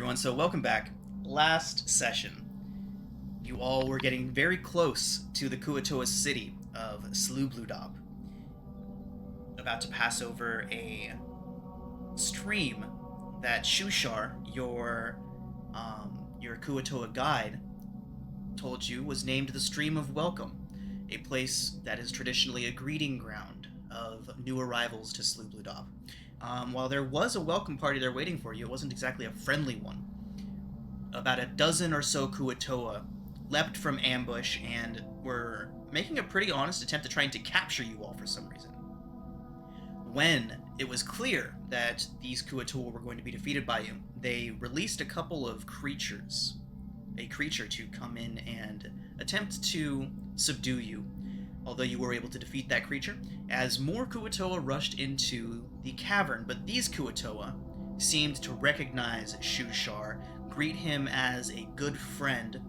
everyone. So welcome back. Last session, you all were getting very close to the Kuo-Toa city of Sloobludop. About to pass over a stream that Shushar, your Kuo-Toa guide, told you was named the Stream of Welcome, a place that is traditionally a greeting ground of new arrivals to Sloobludop. While there was a welcome party there waiting for you, it wasn't exactly a friendly one. About a dozen or so Kuo-Toa leapt from ambush and were making a pretty honest attempt at trying to capture you all for some reason. When it was clear that these Kuo-Toa were going to be defeated by you, they released a couple of creatures. A creature to come in and attempt to subdue you, although you were able to defeat that creature, as more Kuo-Toa rushed into the cavern, but these Kuo-Toa seemed to recognize Shushar, greet him as a good friend,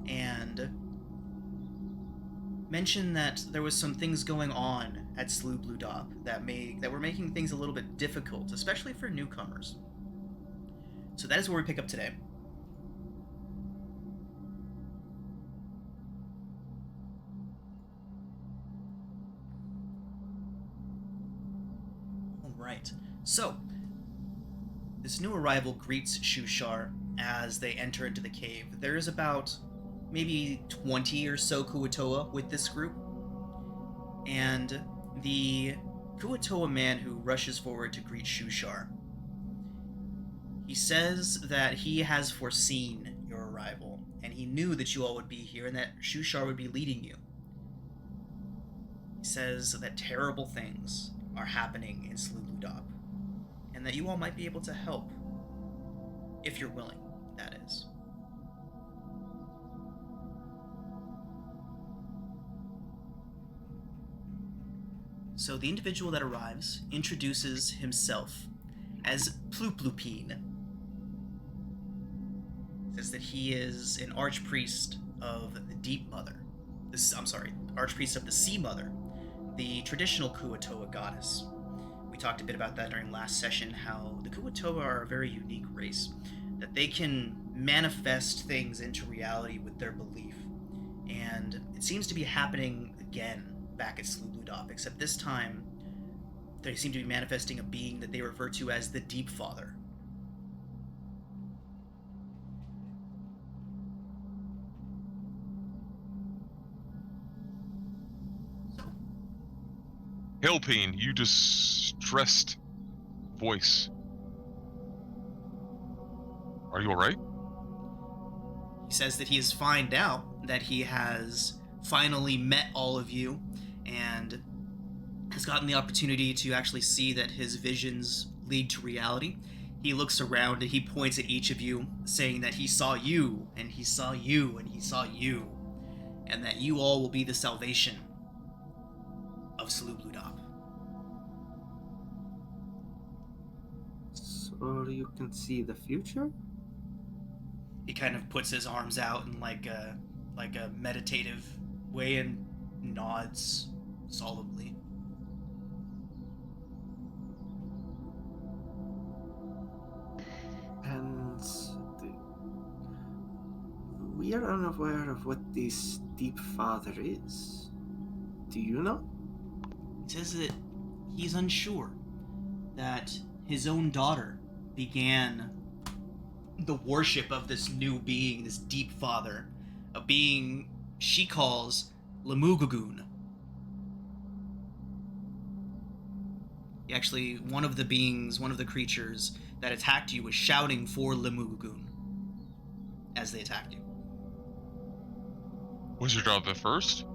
and mention that there was some things going on at Sloobludop that were making things a little bit difficult, especially for newcomers. So that is where we pick up today. Right. So, this new arrival greets Shushar as they enter into the cave. There is about maybe 20 or so Kuo-Toa with this group, and the Kuo-Toa man who rushes forward to greet Shushar, he says that he has foreseen your arrival, and he knew that you all would be here and that Shushar would be leading you. He says that terrible things are happening in Sloobludop, and that you all might be able to help, if you're willing, that is. So the individual that arrives introduces himself as Plooplupine. Says that he is an archpriest of the Deep Mother. Archpriest of the Sea Mother, the traditional Kuo-Toa goddess. We talked a bit about that during last session, how the Kuo-Toa are a very unique race, that they can manifest things into reality with their belief. And it seems to be happening again back at Sloobludop, except this time they seem to be manifesting a being that they refer to as the Deep Father. Hilpine, you distressed voice. Are you alright? He says that he has found out that he has finally met all of you and has gotten the opportunity to actually see that his visions lead to reality. He looks around and he points at each of you, saying that he saw you, and he saw you, and he saw you, and that you all will be the salvation of Sloobludop. So you can see the future? He kind of puts his arms out in like a meditative way and nods solemnly. And we are unaware of what this Deep Father is. Do you know? He says that he's unsure, that his own daughter began the worship of this new being, this Deep Father, a being she calls Lemugugun. Actually, one of the creatures that attacked you was shouting for Lemugugun as they attacked you. Was your daughter the first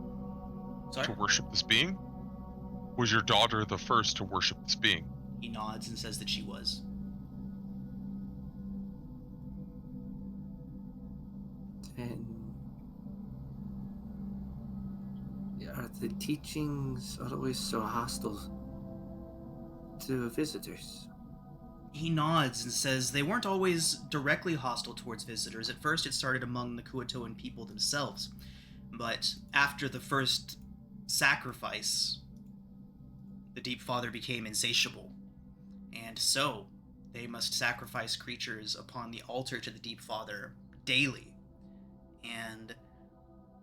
Sorry? to worship this being? Was your daughter the first to worship this being? He nods and says that she was. And are the teachings always so hostile to visitors? He nods and says they weren't always directly hostile towards visitors. At first it started among the Kuo-Toan people themselves, but after the first sacrifice, the Deep Father became insatiable, and so They must sacrifice creatures upon the altar to the Deep Father daily. And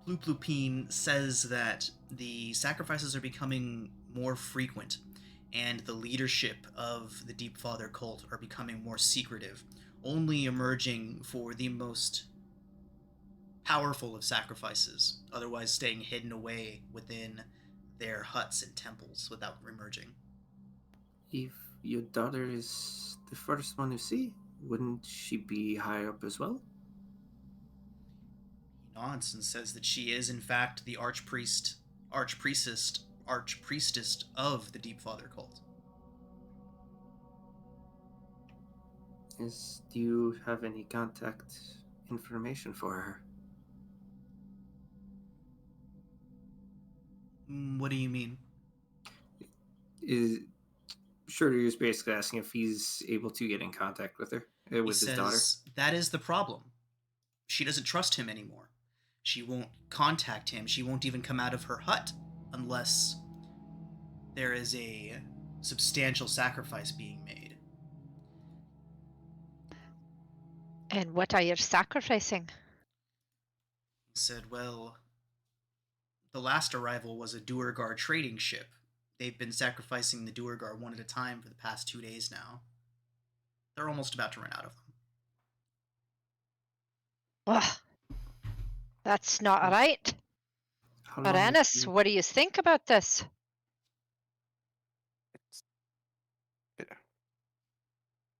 Pluplupine says that the sacrifices are becoming more frequent, and the leadership of the Deep Father cult are becoming more secretive, only emerging for the most powerful of sacrifices, otherwise staying hidden away within their huts and temples without emerging. If your daughter is the first one you see, wouldn't she be higher up as well? He nods and says that she is, in fact, the archpriestess of the Deep Father cult. Do you have any contact information for her? What do you mean? Is Shorter is basically asking if he's able to get in contact with her, He with his daughter. says that is the problem. She doesn't trust him anymore. She won't contact him. She won't even come out of her hut unless there is a substantial sacrifice being made. And what are you sacrificing? He said, well, the last arrival was a Duergar trading ship. They've been sacrificing the Duergar one at a time for the past 2 days now. They're almost about to run out of them. Ugh, that's not right. How But long has Ennis, she- what do you think about this?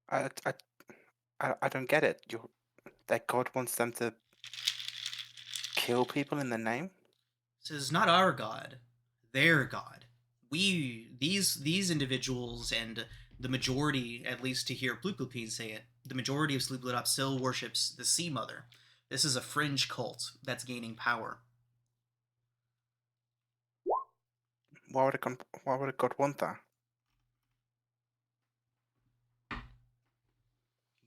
I don't get it. That God wants them to kill people in the name? This is not our god, their god. These individuals, and the majority, at least to hear Pluplupine say it, the majority of Sloobludop still worships the Sea Mother. This is a fringe cult that's gaining power. Why would a God want that?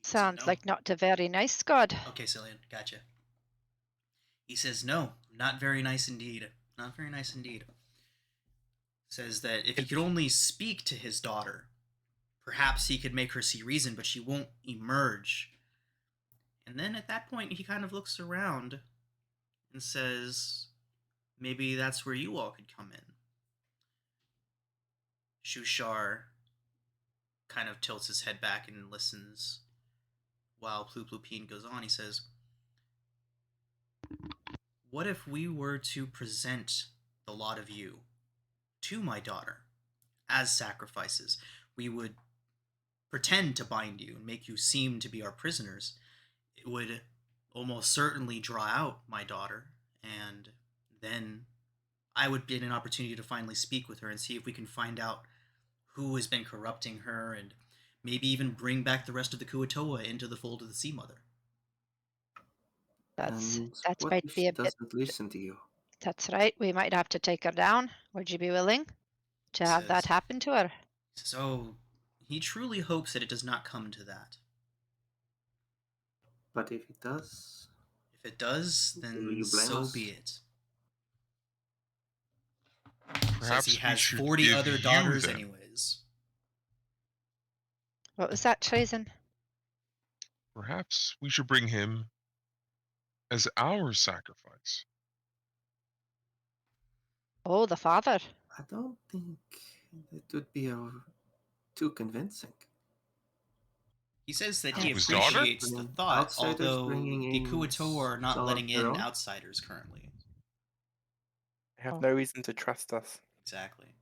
Sounds No. like not a very nice god. Okay, Cillian, gotcha. He says, no, not very nice indeed. Not very nice indeed. Says that if he could only speak to his daughter, perhaps he could make her see reason, but she won't emerge. And then at that point, he kind of looks around and says, maybe that's where you all could come in. Shushar kind of tilts his head back and listens while Pluplupine goes on. He says, what if we were to present the lot of you to my daughter as sacrifices? We would pretend to bind you and make you seem to be our prisoners. It would almost certainly draw out my daughter, and then I would get an opportunity to finally speak with her and see if we can find out who has been corrupting her, and maybe even bring back the rest of the Kuo-Toa into the fold of the Sea Mother. That what might if be she a bit. doesn't listen to you? That's right. We might have to take her down. Would you be willing to have that happen to her? So he truly hopes that it does not come to that. But if it does, If it does, will then you blame so us? be it. Perhaps Says he we has should 40 give other you daughters them. anyways. What was that, treason? Perhaps we should bring him as our sacrifice. Oh, the father. I don't think it would be too convincing. He says that Oh. he His daughter? appreciates the Bring thought, outsiders although bringing the in Kuo-Toa are not some letting of their in own? outsiders currently. They have Oh. no reason to trust us. Exactly.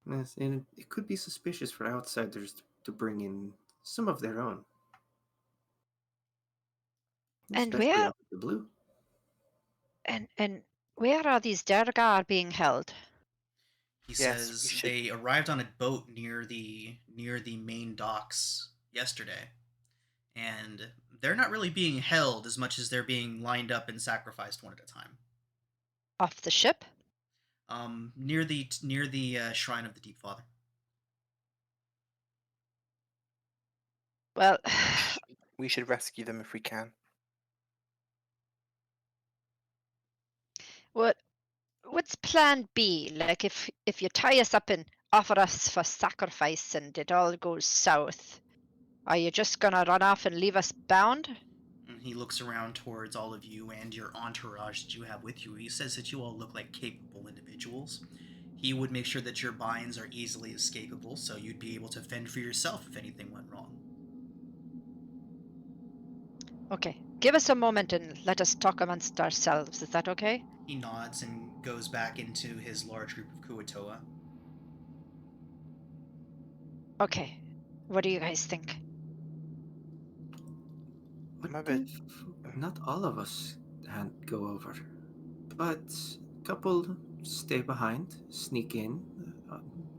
Yes, and it could be suspicious for outsiders to bring in some of their own. And Especially where out of the blue. and where are these Durgar being held? He Yes, we says should- they arrived on a boat near the main docks yesterday, and they're not really being held as much as they're being lined up and sacrificed one at a time. Off the ship? Near the shrine of the Deep Father. Well, We should rescue them if we can. what's plan B? Like if you tie us up and offer us for sacrifice and it all goes south, Are you just gonna run off and leave us bound? And he looks around towards all of you and your entourage that you have with you. He says that you all look like capable individuals. He would make sure that your binds are easily escapable, so you'd be able to fend for yourself if anything went wrong. Okay, give us a moment and let us talk amongst ourselves. Is that okay? He nods and goes back into his large group of Kuo-Toa. Okay, what do you guys think? What I'm a bit. if not all of us go over, but a couple stay behind, sneak in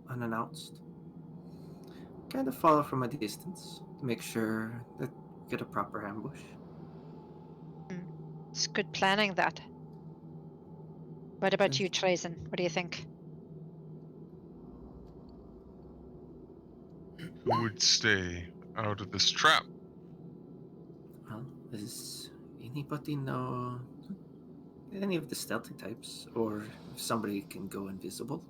unannounced, kind of follow from a distance to make sure that we get a proper ambush. It's good planning, that. What about you, Trazen? What do you think? Who would stay out of this trap? Well, does anybody know any of the stealthy types, or if somebody can go invisible?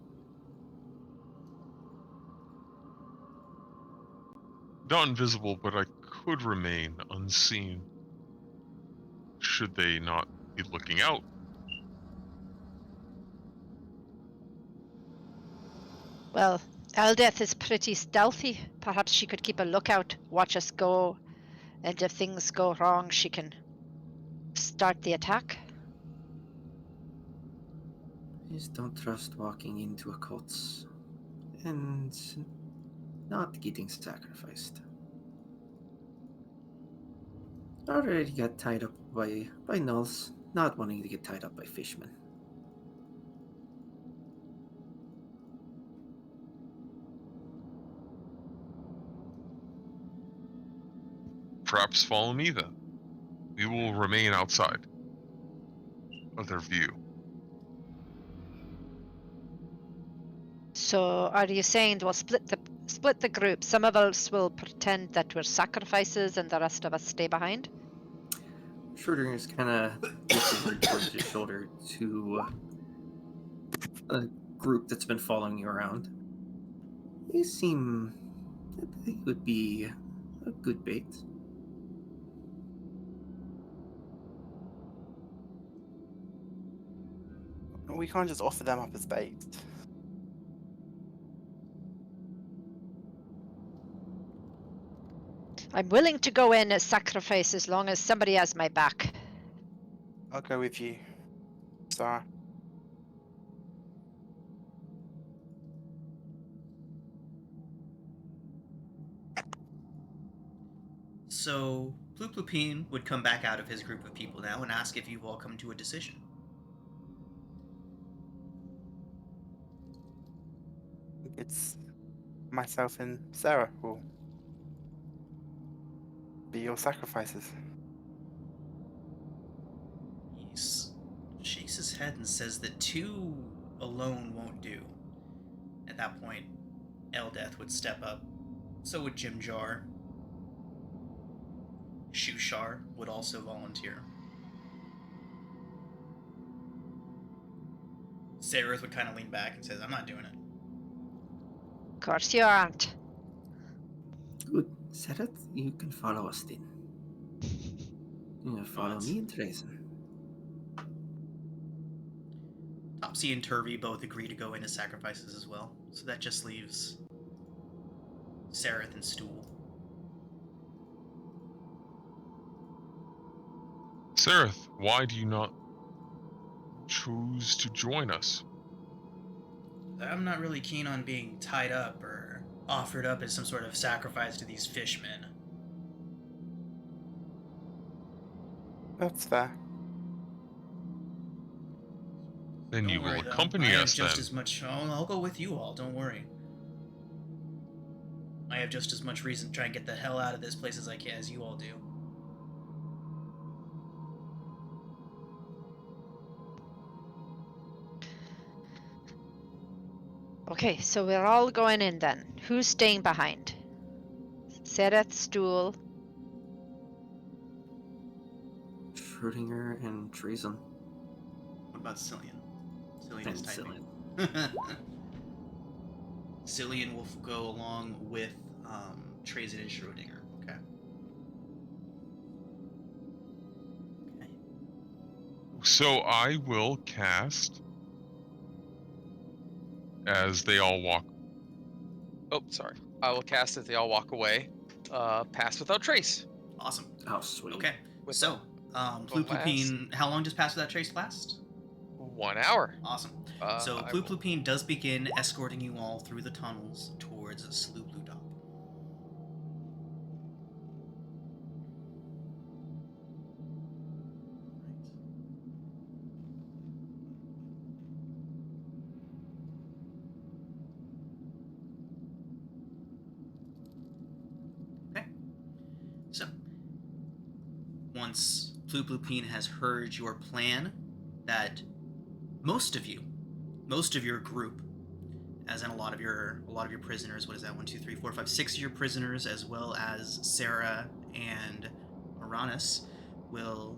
Not invisible, but I could remain unseen. Should they not be looking out? Well, Eldeth is pretty stealthy. Perhaps she could keep a lookout, watch us go, and if things go wrong, she can start the attack. I just don't trust walking into a cult and not getting sacrificed. I already got tied up by nulls, not wanting to get tied up by fishmen. Perhaps follow me then. We will remain outside of their view. So, are you saying we'll split the group? Some of us will pretend that we're sacrifices, and the rest of us stay behind. Schrodinger's kind of looks over towards his shoulder to a group that's been following you around. They seem that they would be a good bait. We can't just offer them up as bait. I'm willing to go in as sacrifice as long as somebody has my back. I'll go with you, Sarah. So, Ploop would come back out of his group of people now and ask if you've all come to a decision. It's myself and Sarah will be your sacrifices. He shakes his head and says that 2 alone won't do. At that point, Eldeth would step up. So would Jim Jar. Shushar would also volunteer. Sareth would kind of lean back and says, I'm not doing it. Of course you aren't. Good. Serath, you can follow us then. You can follow Nice. me and Trazen. Topsy and Turvy both agree to go in as sacrifices as well. So that just leaves Sareth and Stool. Sareth, why do you not choose to join us? I'm not really keen on being tied up or offered up as some sort of sacrifice to these fishmen. That's fair. Then you Don't worry, will though. accompany I have us just then. as much. I'll go with you all. Don't worry. I have just as much reason to try and get the hell out of this place as I can, as you all do. Okay, so we're all going in then. Who's staying behind? Sereth, Stool. Schrodinger and Trazen. What about Cillian? Cillian And is typing. Cillian. Cillian will go along with Trazen and Schrodinger. Okay. So I will cast as they all walk. Oh, sorry. I will cast as they all walk away. Pass without trace. Awesome. Oh, sweet. Okay. With So, last- Plooploopine, how long does Pass Without Trace last? 1 hour. Awesome. I So will- Plooploopine does begin escorting you all through the tunnels towards Sloobludop. Okay. So, once Plooploopine has heard your plan, that most of your group, as in a lot of your prisoners, what is that? 1, 2, 3, 4, 5, 6 of your prisoners, as well as Sarah and Uranus, will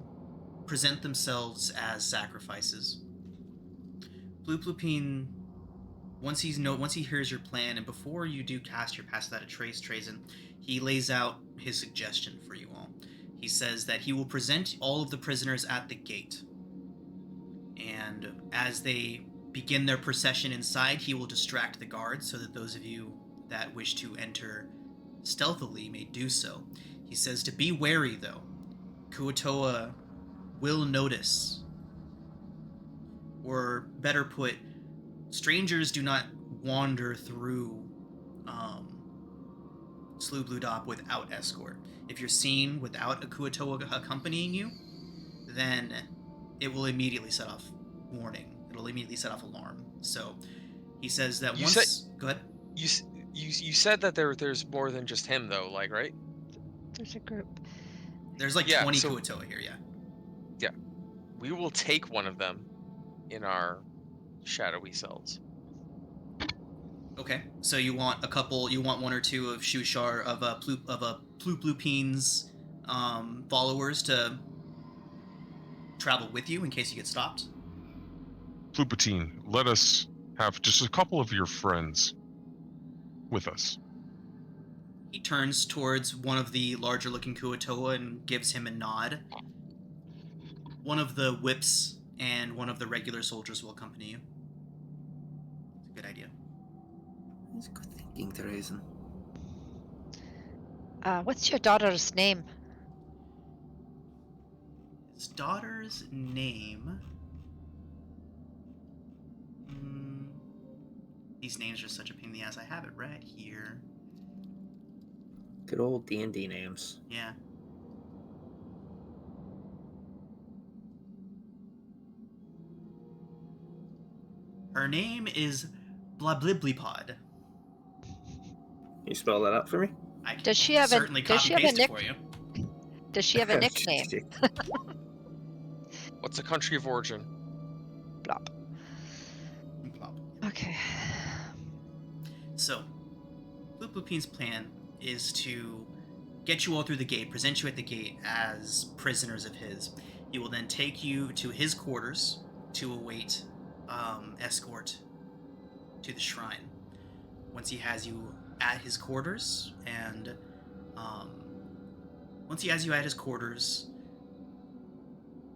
present themselves as sacrifices. Plooploopine, once he hears your plan, and before you do cast your Pass Without a Trace, Trazen, he lays out his suggestion for you all. He says that he will present all of the prisoners at the gate, and as they begin their procession inside, he will distract the guards so that those of you that wish to enter stealthily may do so. He says to be wary, though. Kuo-Toa will notice. Or better put, strangers do not wander through Sloobludop without escort. If you're seen without a Kuo-Toa accompanying you, then it will immediately set off warning. It'll immediately set off alarm. So he says that go ahead. You said that there's more than just him though, like, right? There's a group. There's like Yeah, 20 so- Kuo-Toa here, yeah. We will take one of them in our shadowy selves. Okay, so you want one or two of Shushar of Plooploopin's followers to travel with you in case you get stopped. Flupatine, let us have just a couple of your friends with us. He turns towards one of the larger looking Kuo-Toa and gives him a nod. One of the whips and one of the regular soldiers will accompany you. It's a good idea. It's good thinking, Theresa. What's your daughter's name? His daughter's name... These names are such a pain in the ass. I have it right here. Good old D&D names. Yeah. Her name is Blabliblipod. You spell that out for me? I can Does she have a- certainly does she copy have a paste it for you. Does she have a nickname? What's the country of origin? Blop. Plop. Okay. So, Plooploopin's plan is to get you all through the gate, present you at the gate as prisoners of his. He will then take you to his quarters to await escort to the shrine. Once he has you at his quarters, and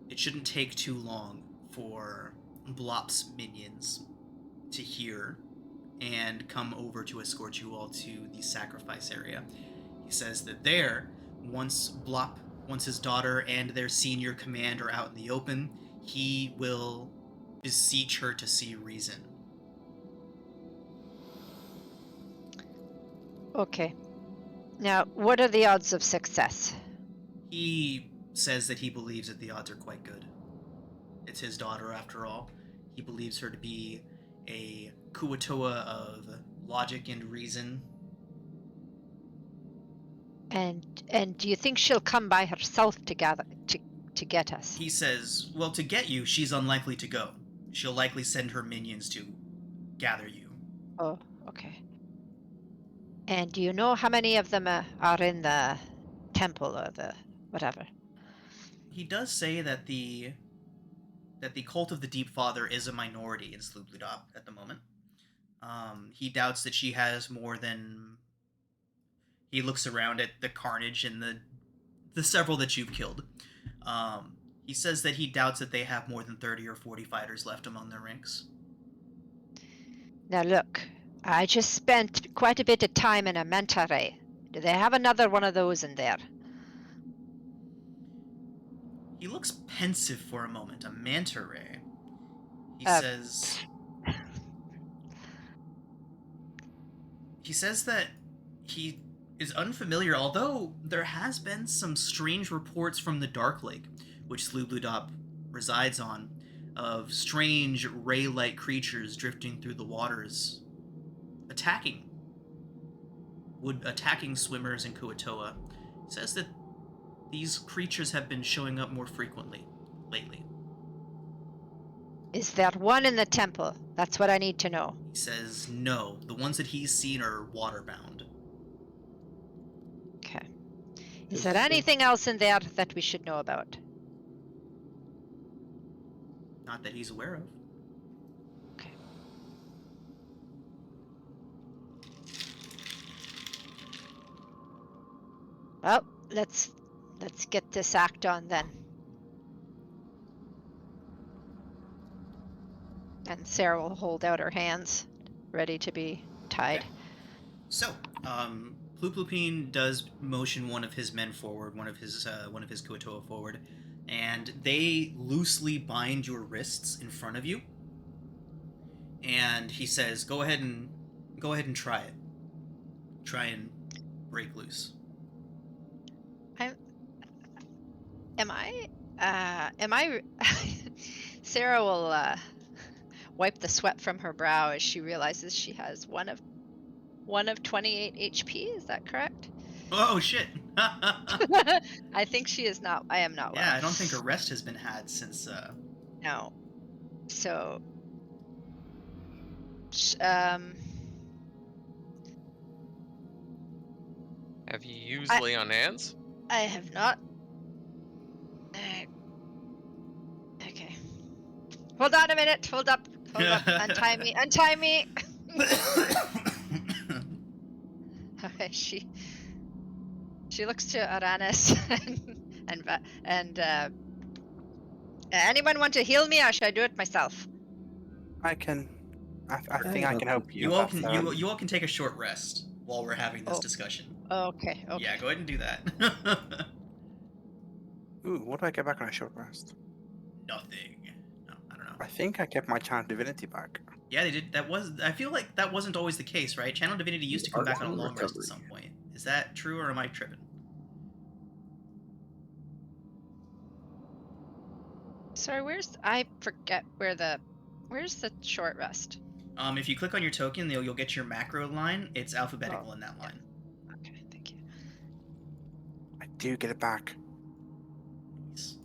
it shouldn't take too long for Blop's minions to hear and come over to escort you all to the sacrifice area. He says that there, once his daughter and their senior command are out in the open, he will beseech her to see reason. Okay. Now, what are the odds of success? He says that he believes that the odds are quite good. It's his daughter, after all. He believes her to be a Kuo-Toa of logic and reason. And do you think she'll come by herself to get us? He says, well, to get you, she's unlikely to go. She'll likely send her minions to gather you. Oh, okay. And do you know how many of them are in the temple or the whatever? He does say that the cult of the Deep Father is a minority in Sloobludop at the moment. He doubts that she has more than... He looks around at the carnage and the several that you've killed. He says that he doubts that they have more than 30 or 40 fighters left among their ranks. Now look, I just spent quite a bit of time in a manta ray. Do they have another one of those in there? He looks pensive for a moment. A manta ray. He Uh, says... He says that he is unfamiliar, although there has been some strange reports from the Dark Lake, which Sloobludop resides on, of strange ray-like creatures drifting through the waters, attacking swimmers in Kuo-Toa. He says that these creatures have been showing up more frequently lately. Is there one in the temple? That's what I need to know. He says no. The ones that he's seen are waterbound. Okay. Is there anything else in there that we should know about? Not that he's aware of. Okay. Well, let's get this act on then. And Sarah will hold out her hands, ready to be tied. Okay. So, Plooploopine does motion one of his men forward, one of his Kuo-Toa forward, and they loosely bind your wrists in front of you. And he says, "Go ahead and try it. Try and break loose." Am I? Sarah will wipe the sweat from her brow as she realizes she has one of 28 HP. Is that correct? Oh shit! I think she is not. I am not well. Yeah, I don't think a rest has been had since. No. So. Have you used lay on hands? I have not. Okay. Hold on a minute. Hold up. Untie me. Untie me. Okay. She looks to Aranis and anyone want to heal me, or should I do it myself? I can. I think I can help you. You all can. You all can take a short rest while we're having this Oh. discussion. Okay. Okay. Yeah, go ahead and do that. Ooh, what do I get back on a short rest? Nothing. No, I don't know. I think I kept my Channel Divinity back. Yeah, they did. I feel like that wasn't always the case, right? Channel Divinity used to come back on a long rest at some point. Is that true, or am I tripping? Sorry, I forget where's the short rest? If you click on your token, you'll get your macro line. It's alphabetical in that line. Okay, thank you. I do get it back. Nice.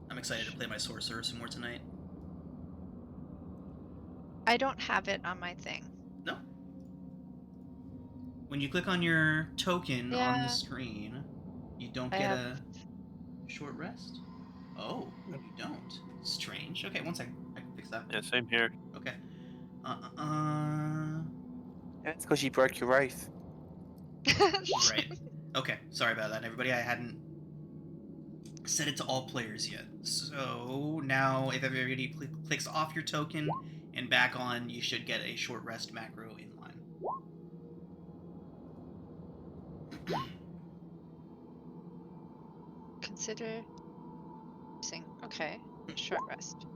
I'm excited to play my sorcerer some more tonight. I don't have it on my thing. No. When you click on your token on Yeah. the screen, you don't get a short rest? Oh, you don't. Strange. Okay, one second. I can fix that. Yeah, same here. Okay. Yeah, it's because you broke your wraith. Right. Okay, sorry about that, everybody. I hadn't set it to all players yet. So now, if everybody clicks off your token and back on, you should get a short rest macro in line. Consider using. Okay, short rest.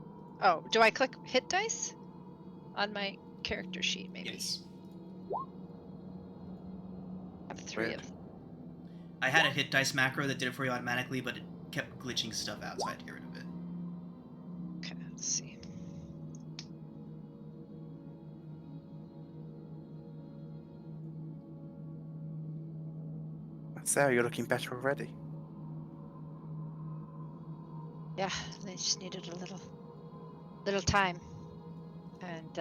Oh, do I click hit dice on my character sheet? Maybe. Yes. I have 3 Weird. of them. I had a hit dice macro that did it for you automatically, but it kept glitching stuff out, so I had to get rid of it. Okay, let's see. Sarah, you're looking better already. Yeah, they just needed a little time, and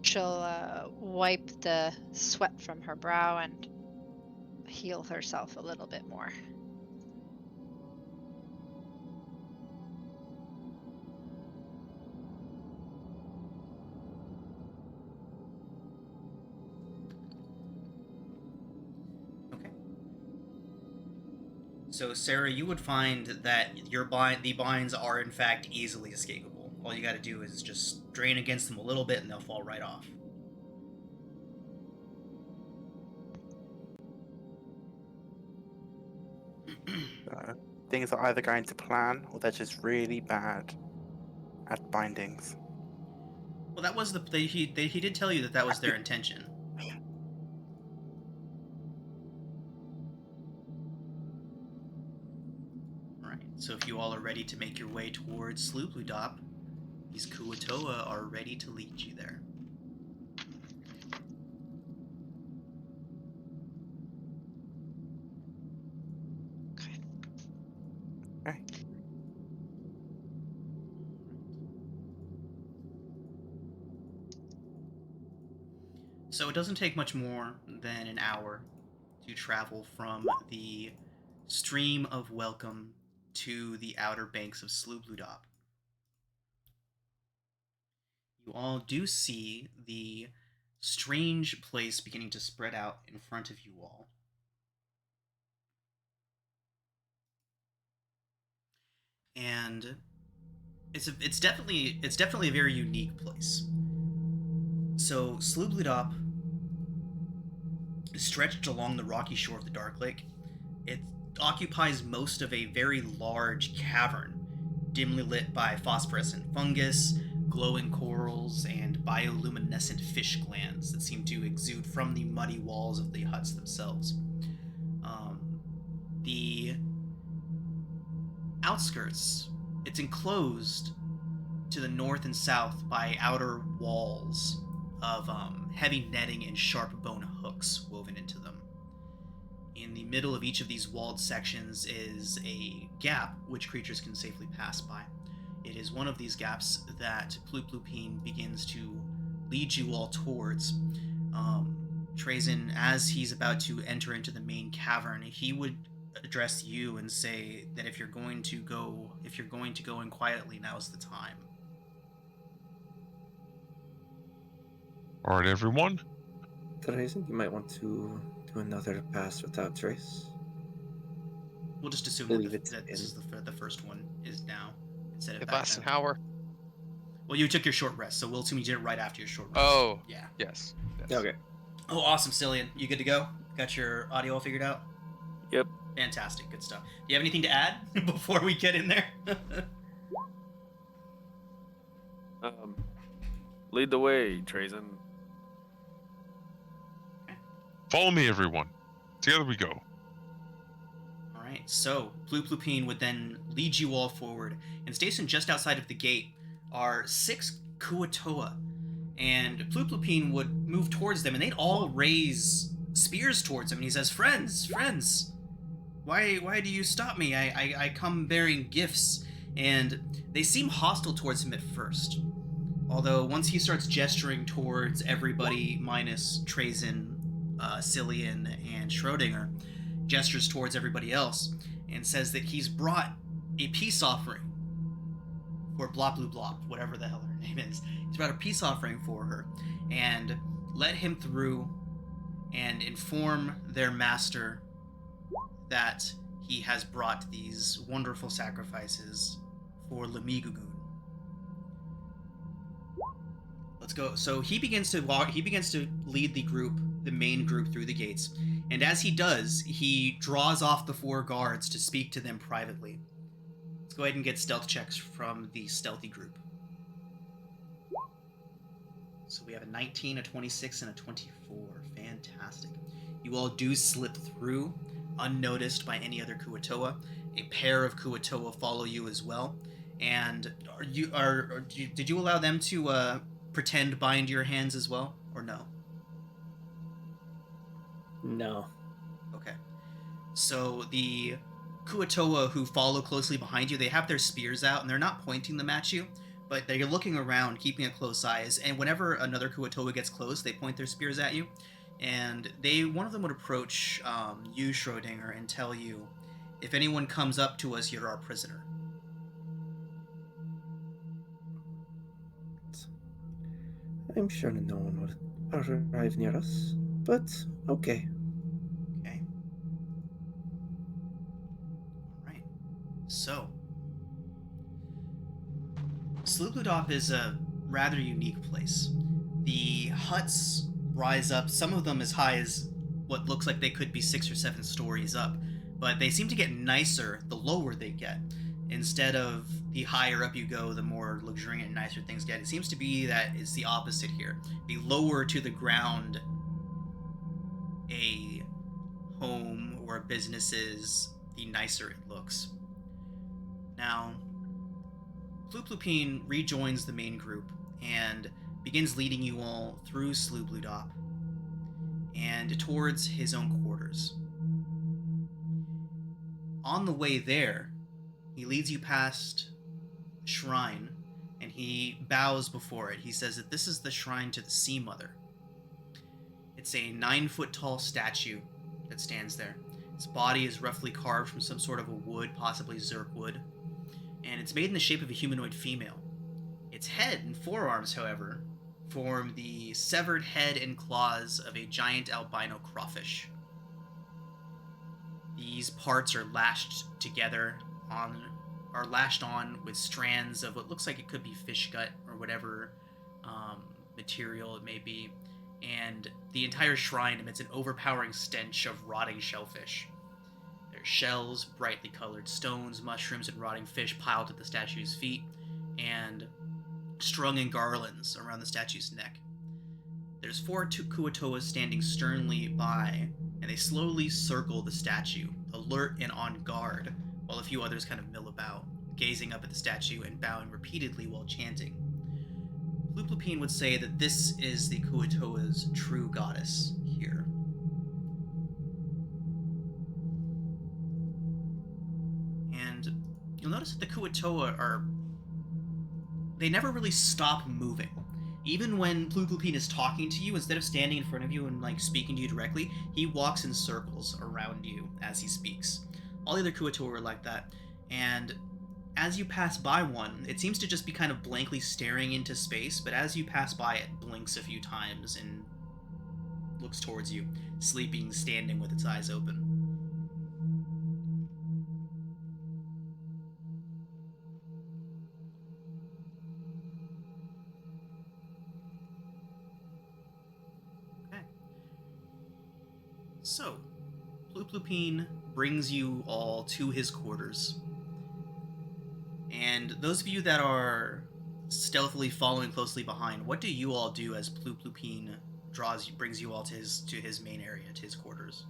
she'll wipe the sweat from her brow and heal herself a little bit more. Okay. So, Sarah, you would find that the binds are in fact easily escapable. All you got to do is just drain against them a little bit, and they'll fall right off. Things are either going to plan or they're just really bad at bindings. Well, that was he did tell you that was their intention. All right. So if you all are ready to make your way towards Sloobludop, these Kuo-Toa are ready to lead you there. Okay. So it doesn't take much more than an hour to travel from the stream of welcome to the outer banks of Sloobludop. You all do see the strange place beginning to spread out in front of you all. And it's definitely a very unique place. So Sloobludop is stretched along the rocky shore of the Dark Lake. It occupies most of a very large cavern, dimly lit by phosphorescent fungus, glowing corals, and bioluminescent fish glands that seem to exude from the muddy walls of the huts themselves. The outskirts, it's enclosed to the north and south by outer walls of heavy netting and sharp bone hooks woven into them. In the middle of each of these walled sections is a gap which creatures can safely pass by. It is one of these gaps that Ploop begins to lead you all towards. Trazen, as he's about to enter into the main cavern, he would address you and say that if you're going to go in quietly, now's the time. All right, everyone. Trazen, you might want to do another pass without trace. We'll just assume Believe that it's this is the first one is now instead of It back lasts then. an hour. Well, you took your short rest, so we'll assume you did it right after your short rest. Oh. Yeah. Yes. Okay. Oh, awesome, Cillian. You good to go? Got your audio all figured out? Yep. Fantastic. Good stuff. Do you have anything to add before we get in there? Lead the way, Trazen. Follow me, everyone. Together we go. All right. So, Plooploopine would then lead you all forward, and stationed just outside of the gate are 6 Kuo-Toa. And Plooploopine would move towards them, and they'd all raise spears towards him. And he says, "Friends, why do you stop me? I come bearing gifts." And they seem hostile towards him at first. Although once he starts gesturing towards everybody minus Trazen, Cillian, and Schrodinger, gestures towards everybody else, and says that he's brought a peace offering for Blop, whatever the hell her name is. He's brought a peace offering for her, and let him through and inform their master that he has brought these wonderful sacrifices for Lemigugun. Let's go. So he begins to lead the main group through the gates, and as he does, he draws off the 4 guards to speak to them privately. Let's go ahead and get stealth checks from the stealthy group. So we have a 19, a 26, and a 24. Fantastic. You all do slip through, unnoticed by any other Kuo-Toa. A pair of Kuo-Toa follow you as well. And did you allow them to pretend bind your hands as well, or no? No. Okay. So the Kuo-Toa who follow closely behind you, they have their spears out, and they're not pointing them at you, but they're looking around, keeping a close eye. And whenever another Kuo-Toa gets close, they point their spears at you. And one of them would approach you, Schrodinger, and tell you, "If anyone comes up to us, you're our prisoner." I'm sure no one will arrive near us, but okay. Okay. Sloobludop is a rather unique place. The huts rise up, some of them as high as what looks like they could be 6 or 7 stories up, but they seem to get nicer the lower they get. Instead of the higher up you go, the more luxuriant and nicer things get. It seems to be that it's the opposite here. The lower to the ground a home or a business is, the nicer it looks. Now, Pluplupian rejoins the main group and begins leading you all through Sloobludop and towards his own quarters. On the way there, he leads you past a shrine, and he bows before it. He says that this is the shrine to the Sea Mother. It's a 9-foot-tall statue that stands there. Its body is roughly carved from some sort of a wood, possibly zirk wood, and it's made in the shape of a humanoid female. Its head and forearms, however, form the severed head and claws of a giant albino crawfish. These parts are lashed on with strands of what looks like it could be fish gut or whatever material it may be, and the entire shrine emits an overpowering stench of rotting shellfish. There's shells, brightly colored stones, mushrooms, and rotting fish piled at the statue's feet, and strung in garlands around the statue's neck. There's 4 Kuo-Toas standing sternly by, and they slowly circle the statue, alert and on guard, while a few others kind of mill about, gazing up at the statue and bowing repeatedly while chanting. Pluplupine would say that this is the Kuo-Toa's true goddess here. And you'll notice that the Kuo-Toa they never really stop moving. Even when Pluplupine is talking to you, instead of standing in front of you and speaking to you directly, he walks in circles around you as he speaks. All the other Kuo-Toa are like that, and as you pass by one, it seems to just be kind of blankly staring into space, but as you pass by, it blinks a few times and looks towards you, sleeping, standing with its eyes open. So, Pluplupine brings you all to his quarters. And those of you that are stealthily following closely behind, what do you all do as Pluplupine brings you all to his main area, to his quarters?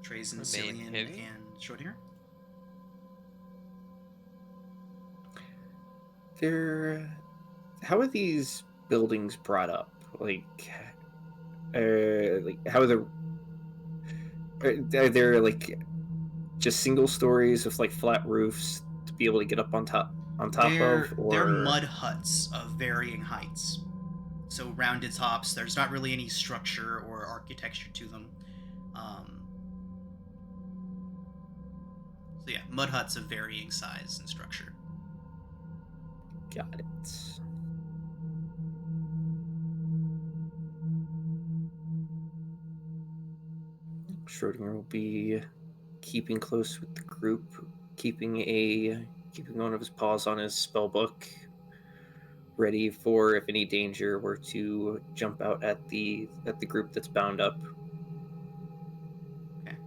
Trazen, Cillian, and Schrodinger? How are these buildings brought up? How are there just single stories with flat roofs to be able to get up on top of? Or they're mud huts of varying heights. So rounded tops. There's not really any structure or architecture to them. So yeah, mud huts of varying size and structure. Got it. Schrodinger will be keeping close with the group, keeping one of his paws on his spell book, ready for if any danger were to jump out at the group that's bound up. Okay.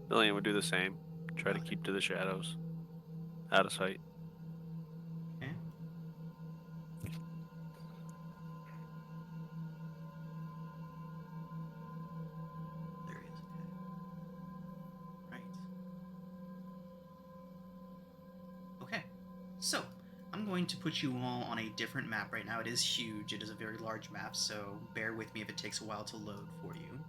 Lillian would do the same. Try to keep to the shadows, out of sight. Okay. There he is. Okay. Right. Okay. So, I'm going to put you all on a different map right now. It is huge. It is a very large map, so bear with me if it takes a while to load for you.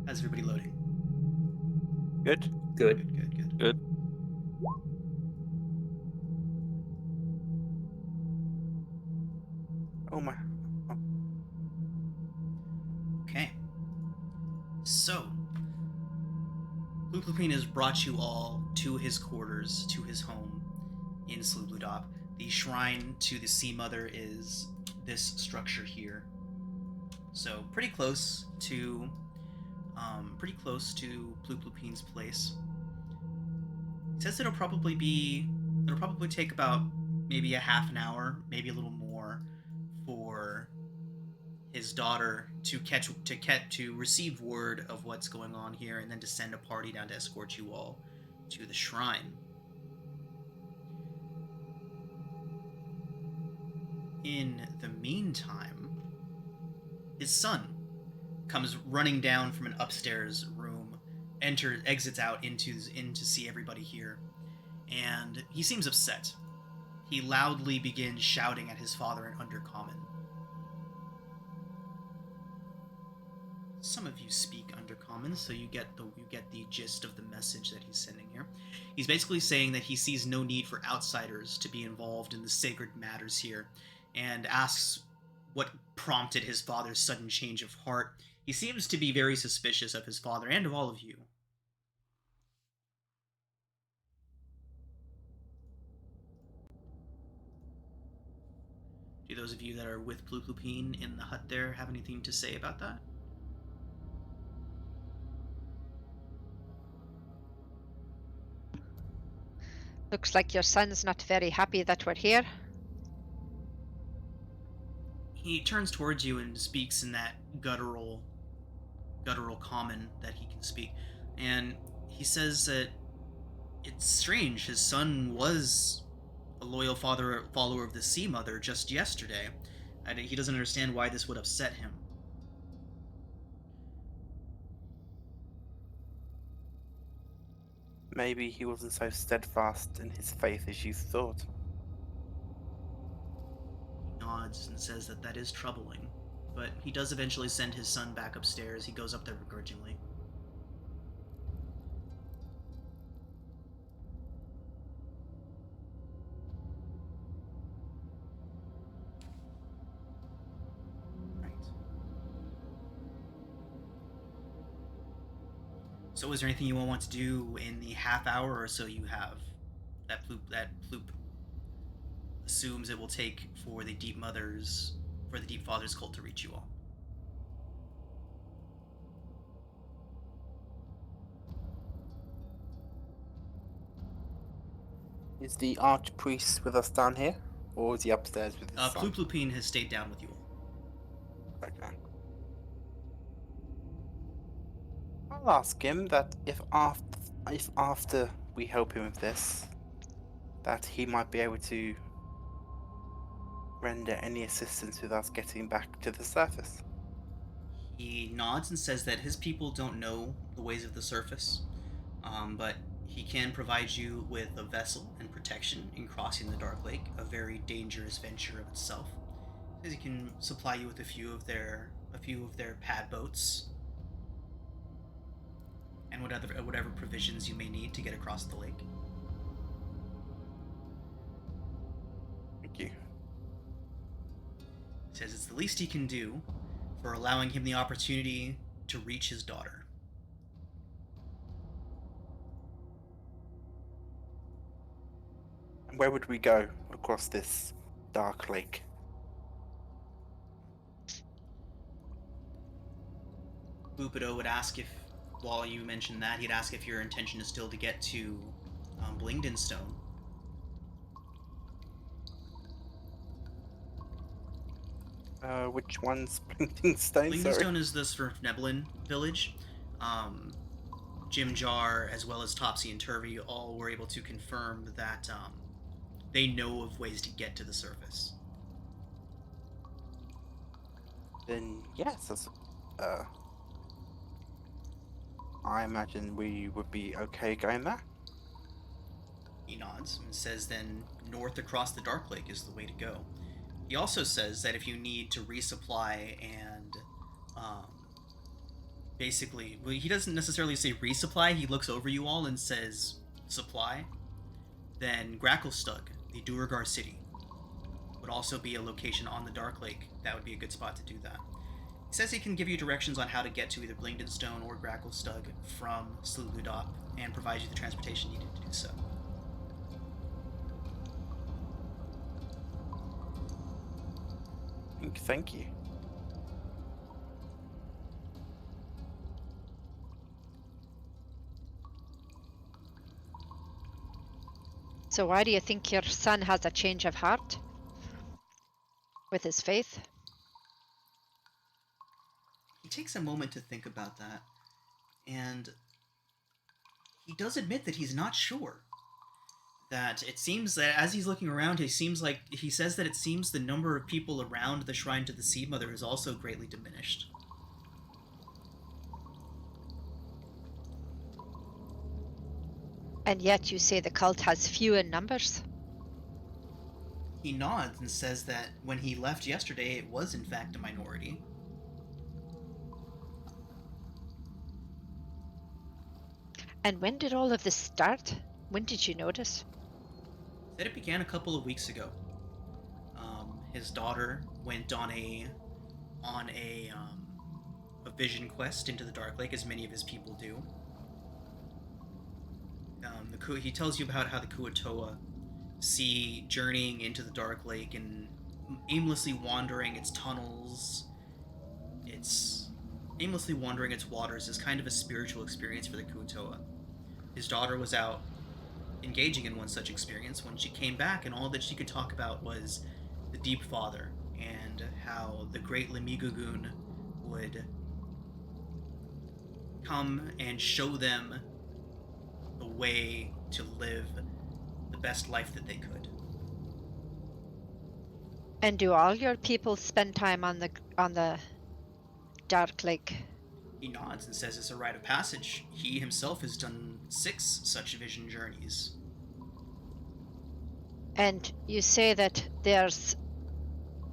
How's everybody loading? Good. Good. Good. Good. Oh my. Okay. So, Luplupine has brought you all to his quarters, to his home in Sloobludop. The shrine to the Sea Mother is this structure here. So, pretty close to Pluplupine's place. It says it'll probably take about maybe a half an hour, maybe a little more, for his daughter to receive word of what's going on here, and then to send a party down to escort you all to the shrine. In the meantime, his son comes running down from an upstairs room, exits out in to see everybody here, and he seems upset. He loudly begins shouting at his father in Undercommon. Some of you speak Undercommon, so you get the gist of the message that he's sending here. He's basically saying that he sees no need for outsiders to be involved in the sacred matters here, and asks what prompted his father's sudden change of heart. He seems to be very suspicious of his father and of all of you. Do those of you that are with Pluplupine in the hut there have anything to say about that? Looks like your son's not very happy that we're here. He turns towards you and speaks in that guttural common that he can speak, and he says that it's strange. His son was a loyal follower of the Sea Mother just yesterday. He doesn't understand why this would upset him. Maybe he wasn't so steadfast in his faith as you thought. He nods and says that is troubling, but he does eventually send his son back upstairs. He goes up there begrudgingly. So is there anything you all want to do in the half hour or so you have? That Ploop assumes it will take for the Deep Father's cult to reach you all. Is the archpriest with us down here? Or is he upstairs with his son? Pluplupine has stayed down with you all. Okay. I'll ask him that if after we help him with this, that he might be able to render any assistance with us getting back to the surface. He nods and says that his people don't know the ways of the surface, but he can provide you with a vessel and protection in crossing the Dark Lake, a very dangerous venture of itself. He can supply you with a few of their pad boats and whatever provisions you may need to get across the lake. Thank you. He says it's the least he can do for allowing him the opportunity to reach his daughter. And where would we go across this dark lake? Bupido would ask if, while you mentioned that, he'd ask if your intention is still to get to Blingdenstone. Which one's Blingdenstone? Blingdenstone is the Sverfneblin village. Jim Jar, as well as Topsy and Turvy, all were able to confirm that they know of ways to get to the surface. Then yes, I imagine we would be okay going there. He nods and says then north across the Dark Lake is the way to go. He also says that if you need to resupply and basically, well, he doesn't necessarily say resupply, he looks over you all and says supply, then Gracklestug, the Duergar city, would also be a location on the Dark Lake that would be a good spot to do that. He says he can give you directions on how to get to either Blingdenstone or Gracklestug from Sloobludop and provide you the transportation needed to do so. Thank you. So why do you think your son has a change of heart with his faith? He takes a moment to think about that, and he does admit that he's not sure. That it seems that as he's looking around, he says that it seems the number of people around the Shrine to the Seed Mother is also greatly diminished. And yet you say the cult has few in numbers? He nods and says that when he left yesterday, it was in fact a minority. And when did all of this start? When did you notice? Said it began a couple of weeks ago. His daughter went on a vision quest into the Dark Lake, as many of his people do. He tells you about how the Kuo-Toa see journeying into the Dark Lake and aimlessly wandering its tunnels, aimlessly wandering its waters is kind of a spiritual experience for the Kuo-Toa. His daughter was out engaging in one such experience when she came back, and all that she could talk about was the Deep Father and how the great Lemigugoon would come and show them the way to live the best life that they could. And do all your people spend time on the Dark Lake? He nods and says it's a rite of passage. He himself has done 6 such vision journeys. And you say that there's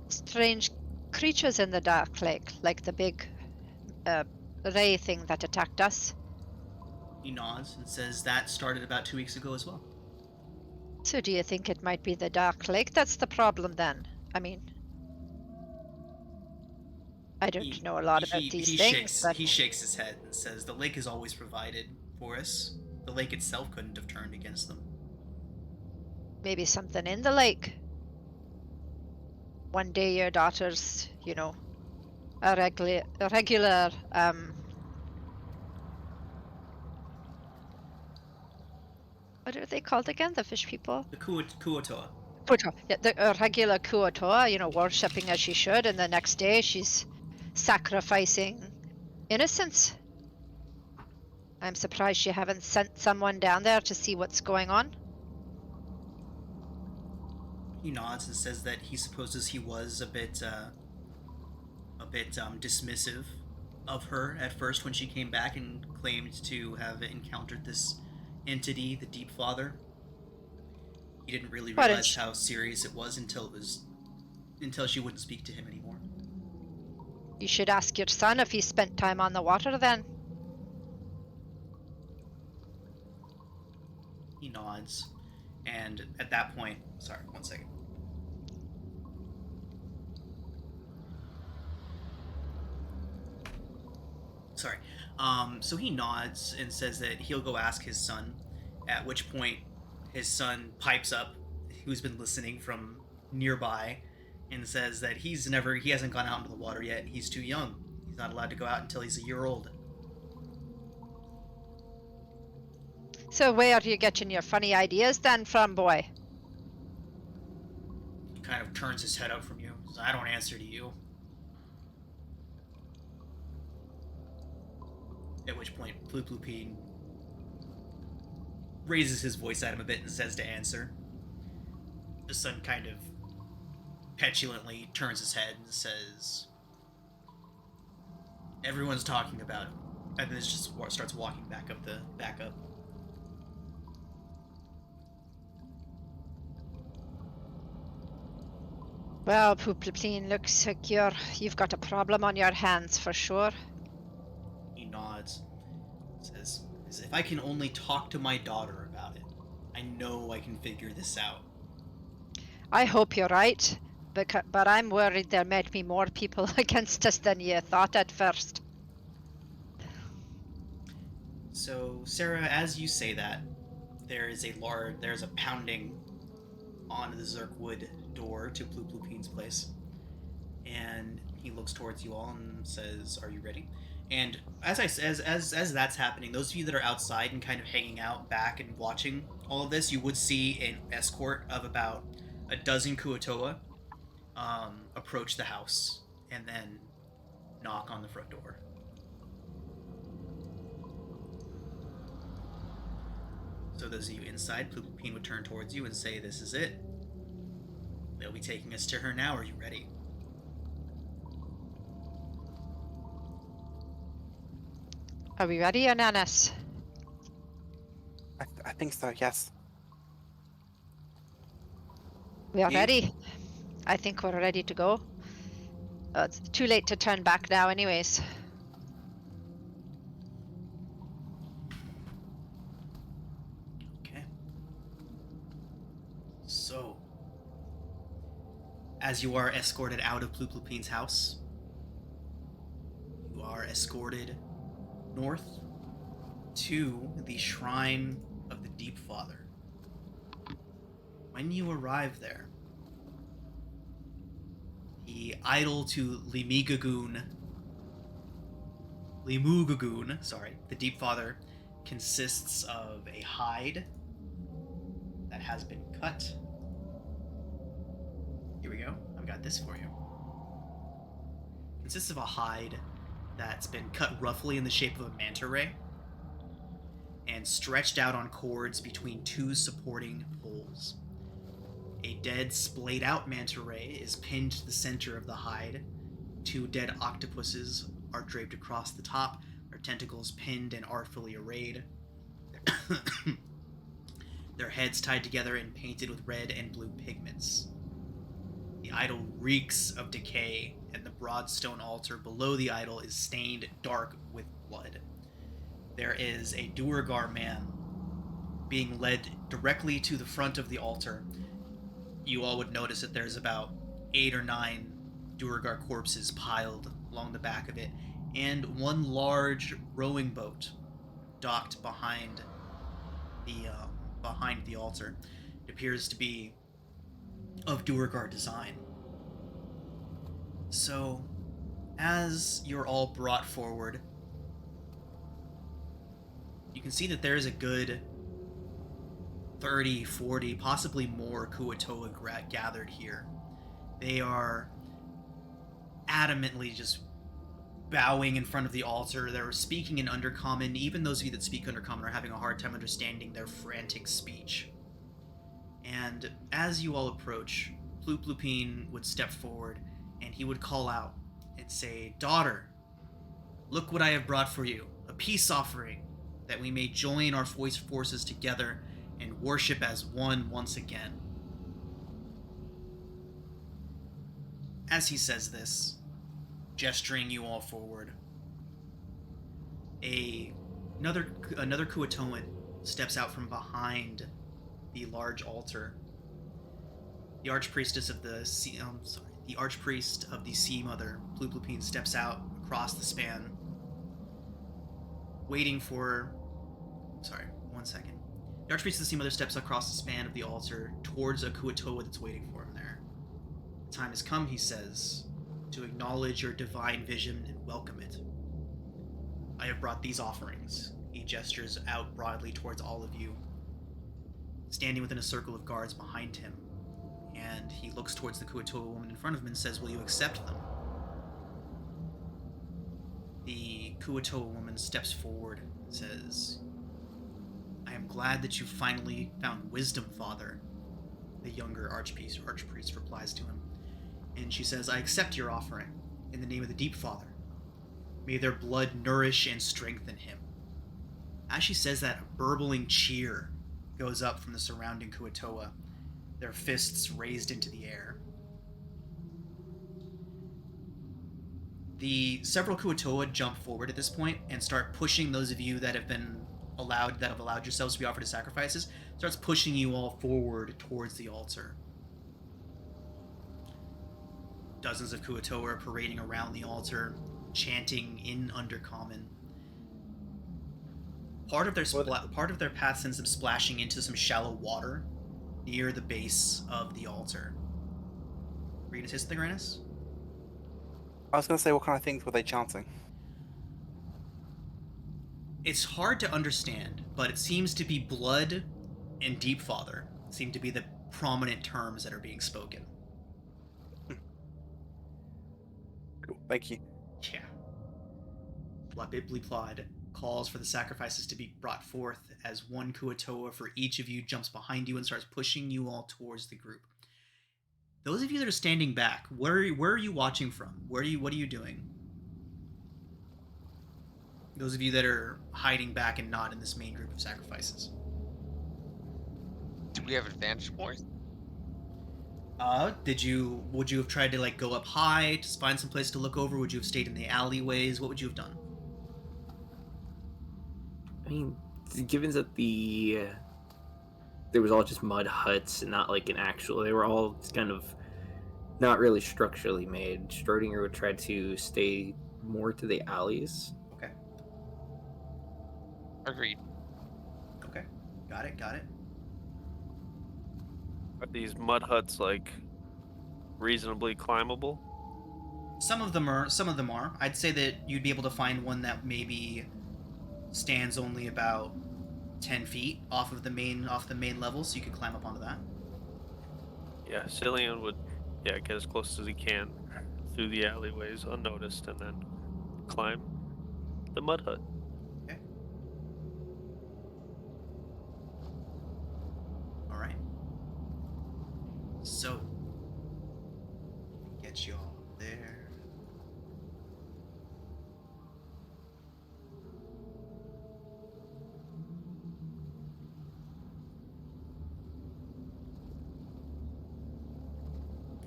strange creatures in the Dark Lake, like the big ray thing that attacked us? He nods and says that started about 2 weeks ago as well. So do you think it might be the Dark Lake that's the problem then? I mean, I don't know a lot about these things, but... He shakes his head and says the lake has always provided for us. The lake itself couldn't have turned against them. Maybe something in the lake. One day your daughter's, a regular what are they called again? The fish people? The Kuo-Toa. Kuo-Toa. Yeah, a regular Kuo-Toa, worshipping as she should, and the next day she's sacrificing innocents. I'm surprised you haven't sent someone down there to see what's going on. He nods and says that he supposes he was a bit dismissive of her at first when she came back and claimed to have encountered this entity, the Deep Father. He didn't really realize how serious it was until she wouldn't speak to him anymore. You should ask your son if he spent time on the water then. He nods, and at that point, sorry, one second. Sorry. So he nods and says that he'll go ask his son, at which point his son pipes up, who's been listening from nearby, and says that he hasn't gone out into the water yet. He's too young. He's not allowed to go out until he's a year old. So where are you getting your funny ideas then from, boy? He kind of turns his head up from you. Says, I don't answer to you. At which point, Plupin raises his voice at him a bit and says to answer. The son kind of petulantly turns his head and says, everyone's talking about him. And then just starts walking back up. Well, Plupin, looks like you've got a problem on your hands for sure. He nods. Says, if I can only talk to my daughter about it, I know I can figure this out. I hope you're right, but I'm worried there might be more people against us than you thought at first. So, Sarah, as you say that, there's a pounding on the Zerkwood door to Plupin's place. And he looks towards you all and says, "Are you ready?" And as that's happening, those of you that are outside and kind of hanging out back and watching all of this, you would see an escort of about a dozen Kuo-Toa approach the house and then knock on the front door. So those of you inside, Plupin would turn towards you and say, "This is it. They'll be taking us to her now. Are you ready?" Are we ready, Ananas? I think so, yes. We are You? ready. I think we're ready to go. It's too late to turn back now anyways. Okay. So, as you are escorted out of Plupin's house, you are escorted north to the Shrine of the Deep Father. When you arrive there, the idol to Limugagoon, the Deep Father, consists of a hide that has been cut. Here we go. I've got this for you. Consists of a hide that's been cut roughly in the shape of a manta ray and stretched out on cords between two supporting poles. A dead, splayed out manta ray is pinned to the center of the hide. Two dead octopuses are draped across the top, their tentacles pinned and artfully arrayed. Their heads tied together and painted with red and blue pigments. The idol reeks of decay, and the broad stone altar below the idol is stained dark with blood. There is a Duergar man being led directly to the front of the altar. You all would notice that there's about 8 or 9 Duergar corpses piled along the back of it, and one large rowing boat docked behind the altar. It appears to be of Duergar design. So, as you're all brought forward, you can see that there's a good 30, 40, possibly more Kuo-Toa gathered here. They are adamantly just bowing in front of the altar. They're speaking in Undercommon. Even those of you that speak Undercommon are having a hard time understanding their frantic speech. And as you all approach, Plupin would step forward and he would call out and say, "Daughter, look what I have brought for you, a peace offering, that we may join our forces together and worship as one once again." As he says this, gesturing you all forward, another Kuo-Toan steps out from behind the large altar. The archpriest of the Sea Mother, Plupin, steps out across the span, waiting for. One second. The archpriest of the Sea Mother steps across the span of the altar towards a Kuo-Toa that's waiting for him there. "The time has come," he says, "to acknowledge your divine vision and welcome it. I have brought these offerings." He gestures out broadly towards all of you, standing within a circle of guards behind him, and he looks towards the Kuo-Toa woman in front of him and says, "Will you accept them?" The Kuo-Toa woman steps forward and says, "I am glad that you finally found wisdom, Father." The younger archpriest replies to him, and she says, "I accept your offering in the name of the Deep Father. May their blood nourish and strengthen him." As she says that, a burbling cheer goes up from the surrounding Kuo-Toa, their fists raised into the air. The several Kuo-Toa jump forward at this point and start pushing those of you that have allowed yourselves to be offered as sacrifices, starts pushing you all forward towards the altar. Dozens of Kuo-Toa are parading around the altar, chanting in Undercommon. Part of their path sends them splashing into some shallow water near the base of the altar. Were you gonna say something, Renus? I was going to say, what kind of things were they chanting? It's hard to understand, but it seems to be blood and Deep Father seem to be the prominent terms that are being spoken. Cool, thank you. Yeah. Flabibli calls for the sacrifices to be brought forth as one Kuo-Toa for each of you jumps behind you and starts pushing you all towards the group. Those of you that are standing back, where are you watching from? What are you doing? Those of you that are hiding back and not in this main group of sacrifices. Do we have advantage points? Would you have tried to go up high to find some place to look over? Would you have stayed in the alleyways? What would you have done? I mean, given that there was all just mud huts and not like an actual, they were all kind of not really structurally made. Schrodinger would try to stay more to the alleys. Okay. Agreed. Okay. Got it. Are these mud huts like reasonably climbable? Some of them are. I'd say that you'd be able to find one that maybe stands only about 10 feet off the main level, so you could climb up onto that. Yeah, Cillian would get as close as he can through the alleyways unnoticed and then climb the mud hut. Okay. Alright. So, get you all there.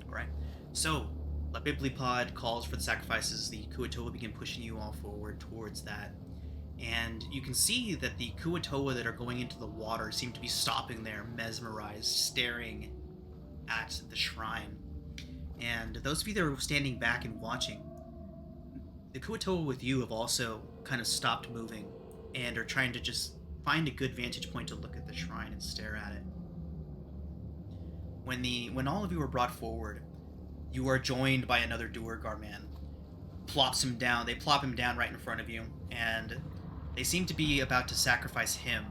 Alright. So, Labiblipod calls for the sacrifices. The Kuo-Toa begin pushing you all forward towards that. And you can see that the Kuo-Toa that are going into the water seem to be stopping there, mesmerized, staring at the shrine. And those of you that are standing back and watching, the Kuo-Toa with you have also kind of stopped moving and are trying to just find a good vantage point to look at the shrine and stare at it. When all of you are brought forward, you are joined by another Duergar man. They plop him down right in front of you, and they seem to be about to sacrifice him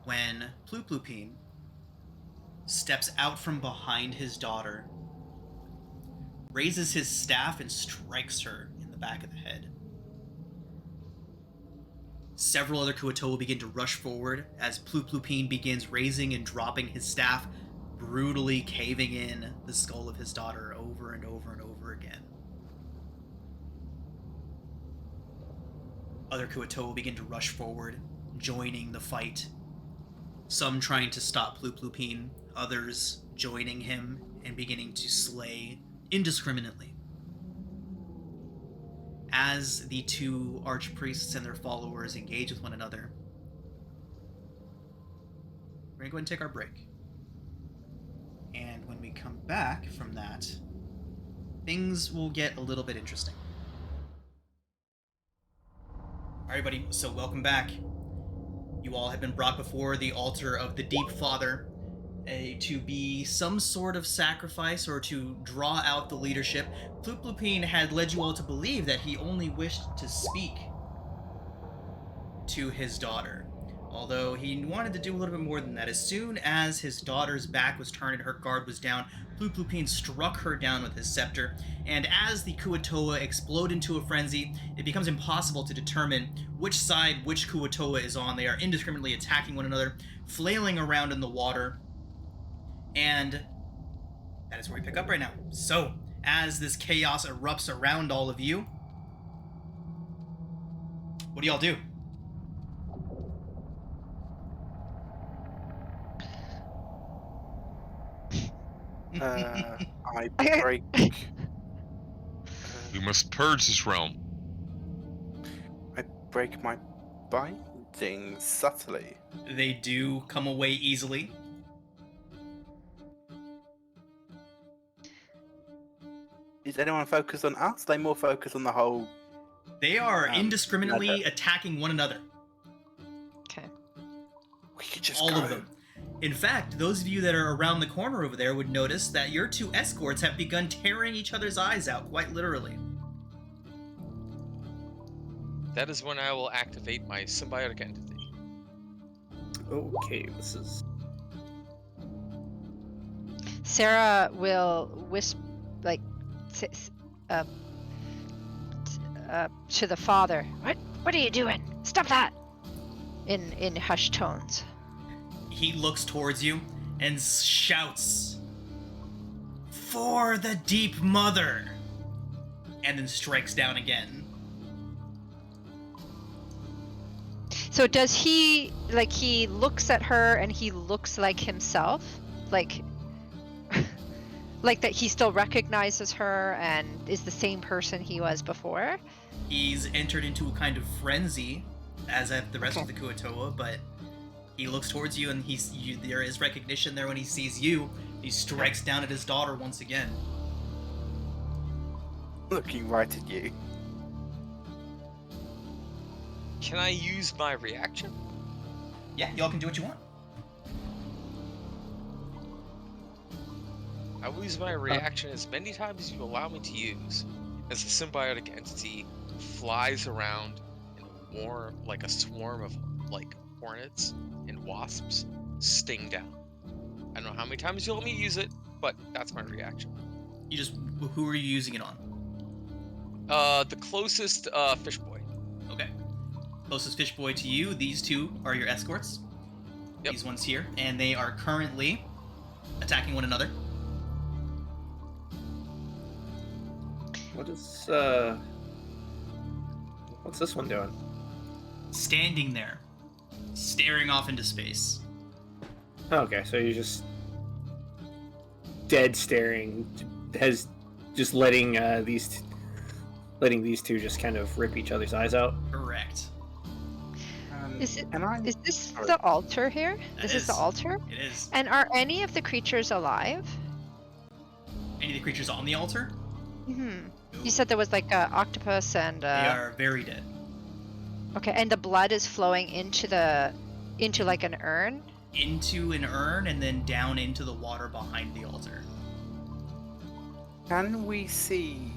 when Pluplupine steps out from behind his daughter, raises his staff, and strikes her in the back of the head. Several other Kuo-Toa begin to rush forward as Pluplupine begins raising and dropping his staff, brutally caving in the skull of his daughter over and over and over again. Other Kuo-Toa begin to rush forward, joining the fight. Some trying to stop Pluplupine, others joining him and beginning to slay indiscriminately. As the two archpriests and their followers engage with one another, we're going to go ahead and take our break. And when we come back from that, things will get a little bit interesting. Alright, buddy, so welcome back. You all have been brought before the altar of the Deep Father to be some sort of sacrifice or to draw out the leadership. Pluplupine had led you all to believe that he only wished to speak to his daughter, although he wanted to do a little bit more than that. As soon as his daughter's back was turned and her guard was down, Pluplupine struck her down with his scepter, and as the Kuo-Toa explode into a frenzy, it becomes impossible to determine which side which Kuo-Toa is on. They are indiscriminately attacking one another, flailing around in the water, and that is where we pick up right now. So, as this chaos erupts around all of you, what do y'all do? I break. We must purge this realm. I break my binding subtly. They do come away easily. Is anyone focused on us? Are they more focused on the whole? They are Um, indiscriminately attacking one another. Okay. We could just All go. of them. In fact, those of you that are around the corner over there would notice that your two escorts have begun tearing each other's eyes out, quite literally. That is when I will activate my symbiotic entity. Okay, this is. Sarah will whisper, like, to the father. What are you doing? Stop that! In hushed tones. He looks towards you and shouts, "For the Deep Mother!" and then strikes down again. So does he, like, he looks at her and he looks like himself? Like, like that he still recognizes her and is the same person he was before? He's entered into a kind of frenzy, as have the rest of the Kuo-Toa, but he looks towards you and there is recognition there when he sees you. He strikes down at his daughter once again. Looking right at you. Can I use my reaction? Yeah, y'all can do what you want. I will use my reaction as many times as you allow me to use, as the symbiotic entity flies around like a swarm of like hornets and wasps sting down. I don't know how many times you'll let me use it, but that's my reaction. Who are you using it on? The closest fish boy. Okay. Closest fish boy to you, these two are your escorts. Yep. These ones here, and they are currently attacking one another. What is what's this one doing? Standing there, staring off into space. Okay, so you're just dead staring, just letting these two just kind of rip each other's eyes out. Correct. Is this Sorry. the altar here? That This is the is. altar? It is. And are any of the creatures alive? Any of the creatures on the altar? Hmm. You said there was like a octopus and They are very dead. okay, and the blood is flowing into like an urn. Into an urn and then down into the water behind the altar. Can we see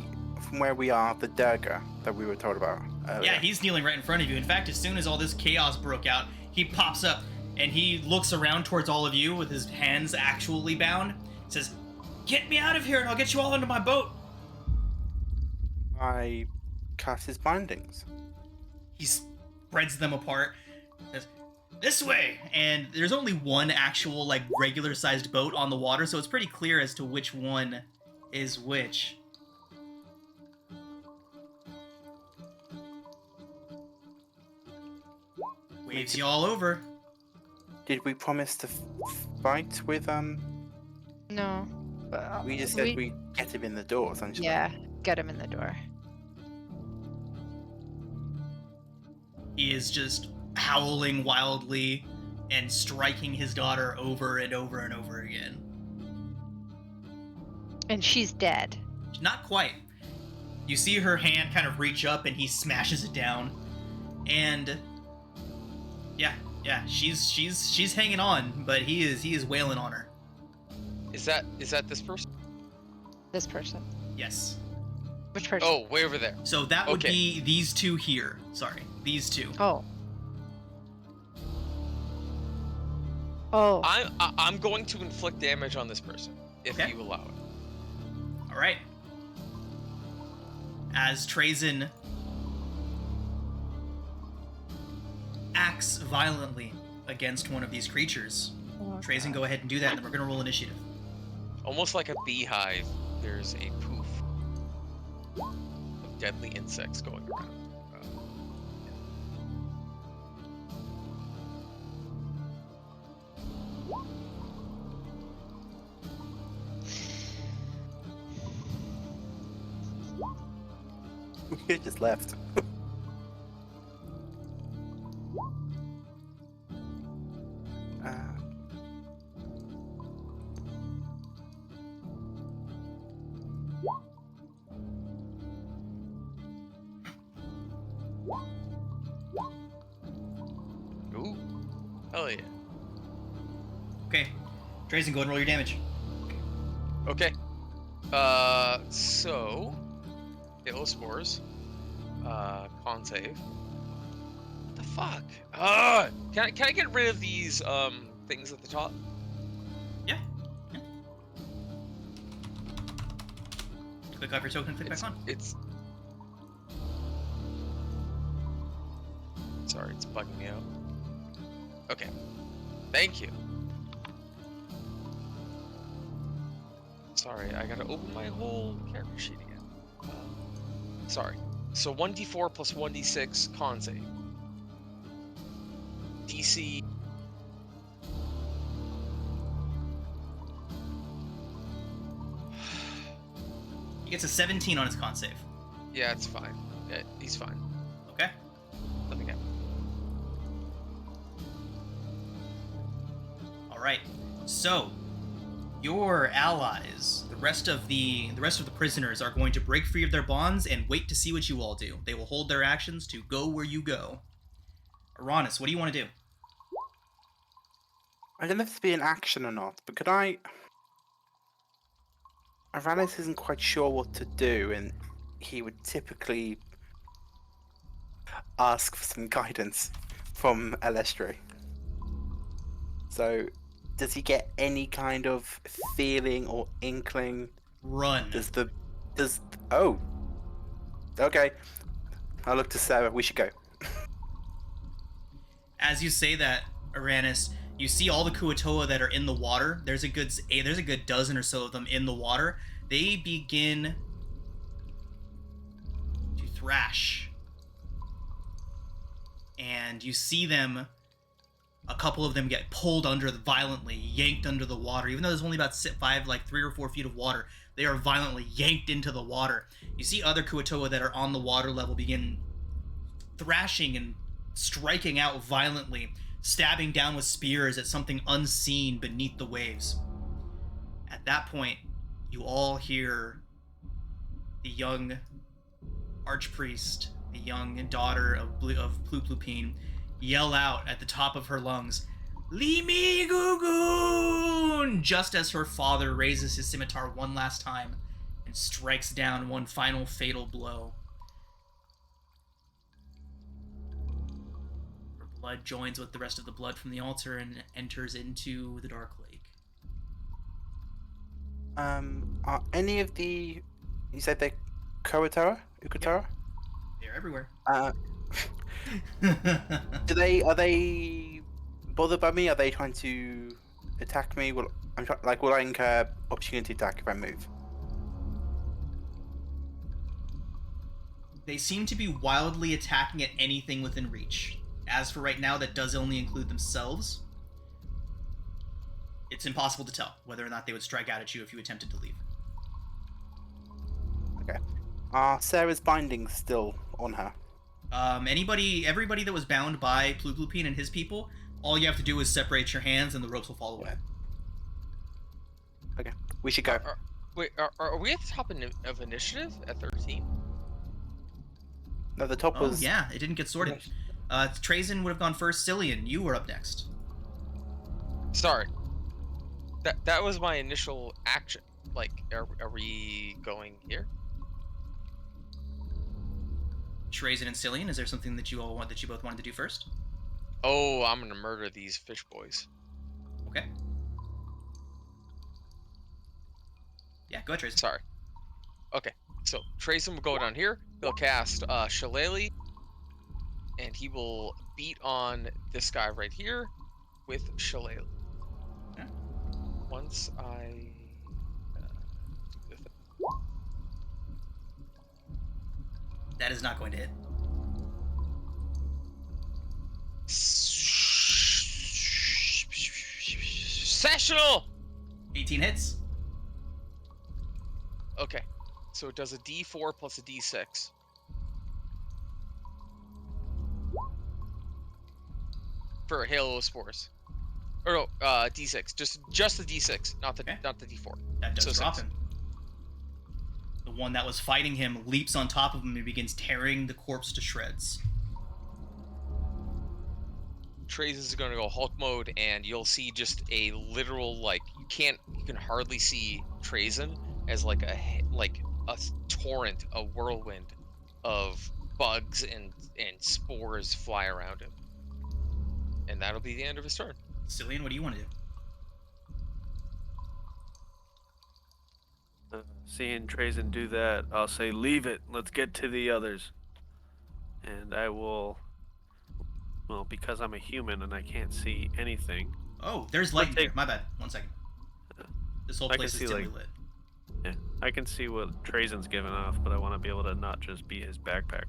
from where we are the Durga that we were told about earlier? Yeah, he's kneeling right in front of you. In fact, as soon as all this chaos broke out, he pops up and he looks around towards all of you with his hands actually bound. Says, "Get me out of here and I'll get you all into my boat." I cast his bindings. He spreads them apart. Says, "This way!" And there's only one actual, like, regular-sized boat on the water, so it's pretty clear as to which one is which. Waves you all over. Did we promise to fight with No. We just said we'd get him in the door, essentially. Yeah, get him in the door. He is just howling wildly and striking his daughter over and over and over again. And she's dead. Not quite. You see her hand kind of reach up and he smashes it down. And yeah, she's hanging on, but he is wailing on her. Is that this person? This person. Yes. Which person? Oh, way over there. So that would Okay. be these two here. Sorry, these two. Oh. Oh. I'm going to inflict damage on this person if Okay. you allow it. All right. As Trazen acts violently against one of these creatures, Trazen, go ahead and do that, and then we're gonna roll initiative. Almost like a beehive, there's a poof of deadly insects going around. We could have just left. Drazen, go and roll your damage. Okay. So Halo spores. Con save. What the fuck? Can I get rid of these things at the top? Yeah. Click off your token and click back on. It's sorry, it's bugging me out. Okay. Thank you. Sorry, I gotta open my whole character sheet again. Sorry. So 1d4 plus 1d6 con save. DC. He gets a 17 on his con save. Yeah, it's fine. Yeah, he's fine. Okay. Nothing happened. All right. So, your allies, the rest of the prisoners, are going to break free of their bonds and wait to see what you all do. They will hold their actions to go where you go. Uranus, what do you want to do? I don't know if this be an action or not, but could I... Uranus isn't quite sure what to do, and he would typically ask for some guidance from Alestri. So, does he get any kind of feeling or inkling? Run. Oh. Okay. I'll look to Sarah. We should go. As you say that, Uranus, you see all the Kuo-Toa that are in the water. There's a good dozen or so of them in the water. They begin to thrash. And you see them, a couple of them get pulled under violently, yanked under the water. Even though there's only about 3 or 4 feet of water, they are violently yanked into the water. You see other Kuo-Toa that are on the water level begin thrashing and striking out violently, stabbing down with spears at something unseen beneath the waves. At that point, you all hear the young archpriest, the young daughter of Pluplupine, yell out at the top of her lungs, "Limi Gugun!" just as her father raises his scimitar one last time and strikes down one final fatal blow. Her blood joins with the rest of the blood from the altar and enters into the Dark Lake. Are any of the... You said they're Kuo-Toa? Uko-Toa? They're everywhere. Are they bothered by me? Are they trying to attack me? Will I incur opportunity attack if I move? They seem to be wildly attacking at anything within reach. As for right now, that does only include themselves. It's impossible to tell whether or not they would strike out at you if you attempted to leave. Okay. Are Sarah's bindings still on her? Everybody that was bound by Pluplupine and his people, all you have to do is separate your hands and the ropes will fall away. Okay, we should go. Are we at the top of initiative at 13? No, the top was... yeah, it didn't get sorted. Trazen would have gone first. Cillian, you were up next. Sorry. That was my initial action. Like, are we going here? Trazen and Cillian, is there something that you both wanted to do first? Oh, I'm gonna murder these fish boys. Okay. Yeah, go ahead, Trazen. Sorry. Okay, so Trazen will go down here. He'll cast Shillelagh, and he will beat on this guy right here with Shillelagh. Okay. Once I That is not going to hit. Sessional! 18 hits. Okay, so it does a D4 plus a D6. For Halo Spores. Or no, D6. Just the D6, not the D4. That does So drop 6. him. The one that was fighting him leaps on top of him and begins tearing the corpse to shreds. Trace is gonna go Hulk mode, and you'll see just a literal, like, you can hardly see Trazen as like a torrent, a whirlwind of bugs and spores fly around him. And that'll be the end of his turn. Cillian, what do you want to do? Seeing Trazen do that, I'll say, leave it. Let's get to the others. And I will, well, because I'm a human and I can't see anything. Oh, there's light in take- here. My bad. 1 second. This whole I can place is see, dimly like- lit. Yeah, I can see what Trazen's giving off, but I want to be able to not just be his backpack.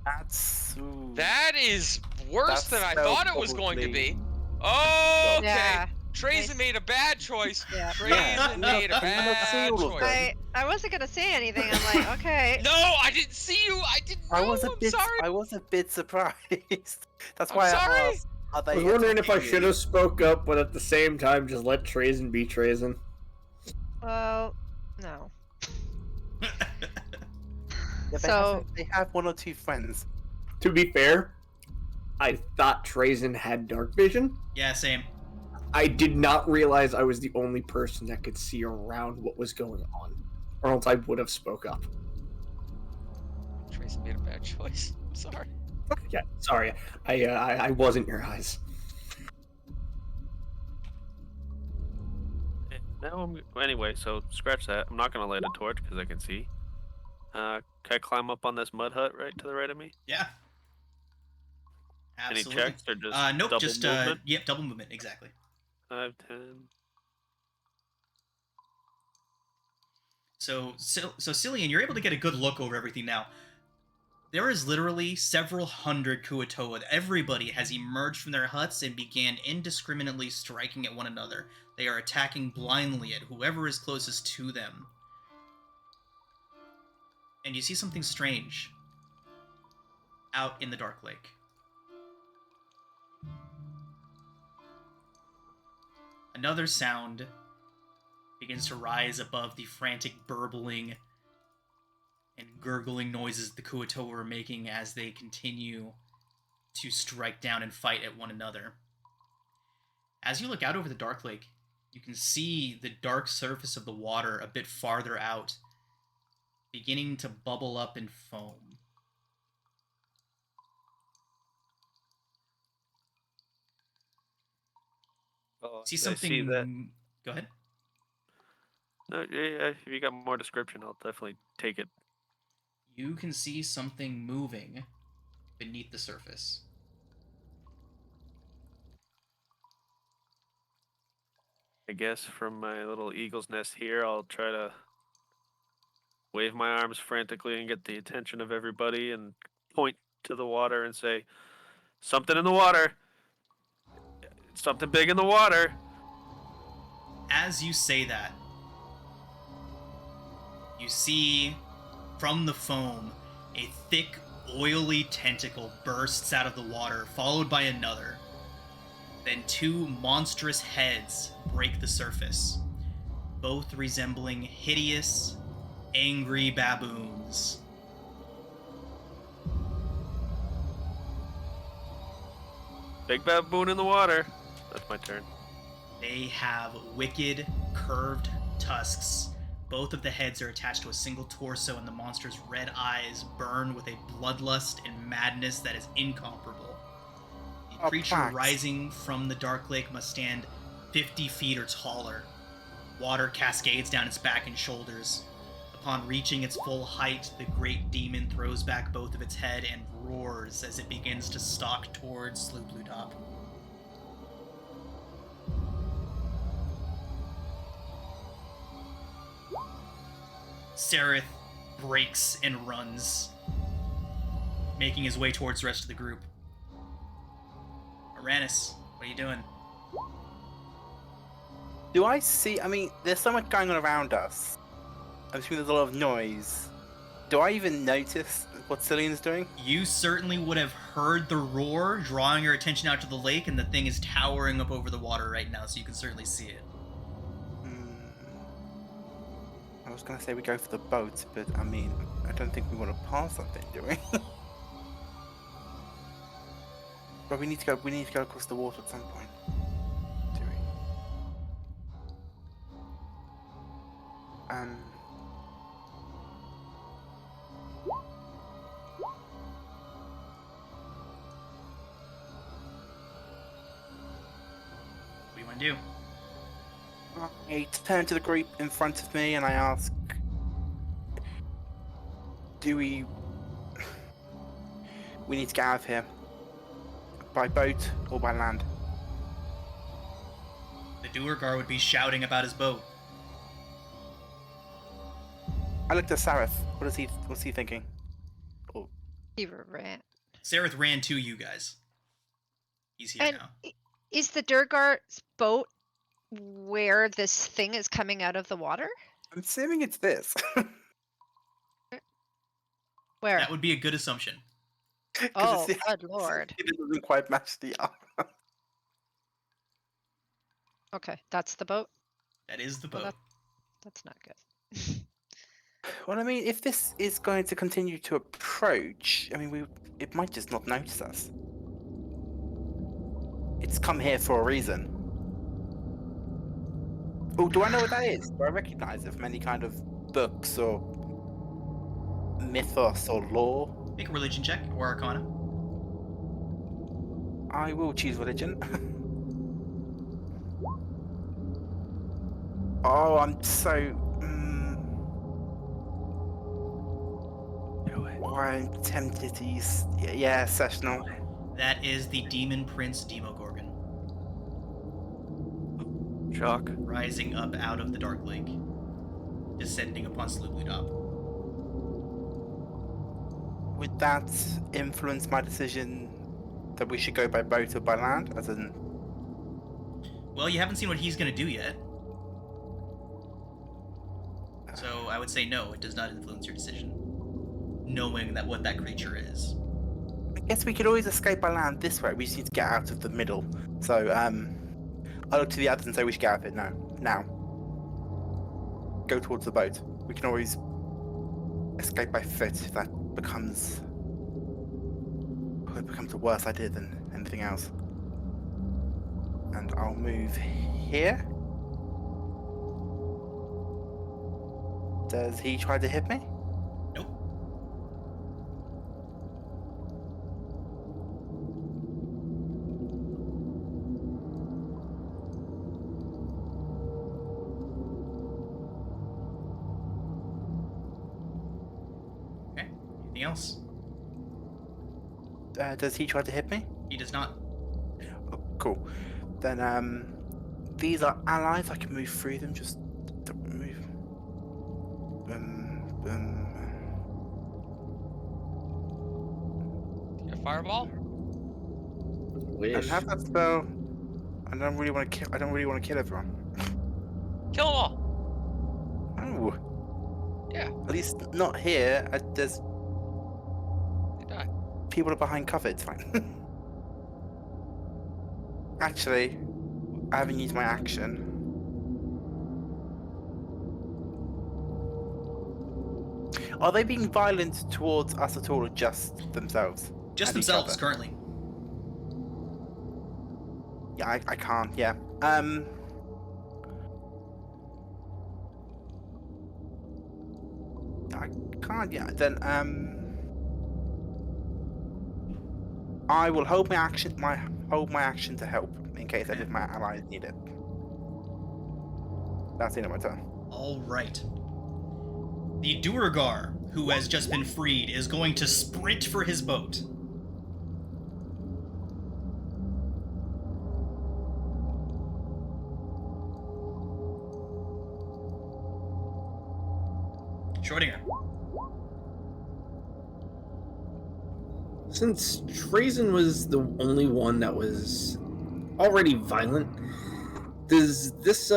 That's. Ooh. That is worse That's than I so thought it was going to probably- be. Oh, okay. Yeah. Trazen made a bad choice. Yeah. Trazen made a I cannot see bad all of choice. them. I wasn't gonna say anything. I'm like, okay. No, I didn't see you. I didn't know. I was a I'm bit. sorry. I was a bit surprised. That's I'm why sorry. I asked. Are they I was wondering if I attacking should you? have spoke up, but at the same time, just let Trazen be Trazen. Well, no. Yeah, they So- they have 1 or 2 friends. To be fair, I thought Trazen had dark vision. Yeah, same. I did not realize I was the only person that could see around what was going on, or else I would have spoke up. Trazen made a bad choice. I'm sorry. Yeah, sorry, I wasn't your eyes. Now anyway, so scratch that. I'm not gonna light a torch because I can see. Can I climb up on this mud hut right to the right of me? Yeah. Any Absolutely. checks or just Nope, double just movement? yep, double movement, exactly. 5, 10. So Cillian, you're able to get a good look over everything now. There is literally several hundred Kuo-Toa. Everybody has emerged from their huts and began indiscriminately striking at one another. They are attacking blindly at whoever is closest to them. And you see something strange out in the dark lake. Another sound begins to rise above the frantic burbling and gurgling noises the Kuo-Toa are making as they continue to strike down and fight at one another. As you look out over the dark lake, you can see the dark surface of the water a bit farther out, beginning to bubble up and foam. Oh, See did I something... see that? Go ahead. No, yeah, if you got more description, I'll definitely take it. You can see something moving beneath the surface. I guess from my little eagle's nest here, I'll try to wave my arms frantically and get the attention of everybody and point to the water and say, something in the water. Something big in the water. As you say that, you see from the foam a thick, oily tentacle bursts out of the water, followed by another. Then 2 monstrous heads break the surface, both resembling hideous, angry baboons. Big baboon in the water. That's my turn. They have wicked, curved tusks. Both of the heads are attached to a single torso, and the monster's red eyes burn with a bloodlust and madness that is incomparable. The Oh, creature facts. rising from the dark lake must stand 50 feet or taller. Water cascades down its back and shoulders. Upon reaching its full height, the great demon throws back both of its head and roars as it begins to stalk towards Sloobludop. Sereth breaks and runs, making his way towards the rest of the group. Uranus, what are you doing? Do I see? I mean, there's so much going on around us. I'm assuming there's a lot of noise. Do I even notice what Cillian's doing? You certainly would have heard the roar, drawing your attention out to the lake, and the thing is towering up over the water right now, so you can certainly see it. I was gonna say we go for the boat, but I mean, I don't think we want to pass something, do we? But we need to go. We need to go across the water at some point. Do we? do. I turn to the group in front of me and I ask, we need to get out of here. By boat or by land? The Duergar would be shouting about his boat. I looked at Sareth. What's he thinking? He ran. Sareth ran to you guys. He's here And now. is the Durgar's boat where this thing is coming out of the water? I'm assuming it's this. Where? That would be a good assumption. Oh, good lord. It doesn't quite match the armor. Okay, that's the boat. That is the Well, boat. That's not good. Well, I mean, if this is going to continue to approach, I mean, it might just not notice us. It's come here for a reason. Oh, do I know what that is? Do I recognize it from any kind of books or mythos or lore? Make a religion check or arcana. I will choose religion. Oh, I'm so... I'm tempted to use... Yeah, sessional. That is the Demon Prince Demogorgon, Shock. rising up out of the Dark Lake, descending upon Sloobludop. Would that influence my decision that we should go by boat or by land? As in... Well, you haven't seen what he's going to do yet. So I would say no, it does not influence your decision. Knowing that what that creature is. I guess we could always escape by land this way. We just need to get out of the middle. So, I look to the others and say we should get out of it now. Now. Go towards the boat. We can always escape by foot if that becomes... Well, it becomes a worse idea than anything else. And I'll move here. Does he try to hit me? Nope. Okay. Anything else? Does he try to hit me? He does not. Oh, cool. Then, these are allies. I can move through them. Just don't move. Your fireball? Wish. And have that spell. I don't really want to kill. I don't really want to kill everyone. Kill them all. Oh. Yeah. At least not here. There's They die. people are behind cover. It's fine. Actually, I haven't used my action. Are they being violent towards us at all, or just themselves? Just And each themselves other? currently. Yeah, I can't. Yeah. I can't. Yeah. Then I will hold my action. Hold my action to help in case any of my allies need it. That's the end of my turn. All right. The Duergar, who has just been freed, is going to sprint for his boat. Schrodinger. Since Trazen was the only one that was already violent, does this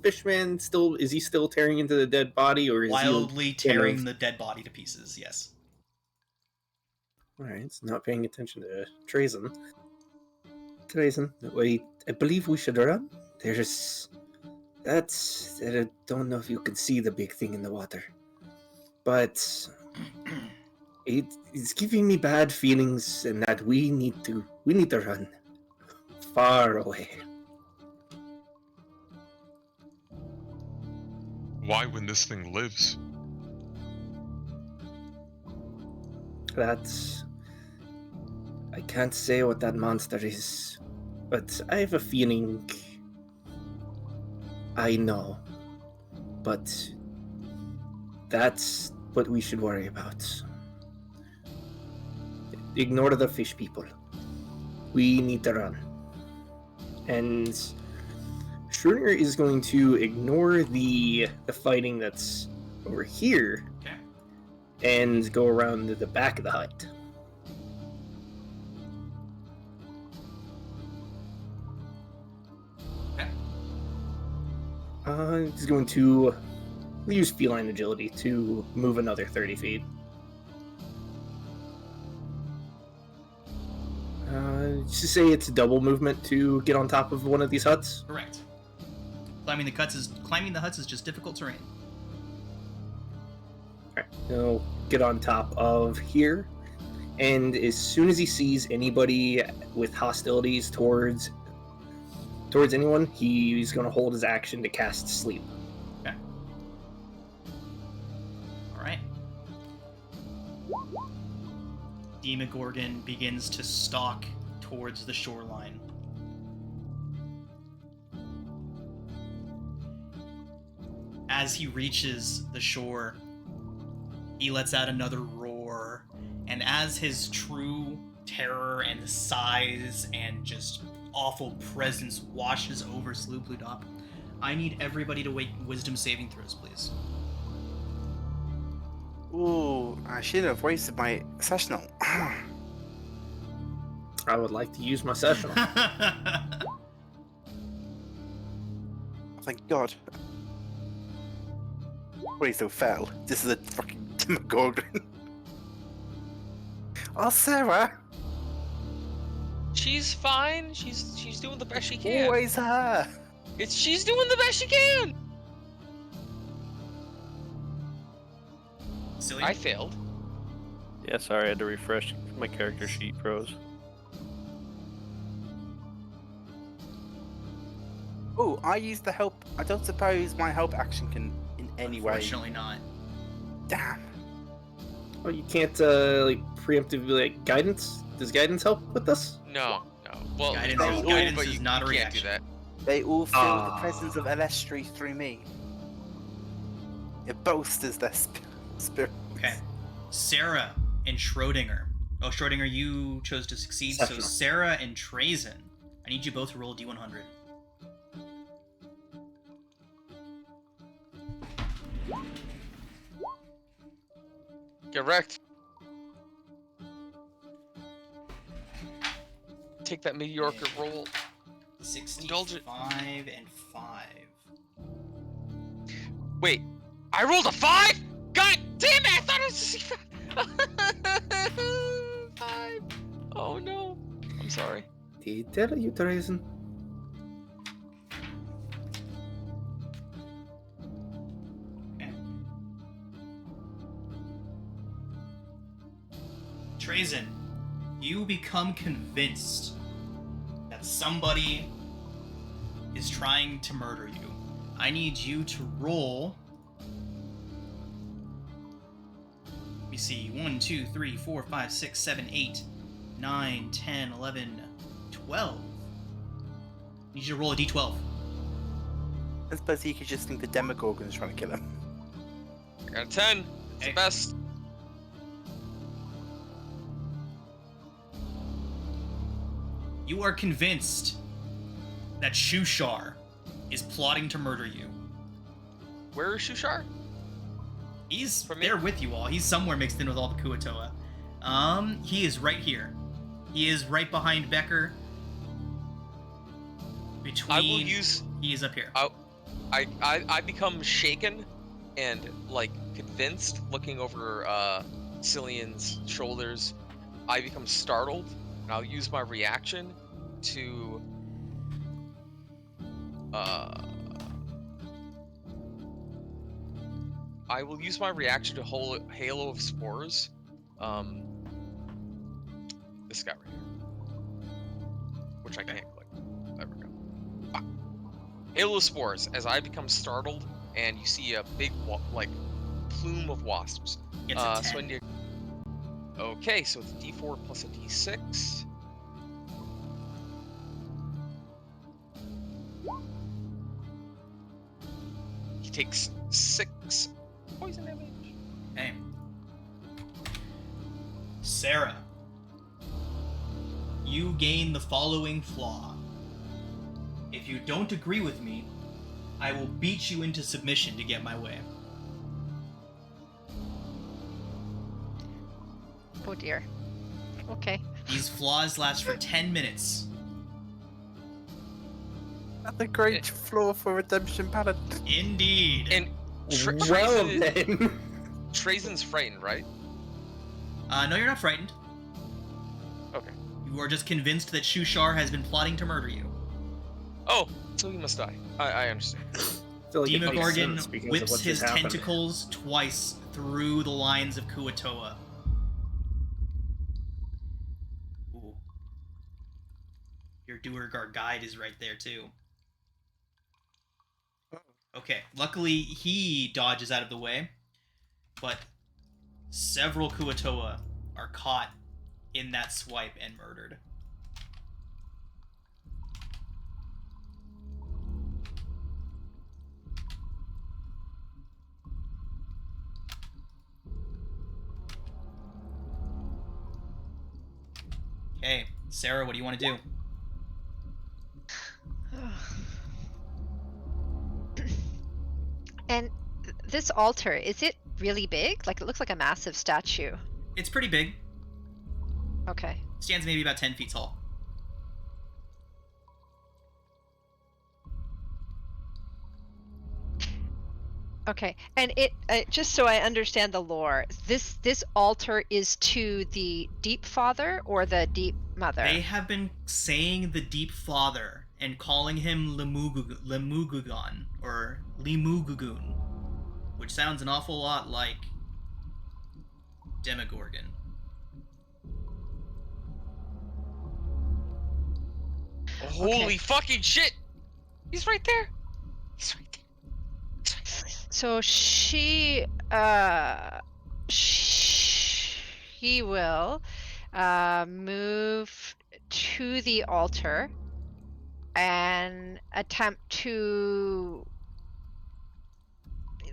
fishman is he still tearing into the dead body, or is Wildly he tearing the dead body to pieces, yes. Alright, it's not paying attention to Trazen. Trazen, wait, I believe we should run. I don't know if you can see the big thing in the water, but it's giving me bad feelings, and that we need to run far away. Why, when this thing lives? I can't say what that monster is. But I have a feeling I know. But that's what we should worry about. Ignore the fish people. We need to run. And Schroeder is going to ignore the fighting that's over here. Okay. And go around the back of the hut. Okay. He's going to use feline agility to move another 30 feet. Just to say it's double movement to get on top of one of these huts. Correct. Climbing the huts is just difficult terrain. Alright, he'll get on top of here, and as soon as he sees anybody with hostilities towards anyone, he's going to hold his action to cast Sleep. Okay. Alright. Demogorgon begins to stalk towards the shoreline. As he reaches the shore, he lets out another roar, and as his true terror and size and just awful presence washes over Sloobludop, I need everybody to make wisdom saving throws, please. Ooh, I should have wasted my sessional. I would like to use my sessional. Thank God. Wait, so fell. This is a fucking Demogorgon. Oh, Sarah! She's fine. She's doing the best she can. Always her! She's doing the best she can. Silly. I failed. Yeah, sorry, I had to refresh. My character sheet froze. Oh, I used the help. I don't suppose my help action can in any way. Unfortunately not. Damn. Oh, you can't preemptively guidance? Does guidance help with this? No. Well, Guidance no, is- guidance but is you not a can't do reaction. that. They all feel Ah. the presence of Elestri through me. It bolsters their spirit. Okay. Sarah and Schrodinger. Oh, Schrodinger, you chose to succeed. So Exceptional. Sarah and Trazen, I need you both to roll a d100. Get wrecked. Take that mediocre roll. 65 and 5. Wait, I rolled a 5? God damn it! I thought it was a 5. Oh no. I'm sorry. Did I tell you, Trazen? Okay. Trazen, you become convinced that somebody is trying to murder you. I need you to roll. Let me see. 1, 2, 3, 4, 5, 6, 7, 8, 9, 10, 11, 12. I need you to roll a d12. I suppose he could just think the Demogorgon is trying to kill him. I got a 10. It's the best. You are convinced that Shushar is plotting to murder you. Where is Shushar? He's For me? there with you all. He's somewhere mixed in with all the Kuo-Toa. He is right here. He is right behind Becker. Between. I will use. He is up here. I become shaken and like convinced, looking over Cillian's shoulders. I become startled, and I'll use my reaction to I will use my reaction to Halo of Spores. This guy right here, which I can't click. There we go. Ah. Halo of Spores. As I become startled, and you see a big plume of wasps. Gets a 10. So I need. Okay, so it's D4 plus a D6. He takes 6 poison damage. Okay. Sarah, you gain the following flaw. If you don't agree with me, I will beat you into submission to get my way. Oh dear. Okay. These flaws last for 10 minutes. That's a great flaw for Redemption Paladin. Indeed. And Well then. Trazen's frightened, right? No, you're not frightened. Okay. You are just convinced that Shushar has been plotting to murder you. Oh, so he must die. I understand. I feel like it makes Demogorgon sense because of whips what his just happened. tentacles twice through the lines of Kuo-Toa. Ooh. Your Duergar guide is right there, too. Okay, luckily he dodges out of the way, but several Kuo-Toa are caught in that swipe and murdered. Okay, Sarah, what do you want to do? And this altar, is it really big? Like, it looks like a massive statue. It's pretty big. Okay. Stands maybe about 10 feet tall. Okay, and it just so I understand the lore, this altar is to the Deep Father or the Deep Mother? They have been saying the Deep Father and calling him Lemugugon or Limugugun, which sounds an awful lot like Demogorgon. Holy fucking shit! He's right there. He's right there. So he will move to the altar and attempt to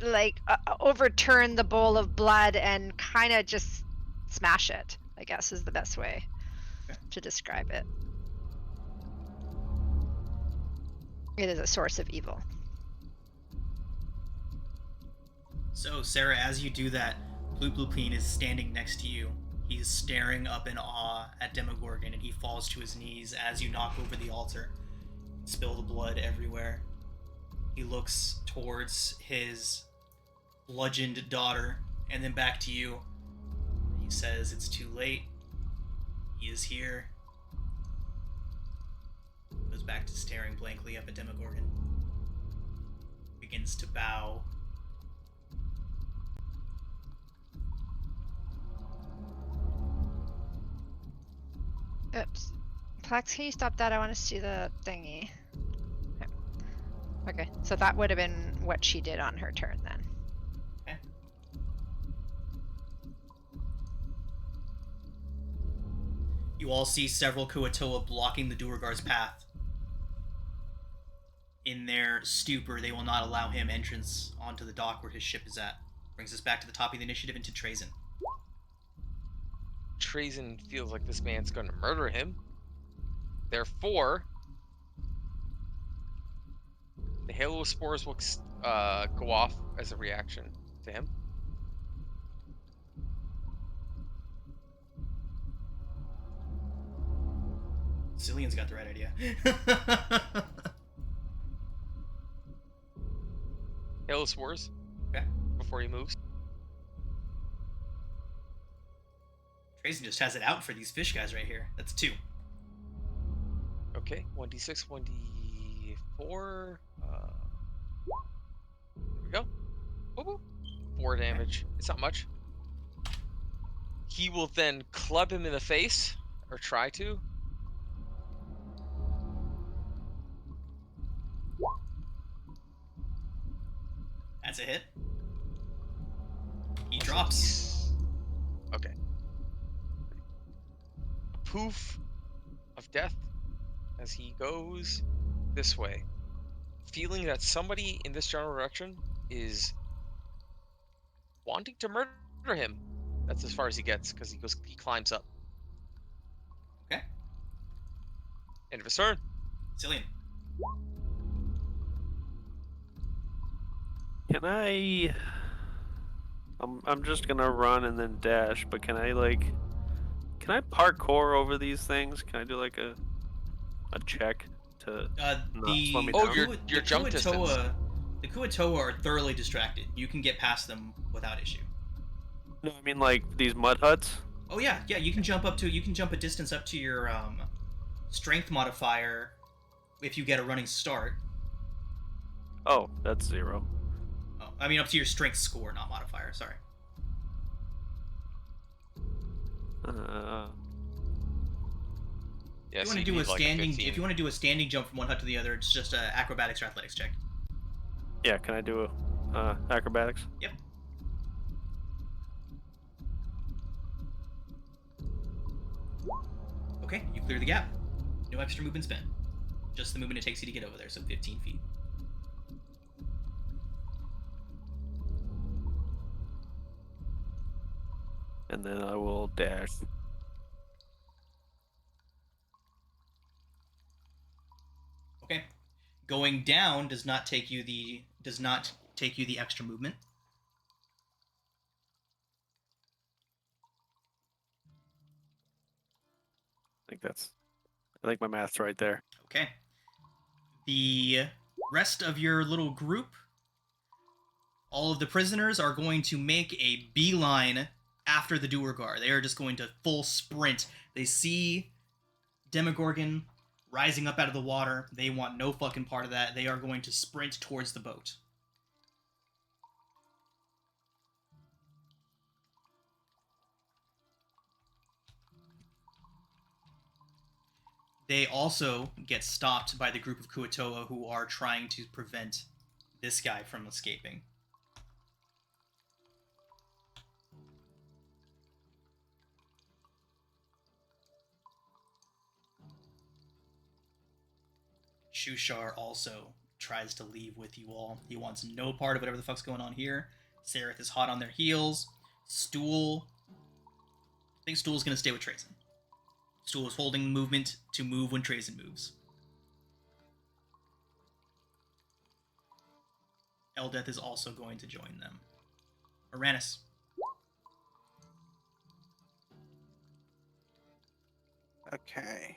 like overturn the bowl of blood and kind of just smash it, I guess is the best way to describe it. It is a source of evil. So, Sarah, as you do that, Bloop is standing next to you. He's staring up in awe at Demogorgon, and he falls to his knees as you knock over the altar. Spill the blood everywhere. He looks towards his bludgeoned daughter, and then back to you. He says, "It's too late. He is here." Goes back to staring blankly up at Demogorgon. Begins to bow. Oops. Plax, can you stop that? I want to see the thingy. Okay, so that would have been what she did on her turn then. Okay. You all see several Kuo-Toa blocking the Duergar's path. In their stupor, they will not allow him entrance onto the dock where his ship is at. Brings us back to the top of the initiative into Trazen. Trazen feels like this man's going to murder him. Therefore, the Halo Spores will go off as a reaction to him. Cillian's got the right idea. Halo Spores. Okay. Before he moves. Trazen just has it out for these fish guys right here. That's 2. Okay, 1d6, 1d4. There we go. Woo-woo. 4 damage. It's not much. He will then club him in the face, or try to. That's a hit. He drops. Okay. A poof of death as he goes this way, feeling that somebody in this general direction is wanting to murder him. That's as far as he gets, because he climbs up. Okay. End of his turn. Cillian. Can I? I'm just gonna run and then dash, but can I parkour over these things? Can I do like a check to not slow me Oh, down? your jump distance. The Kuo-Toa are thoroughly distracted. You can get past them without issue. No, I mean like these mud huts. Oh yeah, you can jump a distance up to your strength modifier if you get a running start. Oh, that's 0. Oh, I mean up to your strength score, not modifier. Sorry. Yeah, If you want to do a standing jump from one hut to the other, it's just a acrobatics or athletics check. Yeah, can I do acrobatics? Yep. Okay, you clear the gap. No extra movement spent. Just the movement it takes you to get over there, so 15 feet. And then I will dash. Okay. Going down does not take you the extra movement. I think my math's right there. Okay. The rest of your little group, all of the prisoners are going to make a beeline after the Duergar. They are just going to full sprint. They see Demogorgon rising up out of the water. They want no fucking part of that. They are going to sprint towards the boat. They also get stopped by the group of Kuo-Toa who are trying to prevent this guy from escaping. Shushar also tries to leave with you all. He wants no part of whatever the fuck's going on here. Sereth is hot on their heels. Stool. I think Stool's going to stay with Trazen. Stool is holding movement to move when Trazen moves. Eldeth is also going to join them. Uranus. Okay.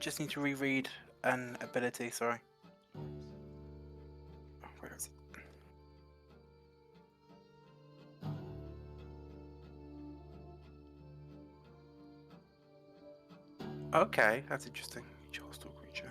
Just need to reread an ability. Sorry. Oh, where is it? Okay, that's interesting. Each hostile creature.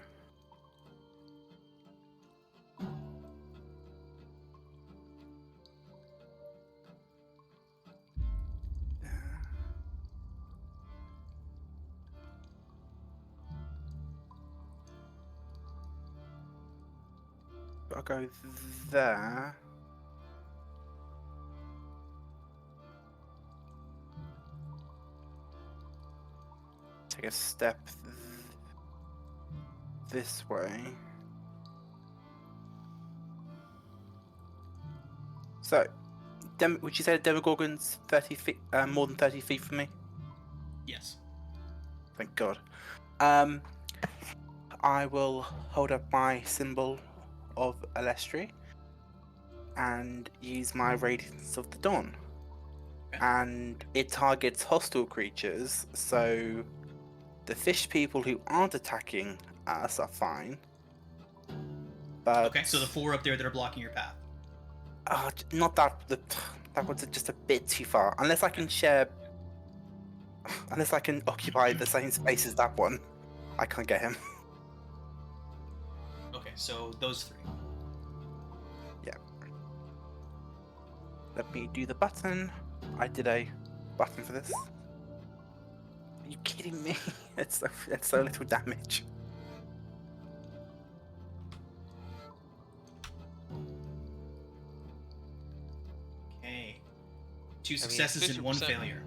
I'll go there. Take a step this way. So, would you say the Demogorgon's 30 feet, more than 30 feet from me? Yes. Thank God. I will hold up my symbol of Alestri and use my Radiance of the Dawn. Okay. And it targets hostile creatures, so the fish people who aren't attacking us are fine. But Okay, so the 4 up there that are blocking your path. not that. That was just a bit too far. Unless I can share. Unless I can occupy the same space as that one, I can't get him. Okay, so those 3. Yeah. Let me do the button. I did a button for this. Are you kidding me? It's so little damage. Okay. 2 successes and 1 failure.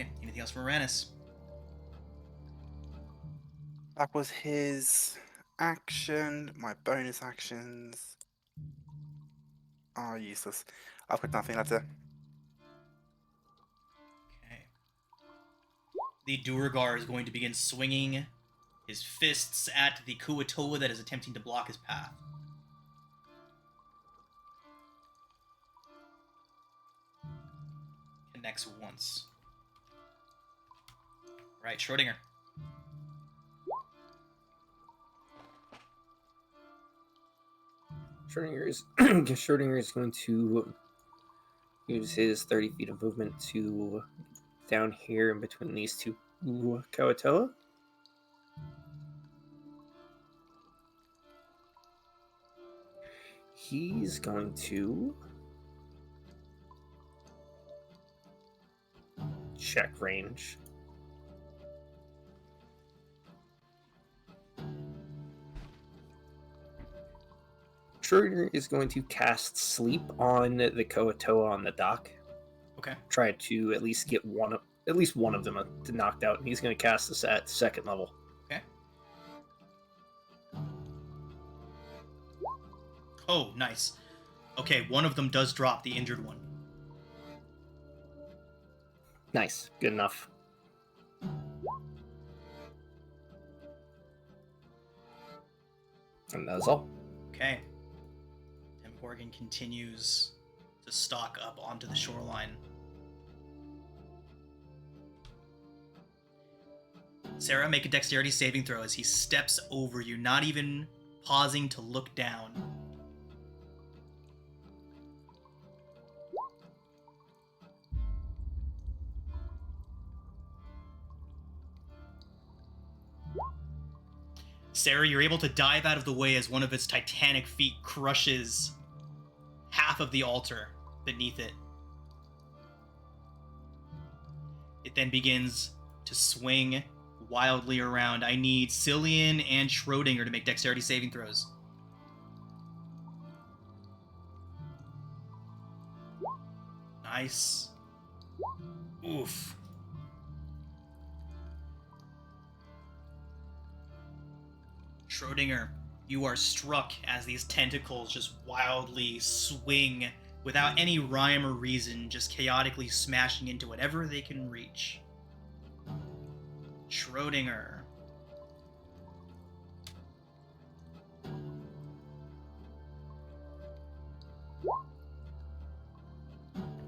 right. Anything else for Moranis? That was his action. My bonus actions are useless. I've got nothing. That's it. Okay. The Duergar is going to begin swinging his fists at the Kuo-Toa that is attempting to block his path. Connects once. Right, Schrodinger. Schrodinger is going to use his 30 feet of movement to down here in between these two Kuo-Toa. He's going to check range. Schrodinger is going to cast Sleep on the Kuo-Toa on the dock. Okay. Try to at least get at least one of them knocked out, and he's going to cast this at second level. Okay. Oh, nice. Okay, one of them does drop, the injured one. Nice. Good enough. And that's all. Okay. Demogorgon continues to stalk up onto the shoreline. Sarah, make a dexterity saving throw as he steps over you, not even pausing to look down. Sarah, you're able to dive out of the way as one of its titanic feet crushes half of the altar beneath it. It then begins to swing wildly around. I need Cillian and Schrodinger to make dexterity saving throws. Nice. Oof. Schrodinger, you are struck as these tentacles just wildly swing without any rhyme or reason, just chaotically smashing into whatever they can reach. Schrodinger.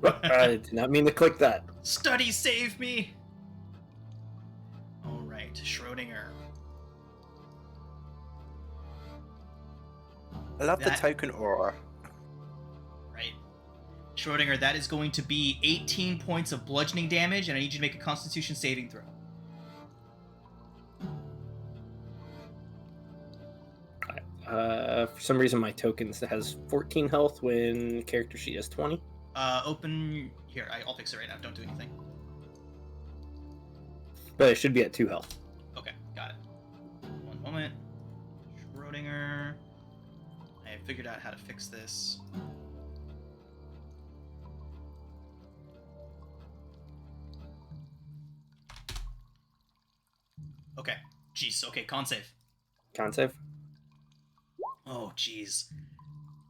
I did not mean to click that. Study save me! Alright, Schrodinger. I love the That- token aura. Right. Schrodinger, that is going to be 18 points of bludgeoning damage, and I need you to make a Constitution saving throw. For some reason, my token has 14 health when character sheet has 20. Open... Here, I'll fix it right now. Don't do anything. But it should be at 2 health. Okay, got it. One moment. Schrodinger. I have figured out how to fix this. Okay. Jeez, okay, con save. Con save? Oh, jeez.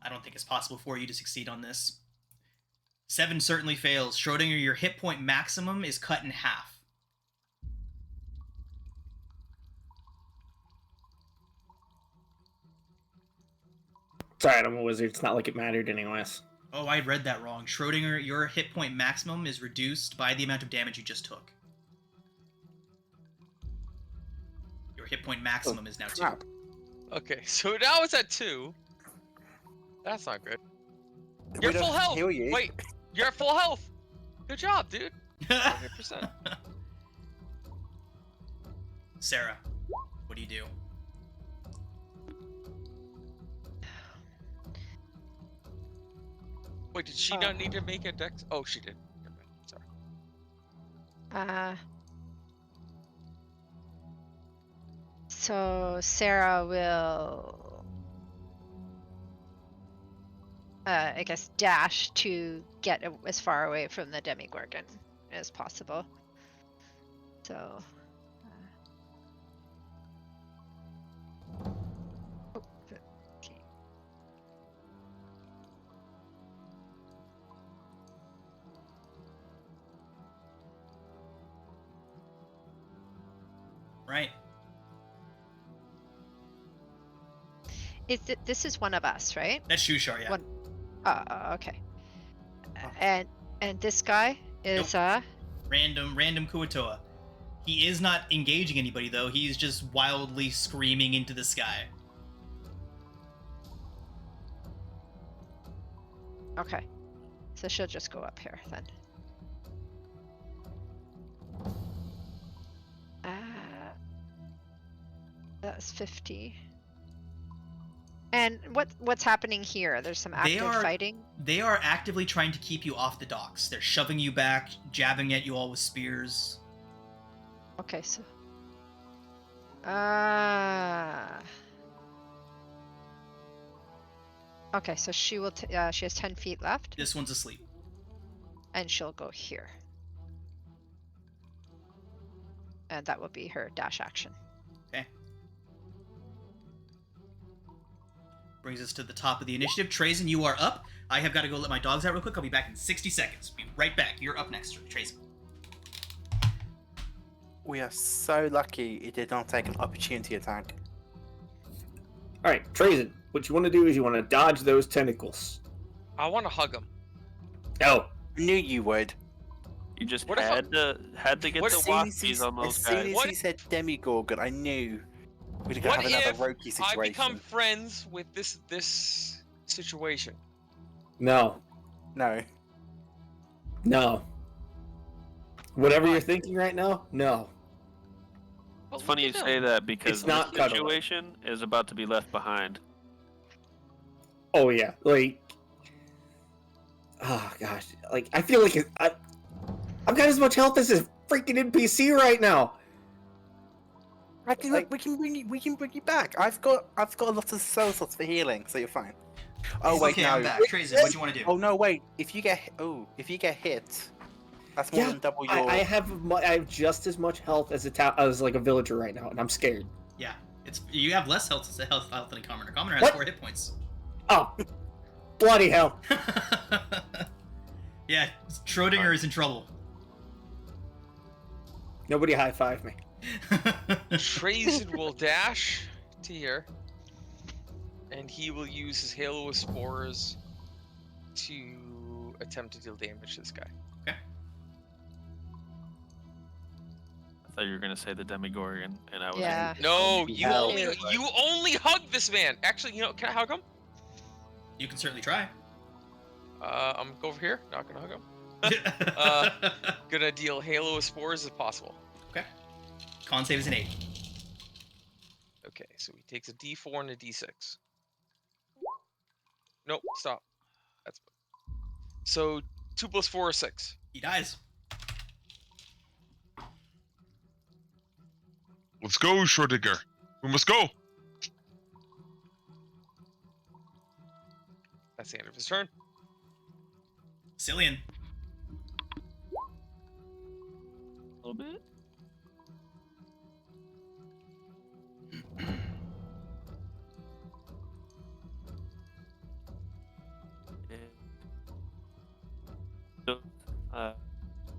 I don't think it's possible for you to succeed on this. 7 certainly fails. Schrodinger, your hit point maximum is cut in half. Sorry, I'm a wizard. It's not like it mattered anyways. Oh, I read that wrong. Schrodinger, your hit point maximum is reduced by the amount of damage you just took. Your hit point maximum is now 2. Crap. Okay, so now it's at 2. That's not good. You're We don't full health. heal you. Wait, you're at full health. Good job, dude. 100%. Sarah, what do you do? Wait, did she not need to make a dex? Oh, she did. Never mind. Sorry. So Sarah will, I guess, dash to get as far away from the Demigorgon as possible. So. Oh, 15. Right. This is one of us, right? That's Shushar, yeah. One. Okay. Oh. And this guy is Random Kuo-Toa. He is not engaging anybody, though. He's just wildly screaming into the sky. okay. So she'll just go up here then. That's 50. And what's happening here? There's some active fighting. They are actively trying to keep you off the docks. They're shoving you back, jabbing at you all with spears. Okay, so. Okay, so she will. She has 10 feet left, This one's asleep. and she'll go here. And that will be her dash action. Okay. Brings us to the top of the initiative. Trazen, you are up. I have got to go let my dogs out real quick. I'll be back in 60 seconds. Be right back. You're up next, Trazen. We are so lucky it did not take an opportunity attack. All right, Trazen. What you want to do is you want to dodge those tentacles. I want to hug him. Oh, I knew you would. You just What if had to get what the if- waspies on those as soon guys. as What- he said Demigorgon, I knew we'd What have another if Roki situation. I become friends with this situation? no, No. no. Whatever you're thinking right now, no. Well, It's funny you look at say him. that because It's not this cuddling. situation is about to be left behind. Oh yeah, like, oh gosh, like I feel like I've got as much health as a freaking NPC right now. I can, Like- we can bring you back. I've got a lot of soul slots for healing, so you're fine. Oh wait, okay, no. I'm back. Trazen, what do you want to do? Oh no, wait. If you get hit, that's more Yeah, than double your. I have just as much health as as like a villager right now, and I'm scared. Yeah, you have less health than a commoner. Commoner has What? 4 hit points. Oh, bloody hell! Yeah, Schrodinger is in trouble. Nobody high five me. Trazen will dash to here, and he will use his Halo of Spores to attempt to deal damage to this guy. I thought you were gonna say the Demigorgon, and I was. Yeah. No, be you hell. only hug this man. Actually, can I hug him? You can certainly try. I'm gonna go over here. Not gonna hug him. Gonna deal Halo of Spores as possible. Okay. Con save is an 8. Okay, so he takes a D4 and a D6. Nope, stop. That's so 2 + 4 is 6. He dies. Let's go, Schrodinger. We must go. That's the end of his turn. Cillian. A little bit.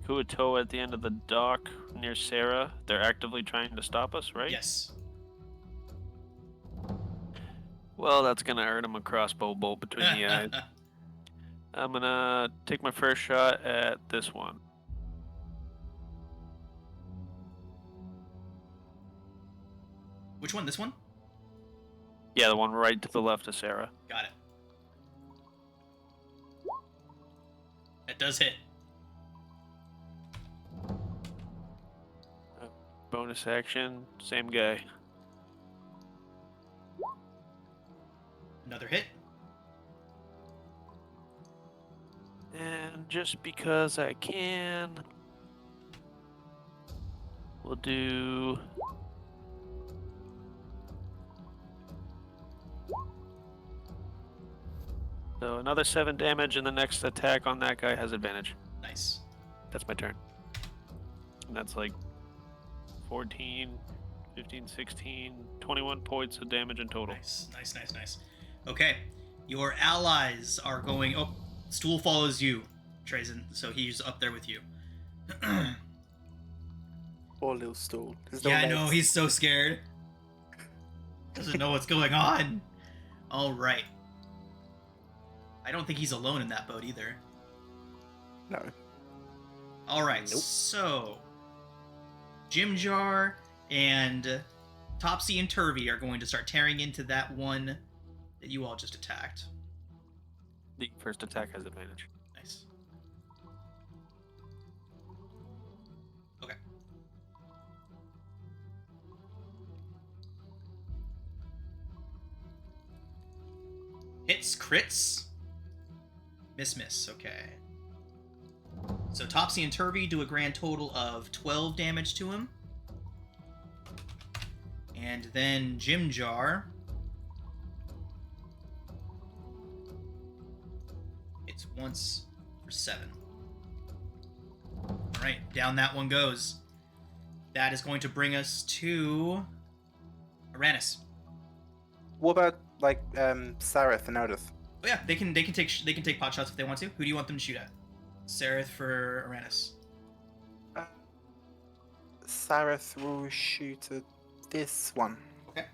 Kuo-Toa at the end of the dock near Sarah. They're actively trying to stop us, right? Yes. Well, that's gonna earn him a crossbow bolt between the eyes. I'm gonna take my first shot at this one. Which one? This one? Yeah, the one right to the left of Sarah. Got it. That does hit. Bonus action, same guy. Another hit. And just because I can, we'll do... So another 7 damage, and the next attack on that guy has advantage. Nice. That's my turn. And that's like 14, 15, 16, 21 points of damage in total. Nice. Okay, your allies are going. Oh, Stool follows you, Trazen, so he's up there with you. Poor little stool. There's no Yeah, I know, legs. he's so scared. Doesn't know what's going on. All right. I don't think he's alone in that boat either. No. All right, Nope. so Jim Jar and Topsy and Turvy are going to start tearing into that one that you all just attacked. The first attack has advantage. Nice. Okay. Hits, crits. Miss. Okay. So Topsy and Turvy do a grand total of 12 damage to him. And then Jim Jar hits once for 7. Alright, down that one goes. That is going to bring us to Aranis. What about like Sareth and Odith? Oh yeah, they can take pot shots if they want to. Who do you want them to shoot at? Sareth for Aranis. Sareth will shoot at this one. Okay.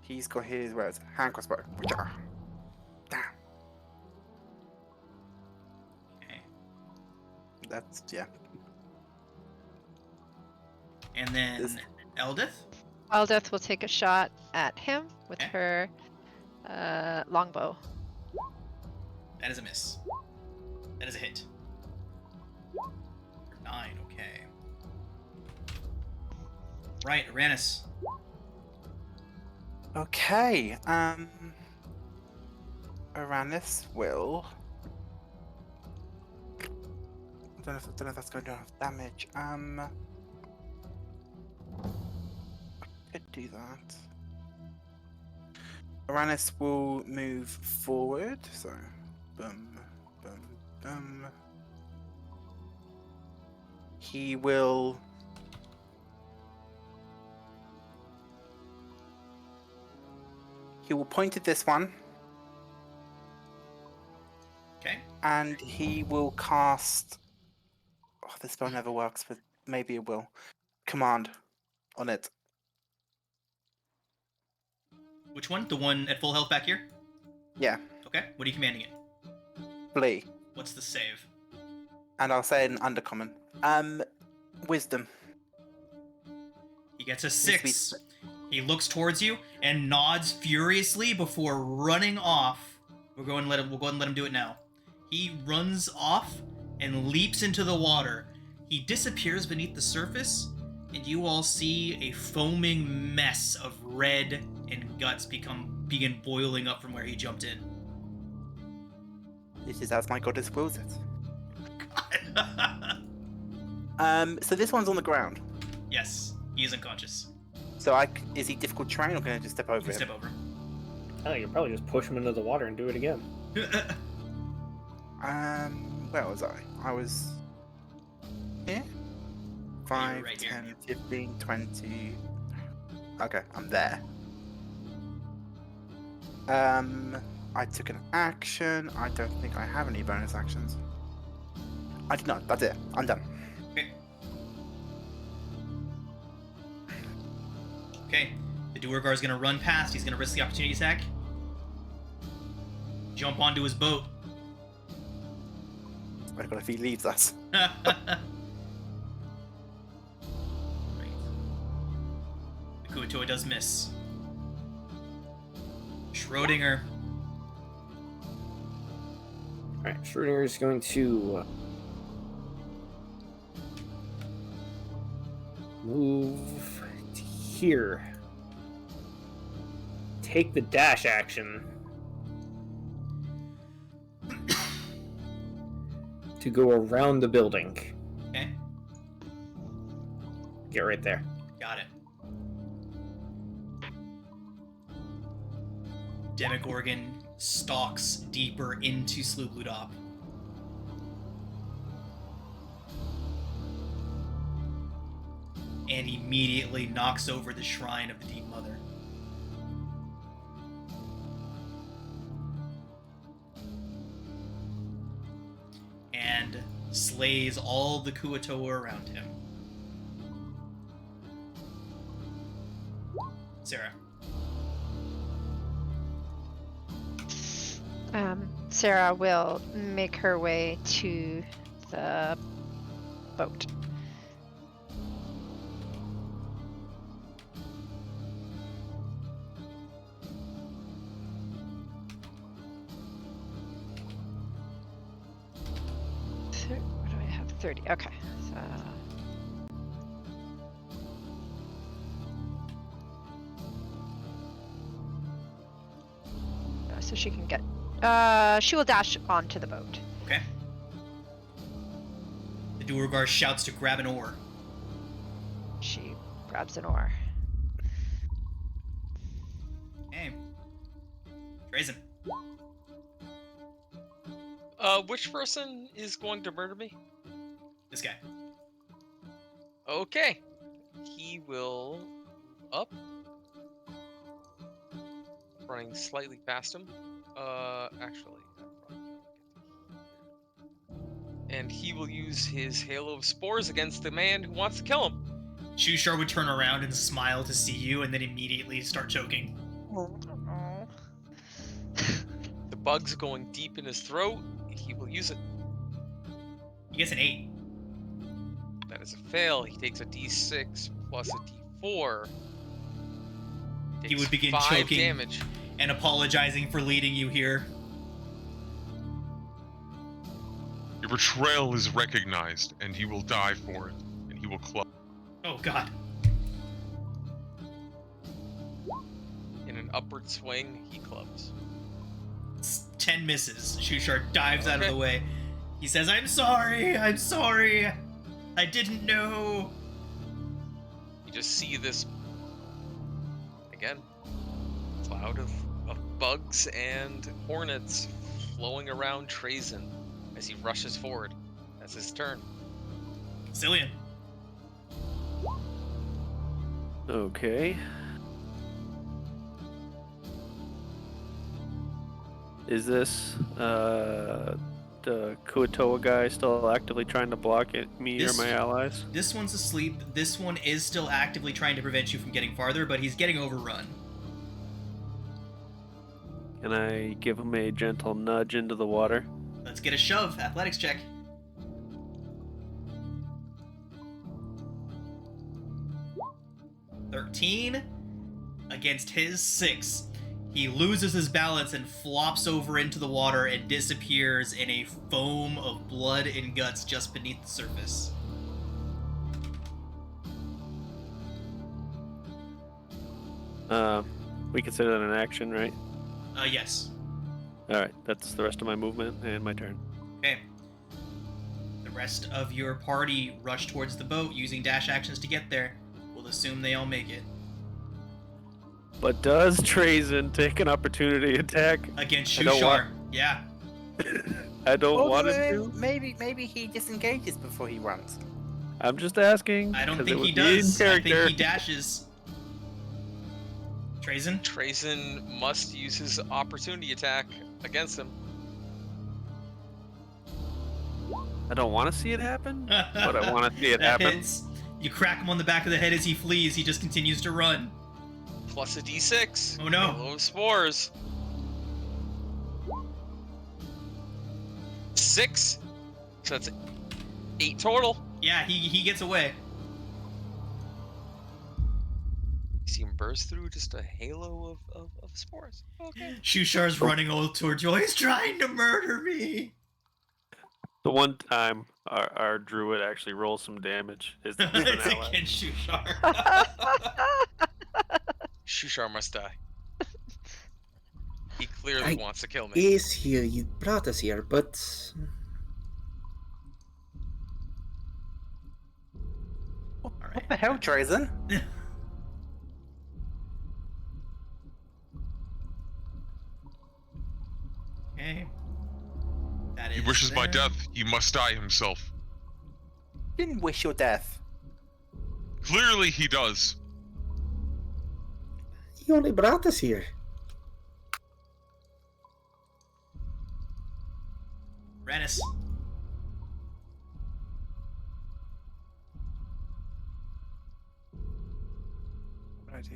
He's got his hand crossbow. Damn. Okay. That's yeah. And then This- Eldith. Aldeth will take a shot at him with Okay. her longbow. That is a miss. That is a hit. For 9, okay. Right, Aranis. Okay. Aranis will. I don't know if that's going to do enough damage. I could do that. Aranis will move forward. So, boom. He will. He will point at this one. Okay. And he will cast. Oh, this spell never works, but maybe it will. Command on it. Which one? The one at full health back here? Yeah, Okay. What are you commanding it? flee. What's the save? And I'll say an undercommon. Wisdom. He gets a Yes, 6. He looks towards you and nods furiously before running off. We'll go ahead and let him do it now. He runs off and leaps into the water. He disappears beneath the surface, and you all see a foaming mess of red and guts begin boiling up from where he jumped in. This is as my goddess wills it. God. So this one's on the ground. Yes, he is unconscious. So is he difficult terrain or can I just step You over can him? step over. I think you probably just push him into the water and do it again. Where was I? I was here? 5, right here. 10, 15, 20. Okay, I'm there. I took an action. I don't think I have any bonus actions. I did not. That's it. I'm done. Okay, the Duergar is going to run past. He's going to risk the opportunity attack. Jump onto his boat. I don't know if he leaves us. Right. The Kuo-Toa does miss. Schrodinger. Alright, Schrodinger is going to move here. Take the dash action to go around the building. Okay, Get right there. got it. Demogorgon stalks deeper into Sloobludop. and immediately knocks over the shrine of the Deep Mother. And slays all the Kuo-Toa around him. Sarah. Sarah will make her way to the boat. What do I have? 30. Okay. So she can get. She will dash onto the boat. Okay. The Duergar shouts to grab an oar. She grabs an oar. Okay. Drazen. Which person is going to murder me? This guy. Okay. He will up. Running slightly past him. Actually. And he will use his Halo of Spores against the man who wants to kill him. Shushar would turn around and smile to see you, and then immediately start choking. The bug's going deep in his throat. He will use it. He gets an 8. That is a fail. He takes a d6 plus a d4. He would begin 5 choking damage. and apologizing for leading you here. Your betrayal is recognized, and he will die for it, and he will club. Oh god. In an upward swing, he clubs. 10 misses. Shushar dives out of Okay. the way. He says, I'm sorry, I didn't know. You just see this, again, cloud of bugs and hornets flowing around Trazen as he rushes forward. That's his turn. Cillian. Okay. Is this the Kuo-Toa guy still actively trying to block me or my allies? This one's asleep. This one is still actively trying to prevent you from getting farther, but he's getting overrun. Can I give him a gentle nudge into the water? Let's get a shove. Athletics check. $13 against his 6. He loses his balance and flops over into the water and disappears in a foam of blood and guts just beneath the surface. We consider that an action, right? Yes. Alright, that's the rest of my movement and my turn. Okay. The rest of your party rush towards the boat using dash actions to get there. We'll assume they all make it. But does Trazen take an opportunity attack? Against I don't Shushar. Yeah. I don't Well, want him to. maybe he disengages before he runs. I'm just asking. I don't 'cause it think he would be in does. I think character. he dashes. Trazen? Trazen must use his opportunity attack against him. I don't want to see it happen, but I want to see it That happen. hits. You crack him on the back of the head as he flees. He just continues to run. Plus a d6. Oh, no. Halo of Spores. 6. So that's 8 total. Yeah, he gets away. You see him burst through just a halo of spores. Okay. Shushar's running all towards you. He's trying to murder me. The one time our druid actually rolls some damage is an It's ally. against Shushar. Shushar must die. He clearly I wants to kill me. Is here, you brought us here, but All What right. the hell, Trazen? Okay. That He is wishes my there. death. He must die himself. Didn't wish your death. Clearly he does. He only brought us here. Rennis. What do I do?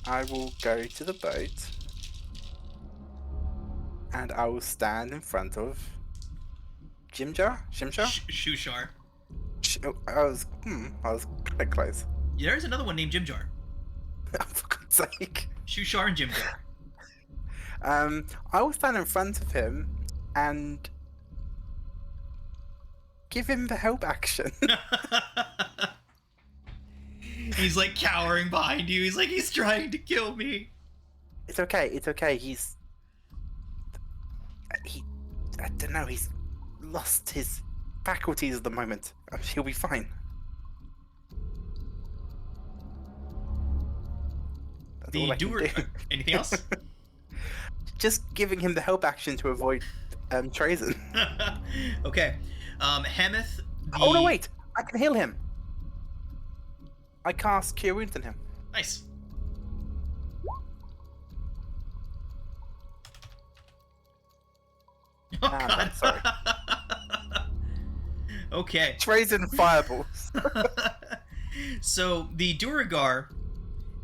I will go to the boat. And I will stand in front of Jimjar? Shimjar? Shushar. I was quite close. There's another one named Jimjar. For God's sake. Shushar and Jimjar. I will stand in front of him and give him the help action. He's like cowering behind you. He's like, he's trying to kill me. It's okay. It's okay. I don't know. He's lost his faculties at the moment. He'll be fine. That's all The I can doer. do. Anything else? Just giving him the help action to avoid Trazen. Okay. Hemeth. Oh no! Wait. I can heal him. I cast Cure Wounds on him. Nice. Oh, God. Sorry. Okay. Trazen fireballs. So the Duragar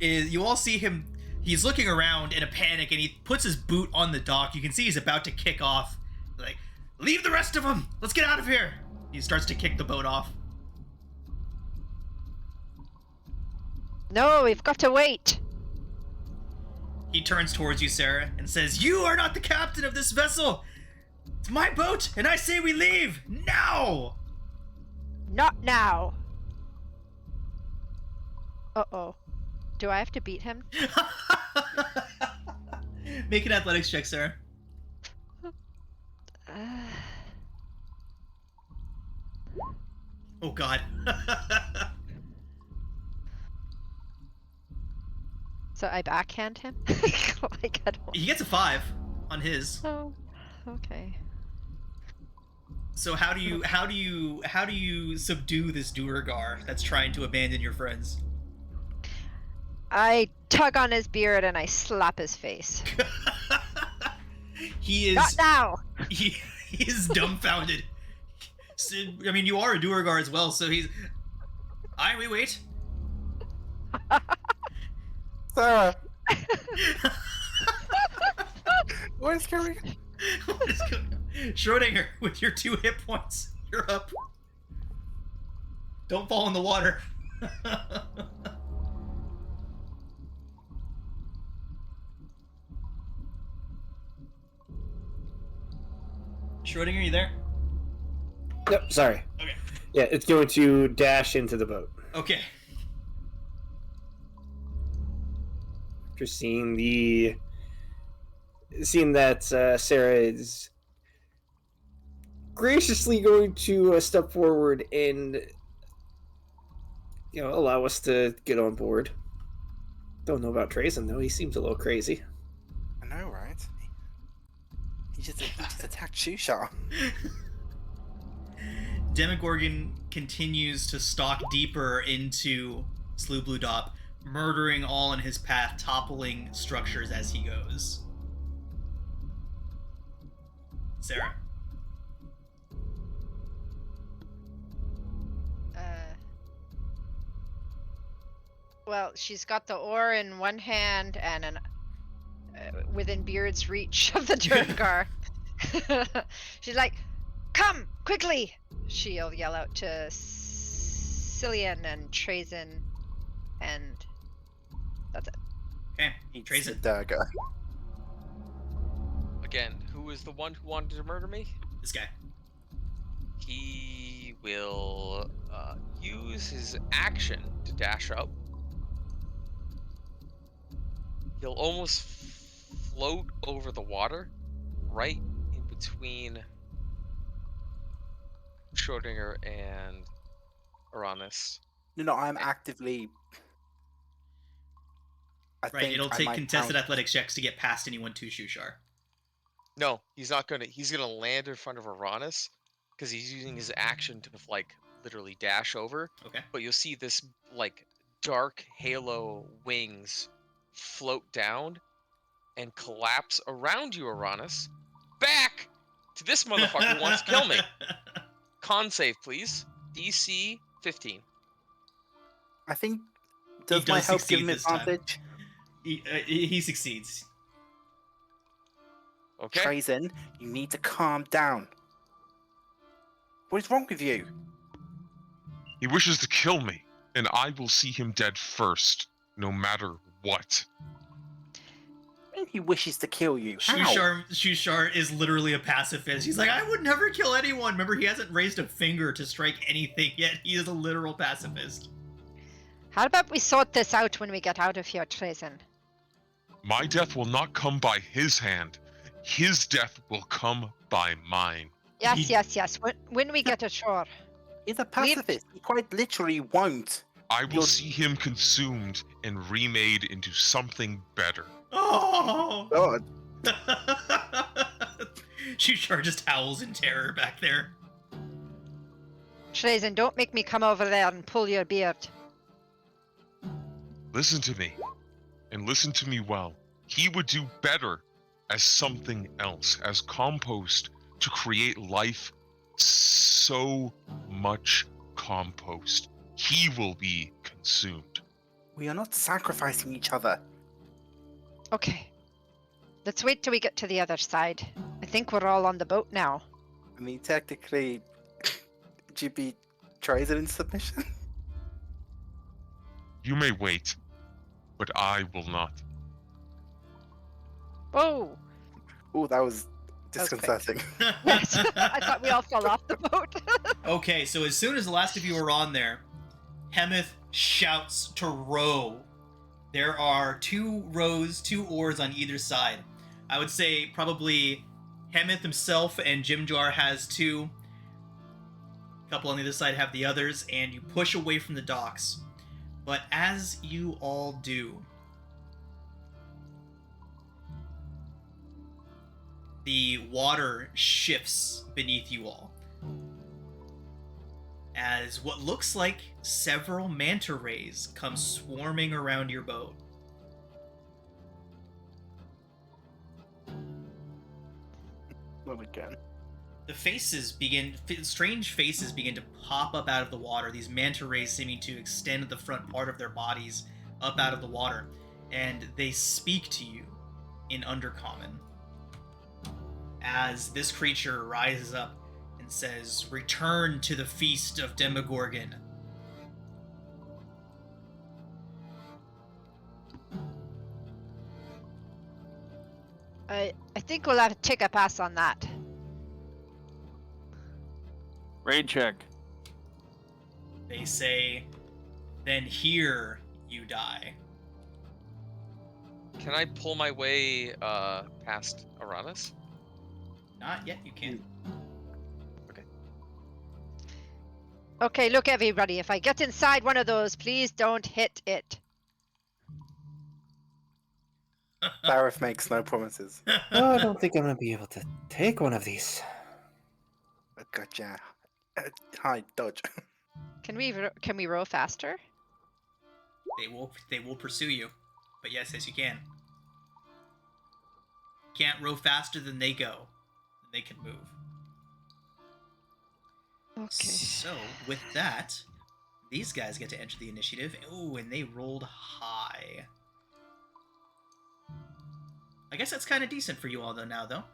is, you all see him, he's looking around in a panic and he puts his boot on the dock. You can see he's about to kick off. Like, leave the rest of them! Let's get out of here! He starts to kick the boat off. No, we've got to wait. He turns towards you, Sarah, and says, "You are not the captain of this vessel! It's my boat, and I say we leave! Now!" Not now. Uh-oh. Do I have to beat him? Make an athletics check, Sarah. Oh, God. So I backhand him? Like, I don't... He gets a 5 on his. Oh, okay. So how do you subdue this Duragar that's trying to abandon your friends? I tug on his beard and I slap his face. He is Not now! he is dumbfounded. So, I mean, you are a Duragar as well, so he's. We wait. Sarah. What is going on? What is going on? Schrodinger, with your 2 hit points, you're up. Don't fall in the water. Schrodinger, are you there? Nope, sorry. Okay. Yeah, it's going to dash into the boat. Okay. After seeing that Sarah is graciously going to step forward and allow us to get on board. Don't know about Trazen though. He seems a little crazy. I know, right? He just attacked Shushar. Demogorgon continues to stalk deeper into Sloobludop, murdering all in his path, toppling structures as he goes. Sarah. Well, she's got the oar in one hand and within Beard's reach of the Duragar. She's like, "Come, quickly!" She'll yell out to Cillian and Trazen, and that's it. Okay, Trazen. Dagger. Again, who is the one who wanted to murder me? This guy. He will use his action to dash up. He'll almost float over the water, right in between Schrodinger and Aramis. No, I'm actively. Right, it'll take contested athletics checks to get past anyone to Shushar. No, he's not gonna. He's gonna land in front of Aramis, because he's using his action to like literally dash over. Okay. But you'll see this like dark halo wings float down and collapse around you, Uranus. Back to this motherfucker who wants to kill me. Con save, please. DC 15. I think. Does my does help give succeed him this time. advantage? He succeeds. Okay. Trazen, you need to calm down. What is wrong with you? He wishes to kill me, and I will see him dead first, no matter what. And he wishes to kill you. How? Shushar is literally a pacifist. He's like, I would never kill anyone. Remember, he hasn't raised a finger to strike anything yet. He is a literal pacifist. How about we sort this out when we get out of here, Trazen? My death will not come by his hand. His death will come by mine. Yes, yes. When we get ashore. He's a pacifist. He quite literally won't. I will see him consumed and remade into something better. Oh! God. Shushar just howls in terror back there. Trazen, don't make me come over there and pull your beard. Listen to me, and listen to me well. He would do better as something else, as compost, to create life. So much compost. He will be consumed. We are not sacrificing each other. Okay. Let's wait till we get to the other side. I think we're all on the boat now. I mean, technically, would you be Trazen in submission? You may wait, but I will not. Whoa! Oh, that was That was quick. disconcerting. I thought we all fell off the boat. Okay, so as soon as the last of you are on there, Hemeth shouts to row. There are 2 oars on either side. I would say probably Hemeth himself and Jimjar has 2. A couple on the other side have the others, and you push away from the docks. But as you all do, the water shifts beneath you all, as what looks like several manta rays come swarming around your boat. Not again. The strange faces begin to pop up out of the water, these manta rays seeming to extend the front part of their bodies up out of the water, and they speak to you in Undercommon. As this creature rises up and says, "Return to the feast of Demogorgon." I think we'll have to take a pass on that. Rain check. They say, "Then here you die." Can I pull my way past Uranus? Not yet, you can't. Okay, look everybody, if I get inside one of those, please don't hit it. Bareth makes no promises. Oh, I don't think I'm gonna be able to take one of these. Gotcha. Hi, dodge. Can we row faster? They will pursue you. But yes, you can. Can't row faster than they go. They can move. Okay. So, with that, these guys get to enter the initiative. Ooh, and they rolled high. I guess that's kind of decent for you all, though.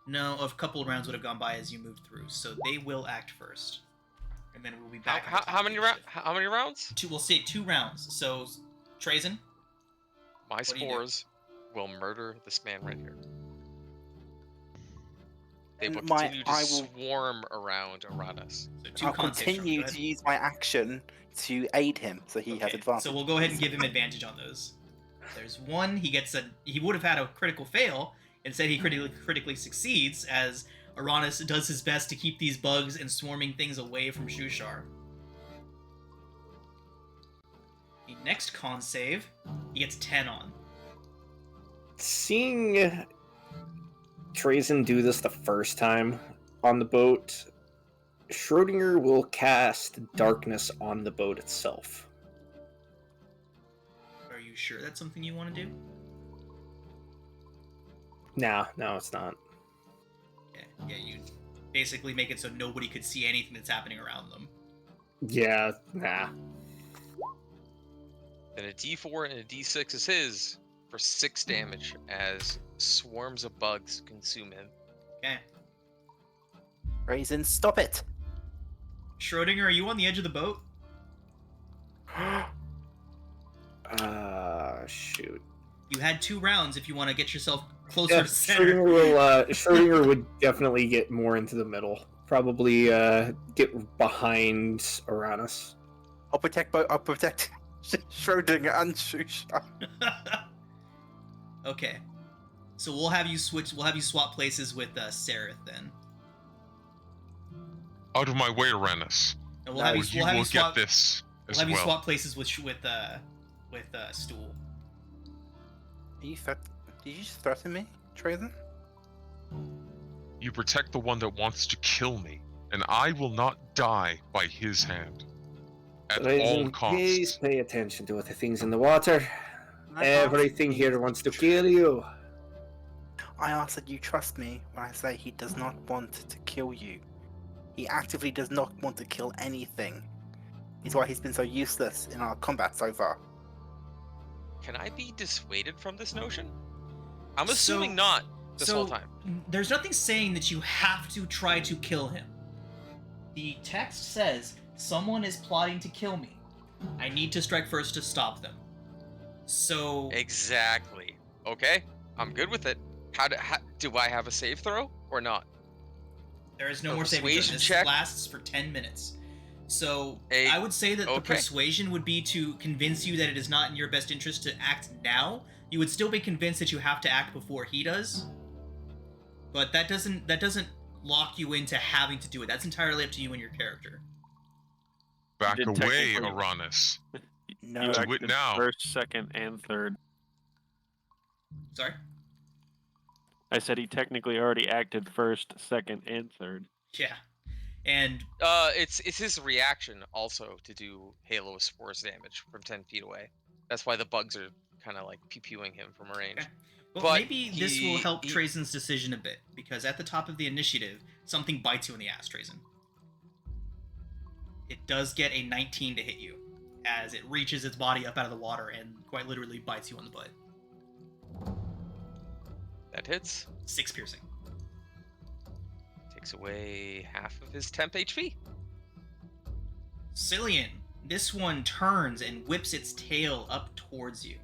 No, a couple of rounds would have gone by as you moved through, so they will act first. And then we'll be back. How many rounds? We'll say 2 rounds. So, Trazen? My What do you do? spores will murder this man right here. They will My- continue to I will- swarm around Uranus. So 2 I'll con saves. continue Go to ahead. use my action to aid him, so he has Okay, advantage. So we'll go ahead and give him advantage on those. There's 1. He would have had a critical fail. Instead, he critically succeeds as Uranus does his best to keep these bugs and swarming things away from Shushar. The next con save, he gets 10 on. Seeing Trazen do this the first time on the boat, Schrodinger will cast darkness on the boat itself. Are you sure that's something you want to do? No, it's not. Yeah, you basically make it so nobody could see anything that's happening around them. Yeah, nah. Then a D4 and a D6 is his for 6 damage as swarms of bugs consume him. Okay. Raisin, stop it! Schrodinger, are you on the edge of the boat? Shoot. You had 2 rounds if you want to get yourself closer to center. Schrodinger would definitely get more into the middle. Probably get behind Uranus. I'll protect Schrodinger and Shusha. Okay. So we'll have you swap places with Sereth then. Out of my way, Uranus. And You will get this as We'll have you well. swap places with Stool. Did you just threaten me, Trazen? You protect the one that wants to kill me, and I will not die by his hand. At all Please costs. pay attention to the things in the water. I Everything asked here you- wants to kill you. I ask that you trust me when I say he does not want to kill you. He actively does not want to kill anything. It's why he's been so useless in our combat so far. Can I be dissuaded from this notion? I'm So- assuming not this whole time. There's nothing saying that you have to try to kill him. The text says, someone is plotting to kill me. I need to strike first to stop them. So... Exactly. Okay, I'm good with it. Do I have a save throw or not? There is no A more saving throw. persuasion This check? lasts for 10 minutes. So A- I would say that the okay. persuasion would be to convince you that it is not in your best interest to act now. You would still be convinced that you have to act before he does. But that doesn't lock you into having to do it. That's entirely up to you and your character. Back did away, technically- Uranus. No, You do acted it now. First, second, and third. Sorry? I said he technically already acted first, second, and third. Yeah. And It's his reaction also to do Halo Spores damage from 10 feet away. That's why the bugs are kind of like pew-pewing him from range. Okay. Well, But maybe this will he- help he- Trazen's decision a bit, because at the top of the initiative, something bites you in the ass, Trazen. It does get a 19 to hit you, as it reaches its body up out of the water and quite literally bites you on the butt. That hits. 6 piercing. Takes away half of his temp HP. Cillian, this one turns and whips its tail up towards you.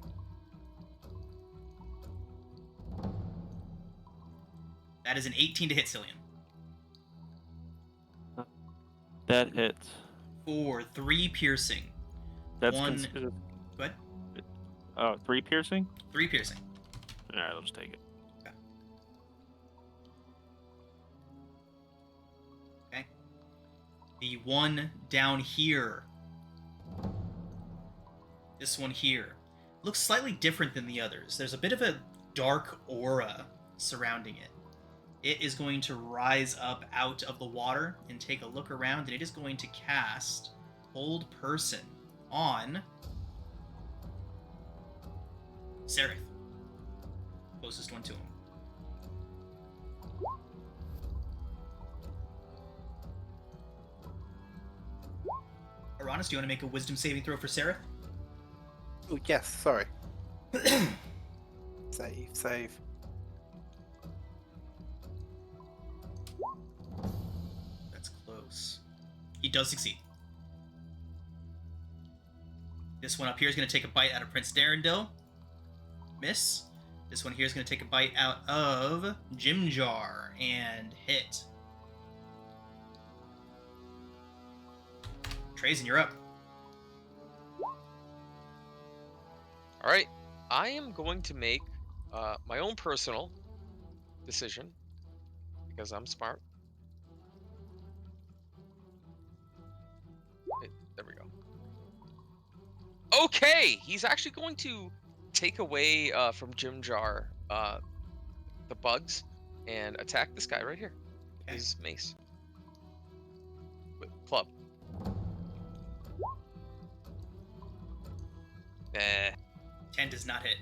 That is an 18 to hit, Cillian. That hits. For 3 piercing. That's One- considered. Go ahead. Oh, 3 piercing? 3 piercing. Alright, I'll just take it. Okay. The one down here. This one here. Looks slightly different than the others. There's a bit of a dark aura surrounding it. It is going to rise up out of the water and take a look around, and it is going to cast Hold Person on Sereth. Closest one to him. Uranus, do you want to make a wisdom saving throw for Sereth? Oh, yes, sorry. Save. That's close. He does succeed. This one up here is going to take a bite out of Prince Darendil. Miss. This one here is going to take a bite out of Jim Jar and hit. Trazen, you're up. All right, I am going to make my own personal decision because I'm smart. Wait, there we go. Okay, he's actually going to take away from Jim Jar the bugs and attack this guy right here. Okay. His mace. Eh. 10 does not hit.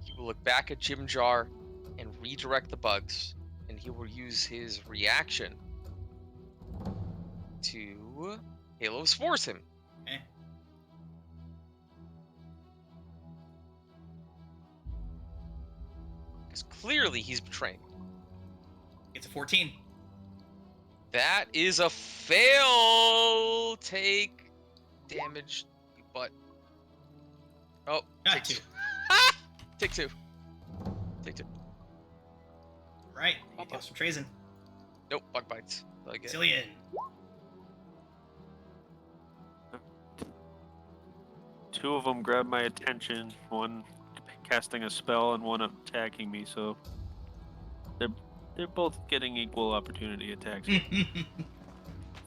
He will look back at Jim Jar and redirect the bugs, and he will use his reaction to Halos Force him. Okay. Because clearly he's betraying. It's a 14. That is a fail. Take damage, but Ah, take 2. two. Take two. Take two. Right. You deal some Trazen. Nope, bug bites. I get. Cillian. Two of them grab my attention. One casting a spell and one attacking me. So they're both getting equal opportunity attacks.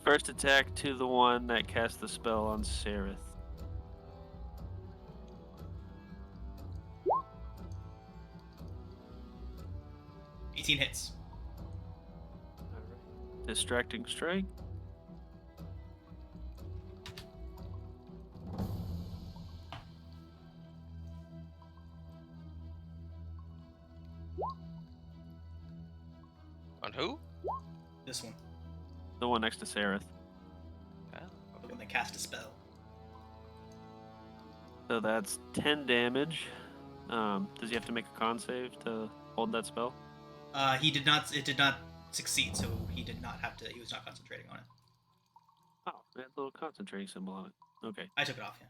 First attack to the one that cast the spell on Sereth. $18 hits. Alright. Distracting strike. On who? This one. The one next to Sereth. The one that cast a spell. So that's 10 damage. Does he have to make a con save to hold that spell? He did not. It did not succeed, so he did not have to. He was not concentrating on it. Oh, that little concentrating symbol on it. Okay, I took it off. Yeah.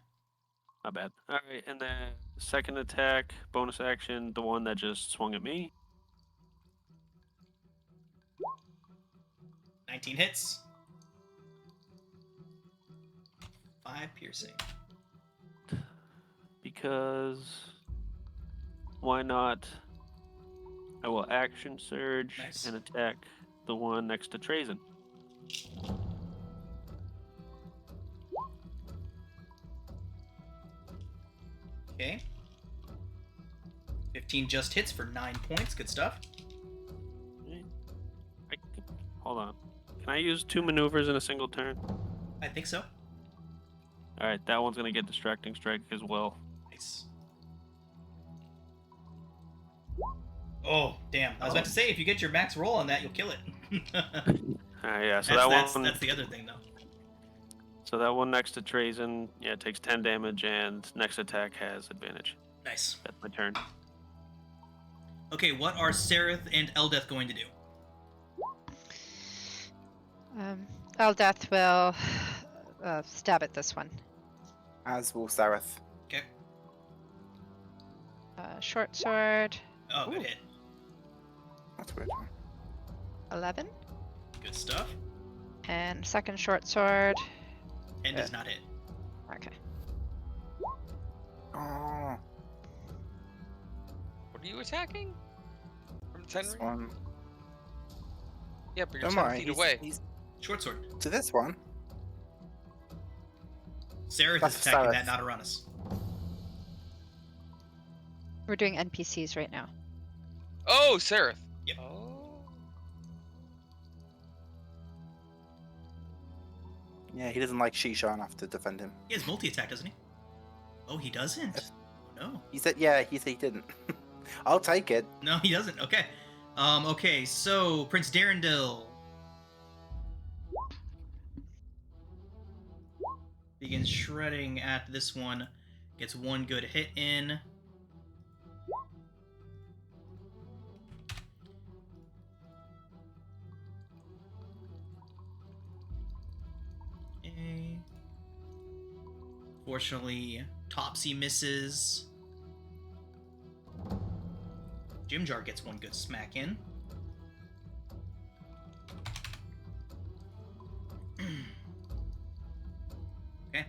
not bad. All right, and then second attack, bonus action, the one that just swung at me. 19 hits. 5 piercing. Because why not? I will action surge Nice. and attack the one next to Trazen. Okay. 15 just hits for 9 points. Good stuff. Hold on. Can I use 2 maneuvers in a single turn? I think so. All right, that one's gonna get distracting strike as well. Nice. Oh, damn. I was about to say, if you get your max roll on that, you'll kill it. Yeah, so that's the other thing, though. So that one next to Trazen, yeah, takes 10 damage, and next attack has advantage. Nice. That's my turn. Okay, what are Sereth and Eldeth going to do? Eldath will stab at this one. As will Sareth. Okay. Short sword, Oh, good hit. That's weird. 11. Good stuff. And second short sword. 10 does not hit. Okay. Oh, What are you attacking? From the 10 this ring? one. Yeah, but you're Don't 10 worry. feet away. He's Short sword. to this one. Sereth That's is attacking Sereth. that, not Uranus. We're doing NPCs right now. Oh, Sereth. Yep. Oh. Yeah, he doesn't like Shisha enough to defend him. He has multi-attack, doesn't he? Oh, he doesn't. Oh, no. He said, yeah, he said he didn't. I'll take it. No, he doesn't. Okay. Okay, so Prince Darendil begins shredding at this one. Gets one good hit in. Okay. Fortunately, Topsy misses. Jim Jar gets one good smack in. Okay.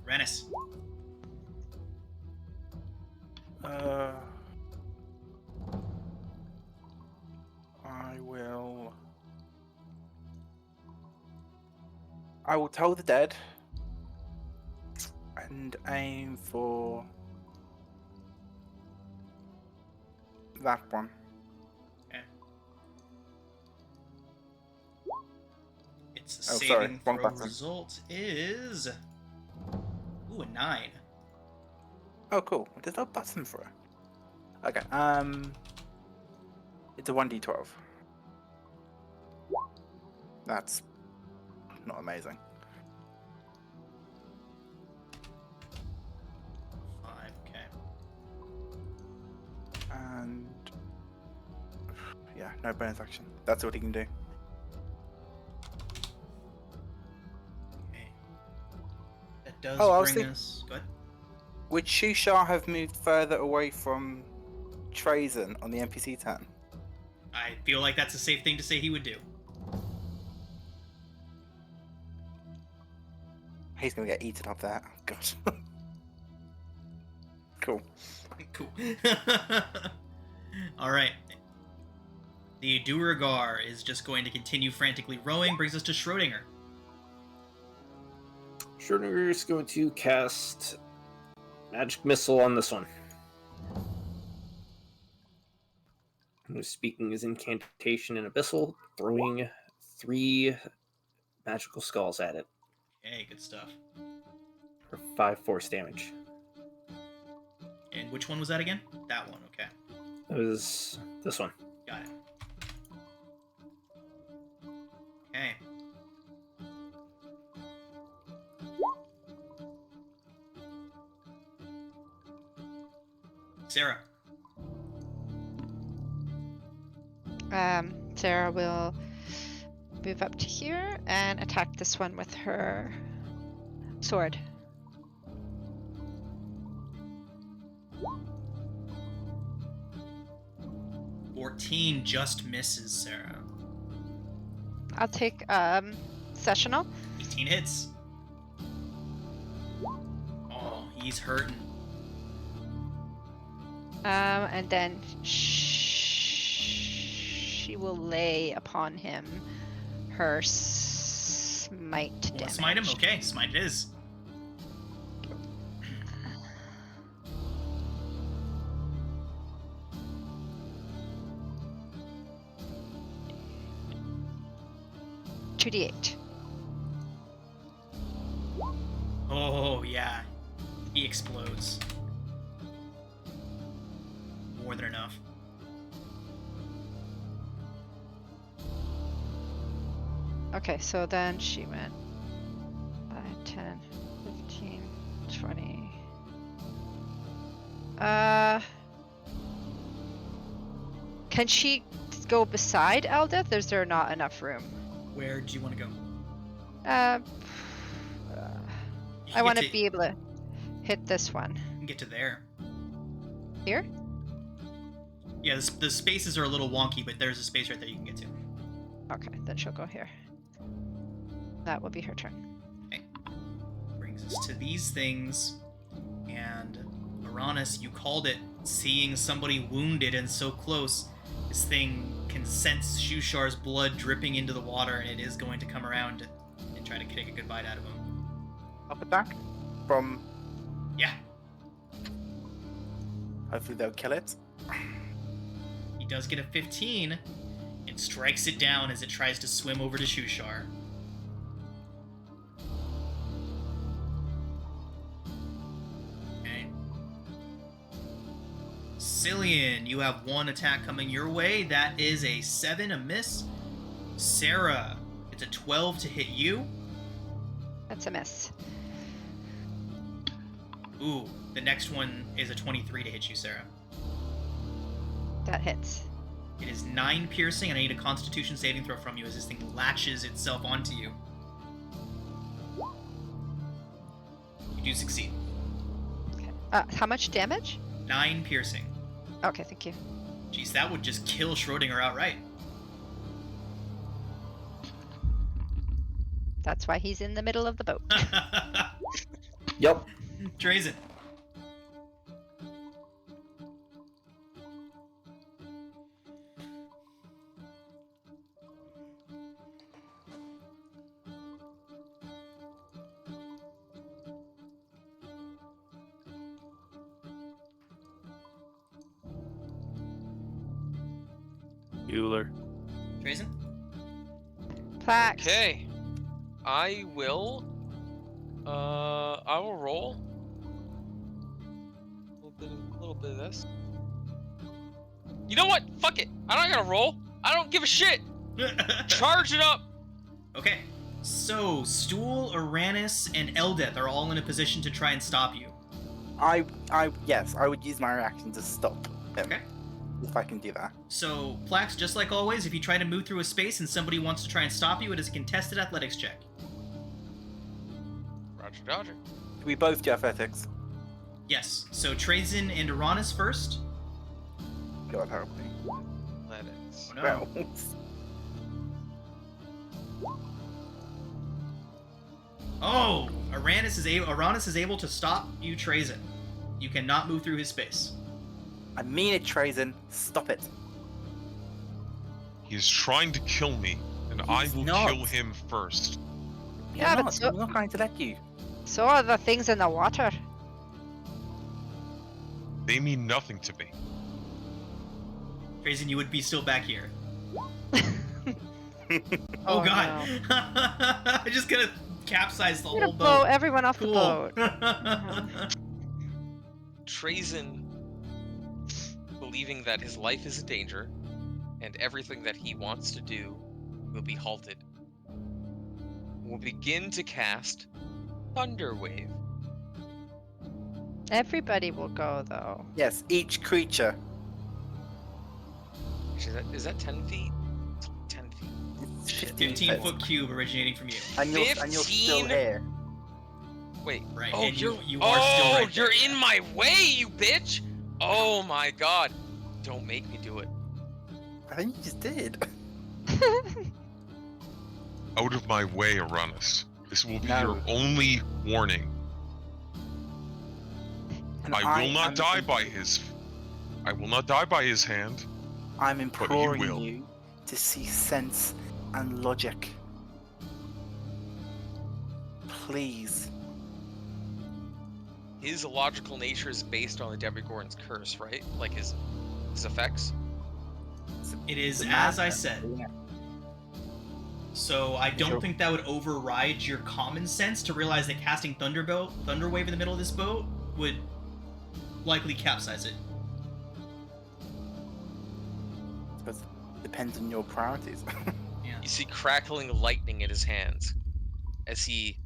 Rennis. I will tell the dead and aim for that one. Okay. Its Oh, saving sorry, wrong throw button. result is Ooh, a 9. Oh, cool. There's no button for it. Okay. It's a 1d12. That's not amazing. 5, okay. And yeah, no bonus action. That's what he can do. Okay. That does Oh, I was bring us... Go ahead. Would Shushar have moved further away from Trazen on the NPC turn? I feel like that's a safe thing to say he would do. He's gonna get eaten up there. Oh, God. Cool. Cool. Alright. The Duergar is just going to continue frantically rowing, brings us to Schrodinger. Schrodinger is going to cast Magic Missile on this one. Who's speaking his incantation in Abyssal, throwing 3 magical skulls at it Okay, good stuff. for 5 force damage. And which one was that again? That one, okay. It was this one. Got it. Okay. Sarah. Sarah will move up to here and attack this one with her sword. $14 just misses, Sarah. I'll take sessional. 18 hits. Oh, he's hurting. And then she will lay upon him her smite Wanna damage. smite him? Okay, smite it is. $2d8. Oh, yeah. He explodes. More than enough. Okay, so then she went 5, 10, 15, 20. Can she go beside Eldith? Or is there not enough room? Where do you want to go? I You want to get be able to hit this one. You can get to there. Here? Yeah, the spaces are a little wonky, but there's a space right there you can get to. Okay, then she'll go here. That will be her turn. Okay. Brings us to these things. And Uranus, you called it. Seeing somebody wounded and so close, this thing can sense Shushar's blood dripping into the water, and it is going to come around and try to take a good bite out of him. Up attack from. Yeah, Hopefully they'll kill it. he does get a 15 and strikes it down as it tries to swim over to Shushar. Okay. Cillian, you have one attack coming your way. That is a 7, a miss. Sarah, it's a 12 to hit you. That's a miss. Ooh, the next one is a 23 to hit you, Sarah. That hits. It is 9 piercing, and I need a Constitution saving throw from you as this thing latches itself onto you. You do succeed. Okay. How much damage? 9 piercing. Okay, thank you. Jeez, that would just kill Schrodinger outright. That's why he's in the middle of the boat. Yep. Drazen. Bueller. Drazen? Plax. Okay. I will roll bit of this. You know what? Fuck it. I'm not gonna roll. I don't give a shit. Charge it up. Okay. So, Stool, Uranus, and Eldeth are all in a position to try and stop you. Yes, I would use my reaction to stop him. Okay. If I can do that. So, Plax, just like always, if you try to move through a space and somebody wants to try and stop you, it is a contested athletics check. Roger, Dodger. Do we both do athletics? Yes. So, Trazen and Uranus first. God help me. Athletics. Oh, no. Well, Oh! Uranus is able to stop you, Trazen. You cannot move through his space. I mean it, Trazen. Stop it. He is trying to kill me, and I He's will not. kill him first. Yeah, We're but not. We're not going to let you. So are the things in the water. They mean nothing to me. Trazen, you would be still back here. Oh, god! no. I'm just gonna capsize the We're whole gonna blow boat. everyone off Cool. the boat. Trazen, believing that his life is in danger, and everything that he wants to do will be halted, will begin to cast Thunder Wave. Everybody will go though. Yes, each creature. Is that 10 feet? It's only 10 feet. It's 15-foot cube originating from you. And you're still 15? here. Wait. Right, Oh, and you're you are still right you're there. in my way, you bitch! Oh my god. Don't make me do it. I think you just did. Out of my way, Uranus. This will be No. your only warning. And I will am not die by his. I will not die by his hand. I'm imploring will. you to see sense and logic. Please. His illogical nature is based on the Demogorgon's curse, right? Like his effects? It is The as I madness. said. Yeah. So I don't Sure. think that would override your common sense to realize that casting Thunder Wave in the middle of this boat would likely capsize it. Because it depends on your priorities. Yeah. You see crackling lightning in his hands as he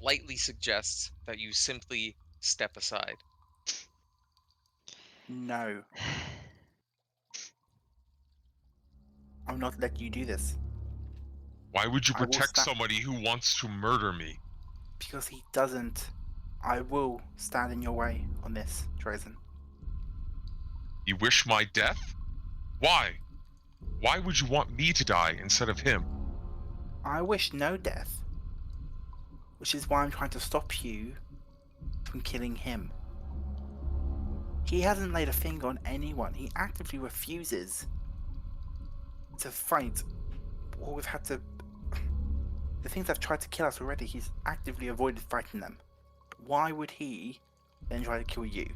lightly suggests that you simply step aside. No. I'm not letting you do this. Why would you I will protect sta- somebody who wants to murder me? Because he doesn't. I will stand in your way on this, Trazen. You wish my death? Why? Why would you want me to die instead of him? I wish no death. Which is why I'm trying to stop you from killing him. He hasn't laid a finger on anyone. He actively refuses to fight what we've had to... The things that have tried to kill us already, he's actively avoided fighting them. Why would he then try to kill you?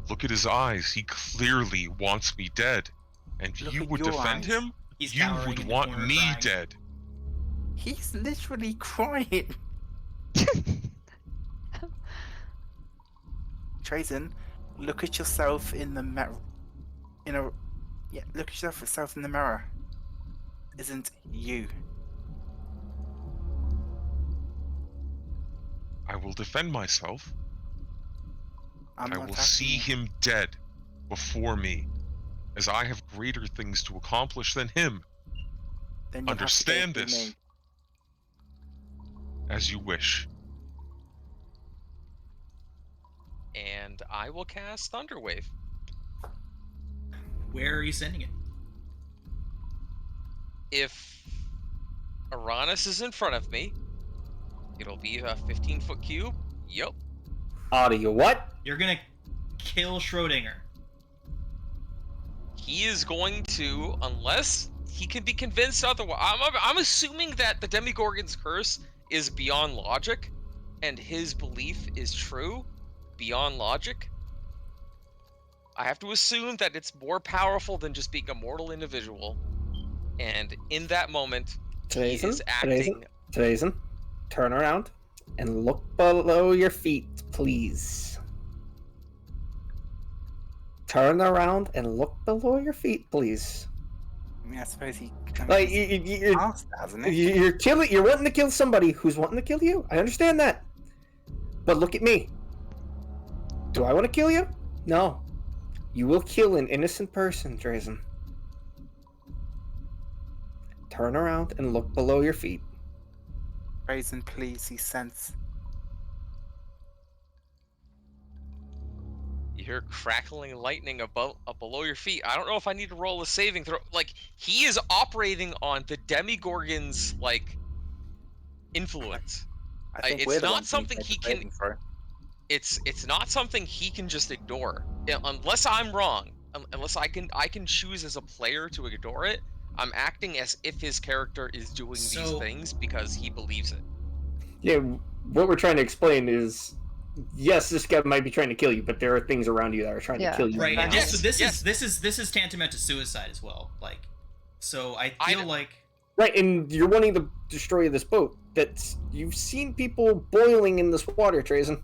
Look at his eyes. He clearly wants me dead. And Look you at would your defend eyes. him? He's You cowering would in the want corner me crying. dead. He's literally crying. Trazen, look at yourself in the mirror. Look at yourself in the mirror. Isn't you? I will defend myself. I'm I not will asking see you. him dead before me, as I have greater things to accomplish than him. Then you'll have to go Understand through this. me. As you wish. And I will cast Thunder Wave. Where are you sending it? If Uranus is in front of me, it'll be a 15-foot cube. Yup. Audio what? You're gonna kill Schrodinger. He is going to, unless he can be convinced otherwise. I'm assuming that the Demogorgon's curse is beyond logic, and his belief is true beyond logic. I have to assume that it's more powerful than just being a mortal individual. And in that moment, he is acting. Trazen, turn around and look below your feet, please. turn around and look below your feet, please. I mean, I suppose he. Like You're hasn't he? you're wanting to kill somebody who's wanting to kill you. I understand that. But look at me. Do I want to kill you? No. You will kill an innocent person, Drazen. Turn around and look below your feet. Raisin, please, he sense. You hear crackling lightning above, below your feet. I don't know if I need to roll a saving throw. Like, he is operating on the Demigorgon's, like, influence. I think It's we're the not ones something who he need to can- saving throw. It's not something he can just ignore. Unless I'm wrong. Unless I can choose as a player to ignore it. I'm acting as if his character is doing these So- things because he believes it. Yeah, what we're trying to explain is, yes, this guy might be trying to kill you, but there are things around you that are trying Yeah. to kill you. Right. now. And Yes, also, this yes. is tantamount to suicide as well. Like, so I I feel don't- like Right, and you're wanting to destroy this boat. That's you've seen people boiling in this water, Trazen.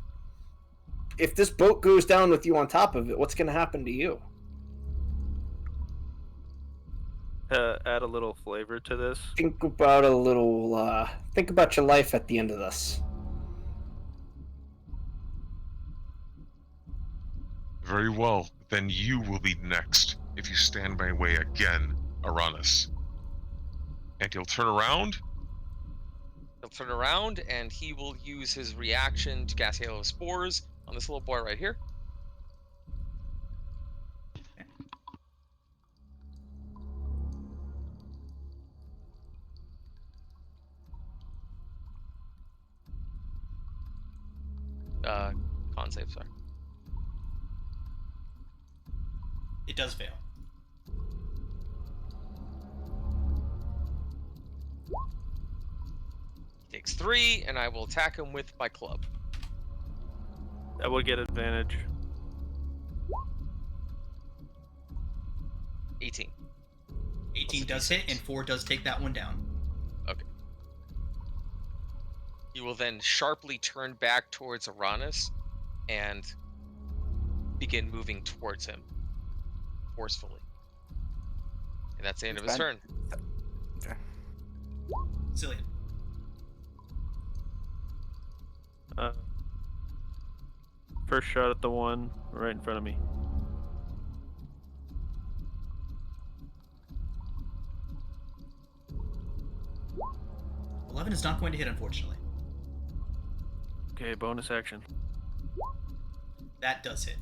If this boat goes down with you on top of it, what's going to happen to you? Add a little flavor to this. Think about think about your life at the end of this. Very well. Then you will be next if you stand my way again, Uranus. And he'll turn around. He'll turn around and he will use his reaction to cast Halo of Spores on this little boy right here. Con save, sorry. it does fail. He takes 3, and I will attack him with my club. That would get advantage. 18. 18 does hit, and 4 does take that one down. Okay. He will then sharply turn back towards Uranus and begin moving towards him forcefully. And that's the end of his turn. Cillian. First shot at the one right in front of me. $11 is not going to hit, unfortunately. Okay, bonus action. That does hit.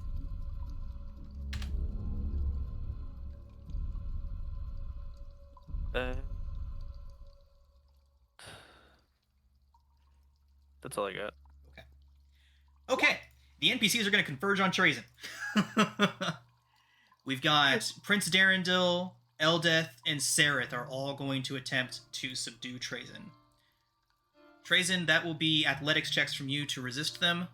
That's all I got. Okay, the NPCs are going to converge on Trazen. We've got Prince Darendil, Eldeth, and Sereth are all going to attempt to subdue Trazen. Trazen, that will be athletics checks from you to resist them.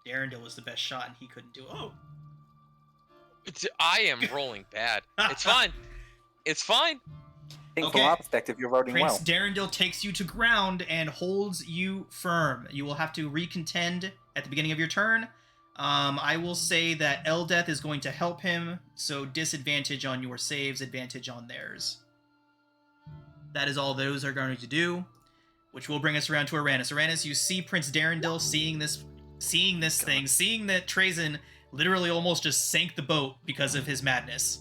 Darendil was the best shot, and he couldn't do it. Oh! I am rolling bad. It's fine. It's fine. I think Okay. from our perspective, you're rolling Prince well. Darendil takes you to ground and holds you firm. You will have to recontend at the beginning of your turn. I will say that Eldeth is going to help him, so disadvantage on your saves, advantage on theirs. That is all those are going to do, which will bring us around to Uranus. Uranus, you see Prince Darendil seeing this thing, seeing that Trazen literally almost just sank the boat because of his madness.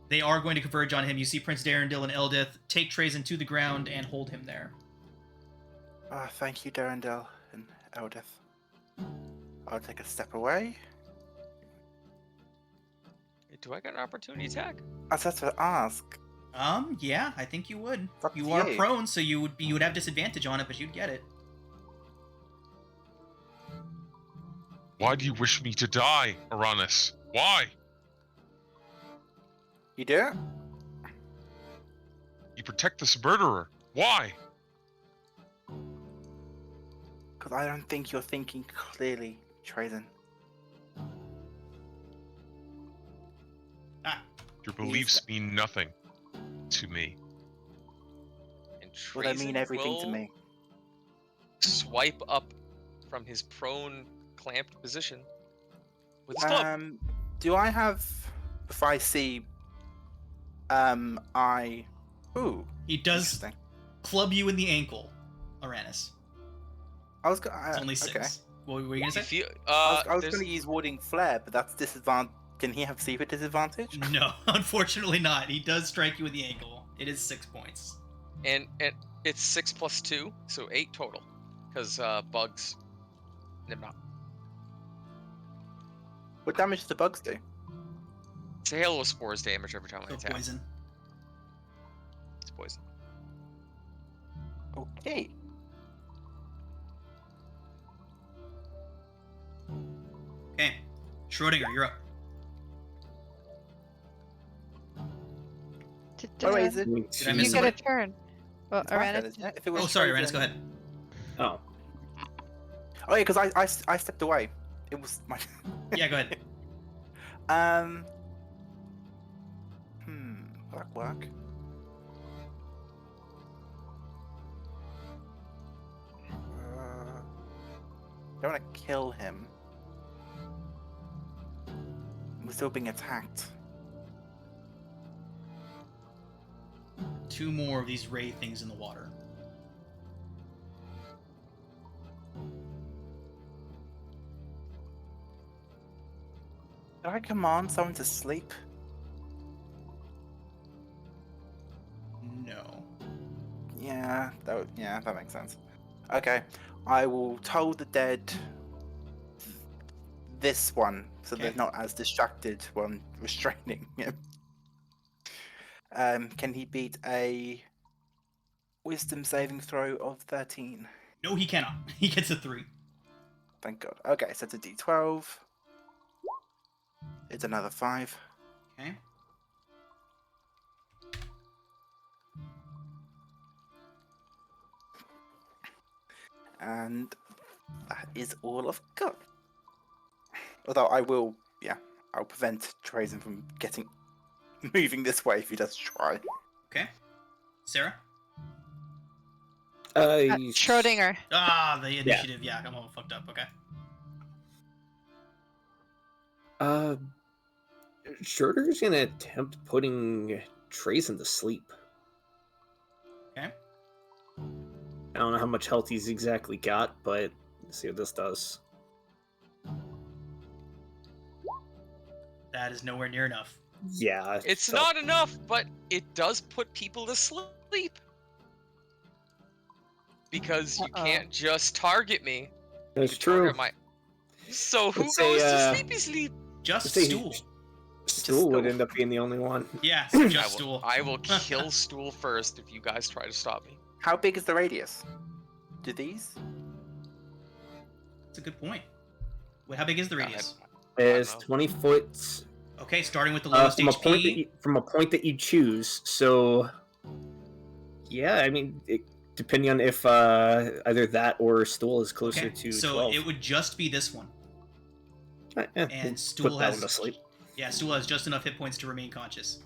They are going to converge on him. You see Prince Darendil and Eldeth take Trazen to the ground and hold him there. Thank you, Darendel and Eldeth. I'll take a step away. Do I get an opportunity attack? I was about to ask. Yeah, I think you would. Fuck You are you. prone, so you would have disadvantage on it, but you'd get it. Why do you wish me to die, Uranus? Why? You do it? You protect this murderer. Why? Because I don't think you're thinking clearly, Trazen. Your beliefs mean nothing to me. And Well, they mean Trazen everything to will me. swipe up from his prone, clamped position with his club. Do I have? If I see, I. Ooh. He does Interesting. club you in the ankle, Aranis. I was. It's only 6. Okay. What were you gonna If you say? feel, I was there's- going to use warding flare, but that's disadvantage. Can he have secret disadvantage? No, unfortunately not. He does strike you in the ankle. It is 6 points. and it's 6 plus 2, so 8 total. Because bugs nib not. What damage do the bugs do? It's a hail of spores damage every time I So attack. poison. It's poison. Okay. Okay. Schrodinger, you're up. Oh, wait, is it? Did I You miss get a somebody? turn. Well, It's my turn, Aranis. isn't it? If it was Oh, sorry, Trojan- Aranis, go ahead. Oh, Oh yeah, because I stepped away. It was my. Yeah, go ahead. Will that work? Don't want to kill him. We're still being attacked. 2 more of these ray things in the water. Did I command someone to sleep? No. Yeah, that makes sense. Okay, I will toll the dead this one, so they're Okay. not as distracted when restraining him. Can he beat a wisdom saving throw of 13? No, he cannot. He gets a 3. Thank God. Okay, so it's a D12. It's another 5. Okay. And that is all I've got. Although I'll prevent Trazen from moving this way if he does try. Okay. Sarah? Schrodinger. Ah, the initiative. Yeah, I'm all fucked up. Okay. Schroeder's gonna attempt putting Trazen to sleep. Okay. I don't know how much health he's exactly got, but let's see what this does. That is nowhere near enough. Yeah. It's so- not enough, but it does put people to sleep. Because you can't just target me. That's You true. target So who Let's goes say, to sleepy sleep? Just Let's say Stool. Stool would Stool. end up being the only one. Yeah, so just I will, Stool. I will kill Stool first if you guys try to stop me. How big is the radius? Do these? That's a good point. Wait, how big is the radius? It's know. 20 foot Okay, starting with the lowest from HP. from a point that you choose. So, yeah, I mean, depending on if either that or Stool is closer Okay, to so 12. it would just be this one. We'll And Stool put that has one to sleep. Yeah, Stool has just enough hit points to remain conscious.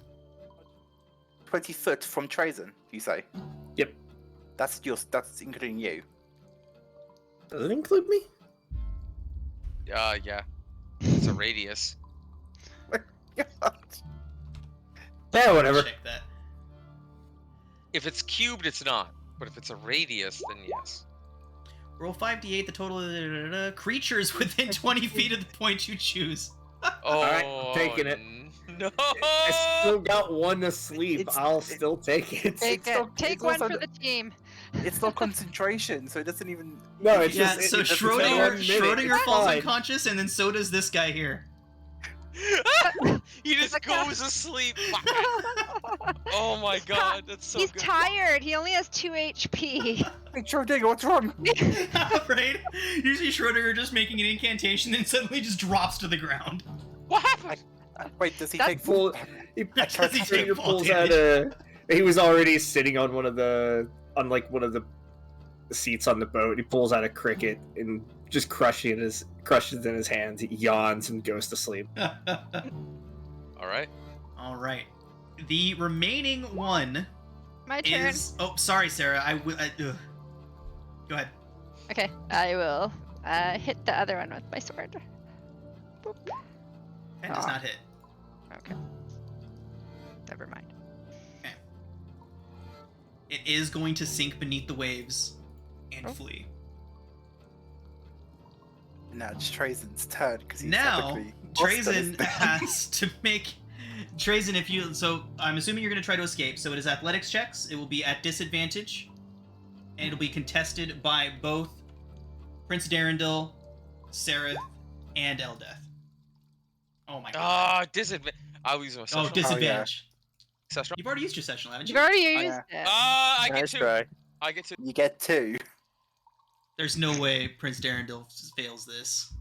20 foot from Trazen, you say? Yep. That's including you. Does it include me? Yeah. It's a radius. Yeah, whatever. Check that. If it's cubed, it's not. But if it's a radius, then yes. Roll 5d8, the total creatures within 20 feet of the point you choose. Oh, right, I'm taking it. No! I still got one to sleep. I'll still take it. Take It's not- it. Take it's one also for the team. It's not concentration, so it doesn't even. No, it's Yeah, just so it's Schrodinger, 1 minute. Schrodinger It's falls fine. unconscious, and then so does this guy here. He just like a- goes asleep. Oh my god, that's so He's good. tired. He only has 2 HP. Hey, Schrodinger, what's wrong? Right? You see Schrodinger just making an incantation, and suddenly just drops to What happened? Wait, does he That's take full? Does he take Schrodinger fall pulls out he was already sitting on one of the seats on the boat. He pulls out a cricket and just crushes it in his hand. He yawns and goes to sleep. Alright. All right. The remaining one My turn. is. Oh, sorry, Sarah. Go ahead. Okay, I will hit the other one with my sword. Boop. That does not hit. Okay. Never mind. Okay. It is going to sink beneath the waves and flee. Now it's Trazen's turn because he's Now, technically Trazen has to make... Trazen, if you... So, I'm assuming you're going to try to escape. So it is athletics checks. It will be at disadvantage. And it'll be contested by both Prince Darendil, Sereth, and Eldeth. Oh my god. Ah, disadvantage. I'll use my Oh, sessional. disadvantage. Sessional. You've already used your sessional, haven't You've you? already Oh, used yeah. it. I get Nice two. try. I get two. You get 2. There's no way Prince Darendil fails this.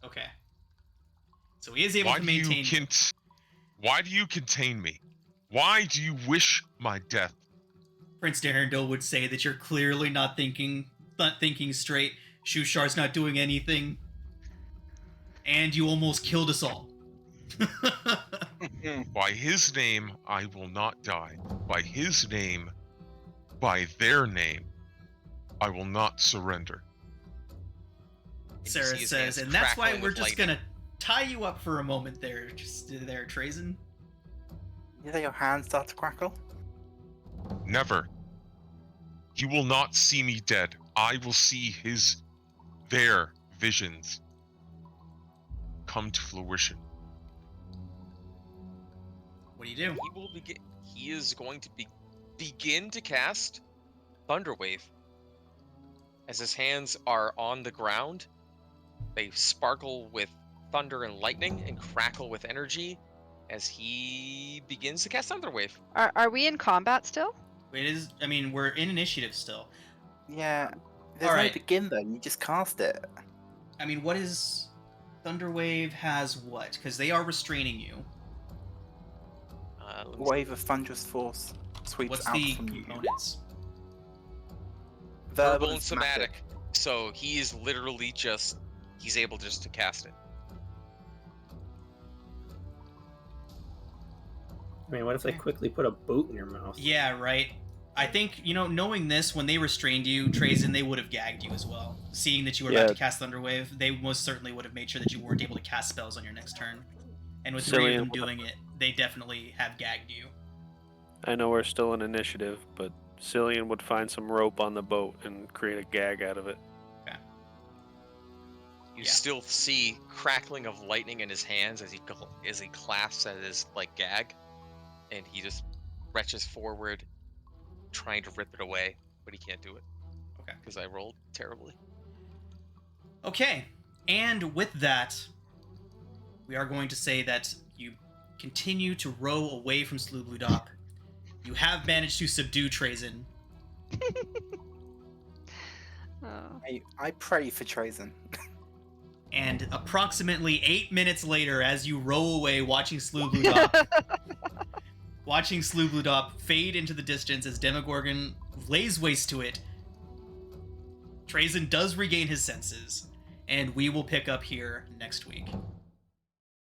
Okay. So he is able to maintain... Why do you contain me? Why do you wish my death? Prince Darendil would say that you're clearly not thinking straight. Shushar's not doing anything. And you almost killed us all. By his name, I will not die. By his name, by their name, I will not surrender. you Sarah see his says, hands and that's why crackling we're with just lightning. gonna tie you up for a moment there, Trazen. You think your hands start to crackle? Never. You will not see me dead. I will see their visions come to fruition. What do you do? He will begin. He is going to begin to cast Thunderwave. As his hands are on the ground, they sparkle with thunder and lightning and crackle with energy as he begins to cast Thunderwave. Are we in combat still? It is. I mean, we're in initiative still. Yeah. There's Alright. no begin though. You just cast it. I mean, what is Thunderwave has what? Because they are restraining you. Let me Wave of thunderous force sweeps What's out the from you. components? verbal and somatic. So he is literally he's able just to cast it. I mean, what if they quickly put a boot in your mouth? Yeah, right. I think, knowing this, when they restrained you, Trazen, they would have gagged you as well. Seeing that you were about Yeah. to cast Thunderwave, they most certainly would have made sure that you weren't able to cast spells on your next turn. And with 3 of them doing it, they definitely have gagged you. I know we're still in initiative, but Cillian would find some rope on the boat and create a gag out of it. You Yeah. still see crackling of lightning in his hands as he clasps at his gag, and he just retches forward, trying to rip it away, but he can't do it. Okay. Because I rolled terribly. Okay, and with that, we are going to say that you continue to row away from Sloobludop. You have managed to subdue Trazen. Oh. I pray for Trazen. And approximately 8 minutes later, as you row away watching Sloobludop fade into the distance as Demogorgon lays waste to it, Trazen does regain his senses, and we will pick up here next week.